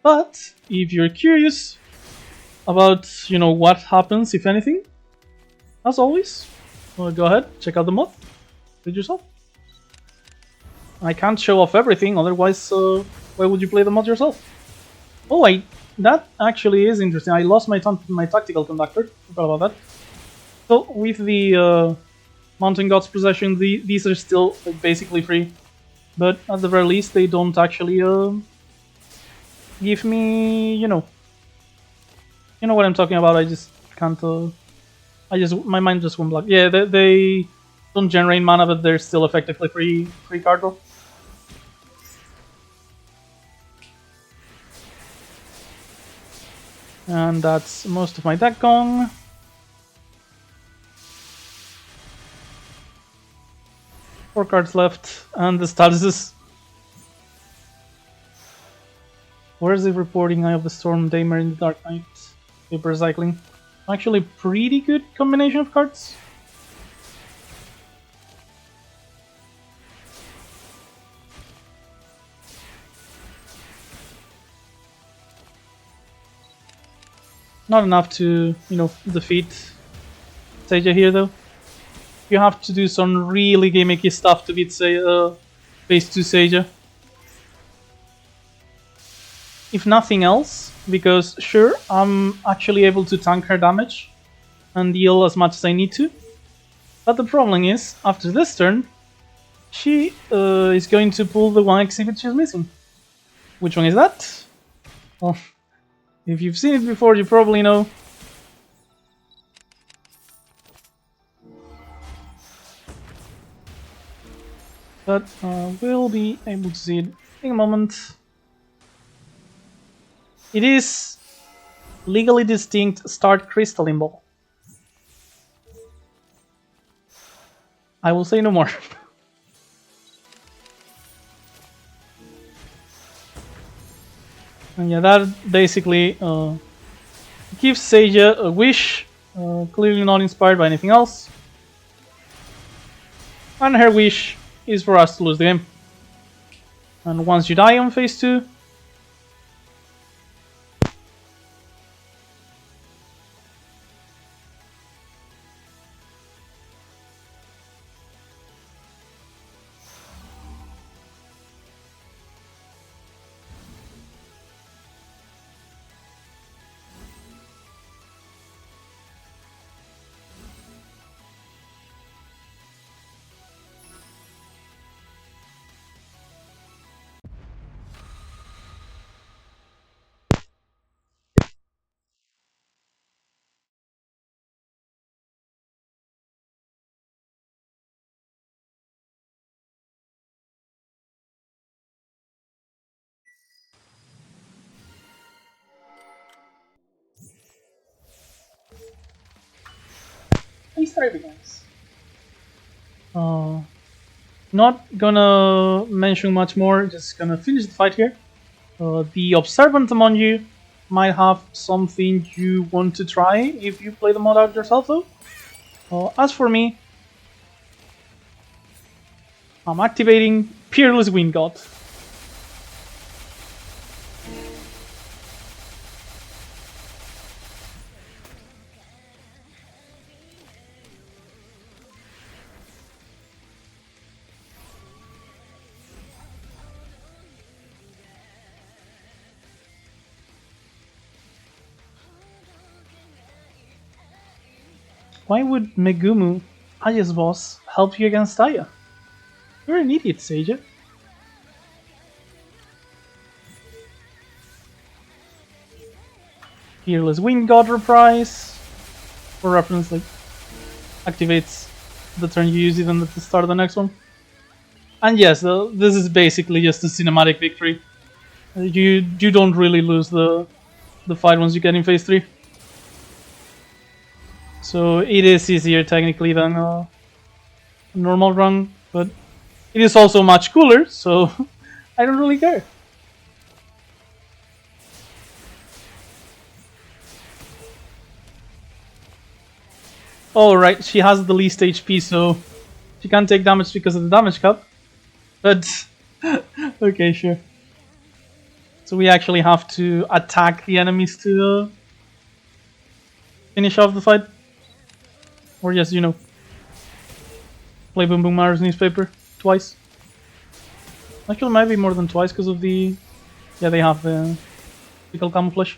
But if you're curious about, you know, what happens, if anything, as always, go ahead, check out the mod. Do it yourself. I can't show off everything, otherwise, why would you play the mod yourself? Oh, that actually is interesting. I lost my tactical conductor. Forgot about that. So with the Mountain God's possession, these are still basically free, but at the very least they don't actually give me, you know what I'm talking about. I just can't. My mind just went blank. Yeah, they don't generate mana, but they're still effectively free card draw. And that's most of my deck gone. Four cards left, and the statuses. Where is it reporting? Eye of the Storm, Damer in the Dark Knight, Paper Recycling. Actually, pretty good combination of cards. Not enough to, you know, defeat Seiya here though. You have to do some really gimmicky stuff to beat phase 2 Seiya. If nothing else, because sure, I'm actually able to tank her damage and deal as much as I need to. But the problem is, after this turn, she is going to pull the one exhibit she's missing. Which one is that? Well, if you've seen it before, you probably know. But we'll be able to see it in a moment. It is legally distinct Start Crystalline Ball. I will say no more. And yeah, that basically gives Seiya a wish, clearly not inspired by anything else. And her wish is for us to lose the game. And once you die on phase 2, phase 3 begins. Not gonna mention much more, just gonna finish the fight here. The observant among you might have something you want to try if you play the mod out yourself though. As for me, I'm activating Peerless Wind God. Why would Megumu, Aya's boss, help you against Aya? You're an idiot, Seiya. Fearless Wind God reprise. For reference, like, activates the turn you use it and at the start of the next one. And yes, this is basically just a cinematic victory. You don't really lose the fight once you get in phase 3. So it is easier technically than a normal run, but it is also much cooler, so I don't really care. Oh right, she has the least HP, so she can't take damage because of the damage cap. But okay, sure. So we actually have to attack the enemies to finish off the fight. Or just, you know, play Boom Boom Maro's newspaper twice. Actually, might be more than twice because of the... Yeah, they have the physical camouflage.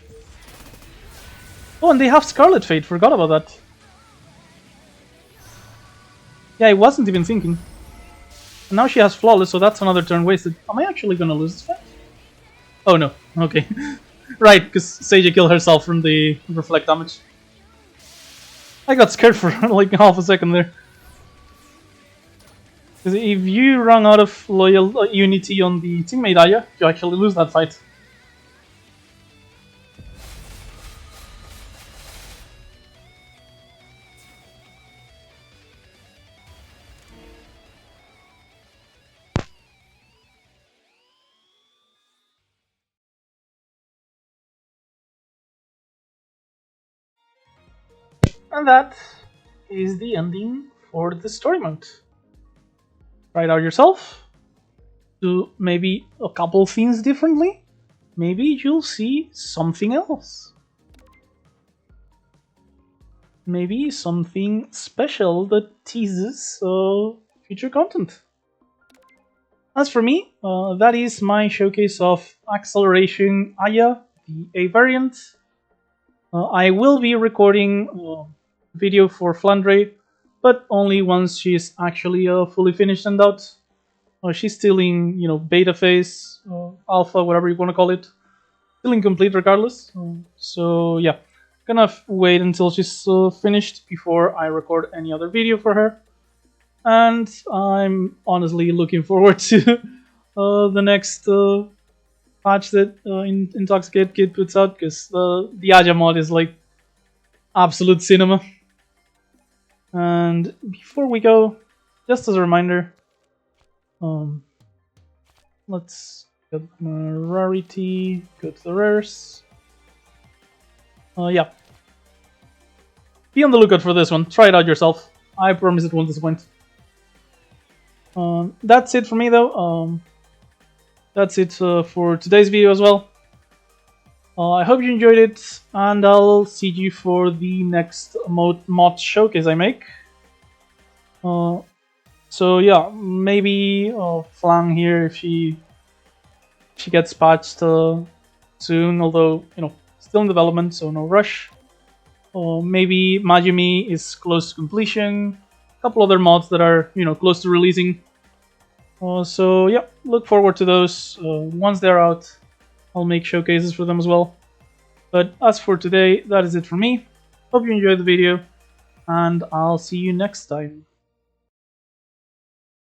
Oh, and they have Scarlet Fate, forgot about that. Yeah, I wasn't even thinking. And now she has Flawless, so that's another turn wasted. Am I actually gonna lose this fight? Oh no, okay. Right, because Seiya killed herself from the reflect damage. I got scared for like half a second there. Because if you run out of loyal unity on the teammate Aya, you actually lose that fight. And that is the ending for the story mode. Try it out yourself. Do maybe a couple things differently. Maybe you'll see something else. maybe something special that teases future content. As for me, that is my showcase of Acceleration Aya, the A variant. I will be recording a video for Flandre, but only once she's actually fully finished and out. She's still in, beta phase, alpha, whatever you want to call it. Still incomplete regardless. So yeah, gonna wait until she's finished before I record any other video for her. And I'm honestly looking forward to the next patch that Intoxicate Kid puts out, because the Aja mod is like absolute cinema. And before we go, just as a reminder, let's get rarity, go to the rares. Yeah. Be on the lookout for this one. Try it out yourself. I promise it won't disappoint. That's it for me though. That's it for today's video as well. I hope you enjoyed it, and I'll see you for the next mod showcase I make. So yeah, maybe Flang here if she gets patched soon, although still in development, so no rush. Maybe Majumi is close to completion. A couple other mods that are close to releasing. So yeah, look forward to those. Once they're out, I'll make showcases for them as well. But as for today, that is it for me. Hope you enjoyed the video, and I'll see you next time.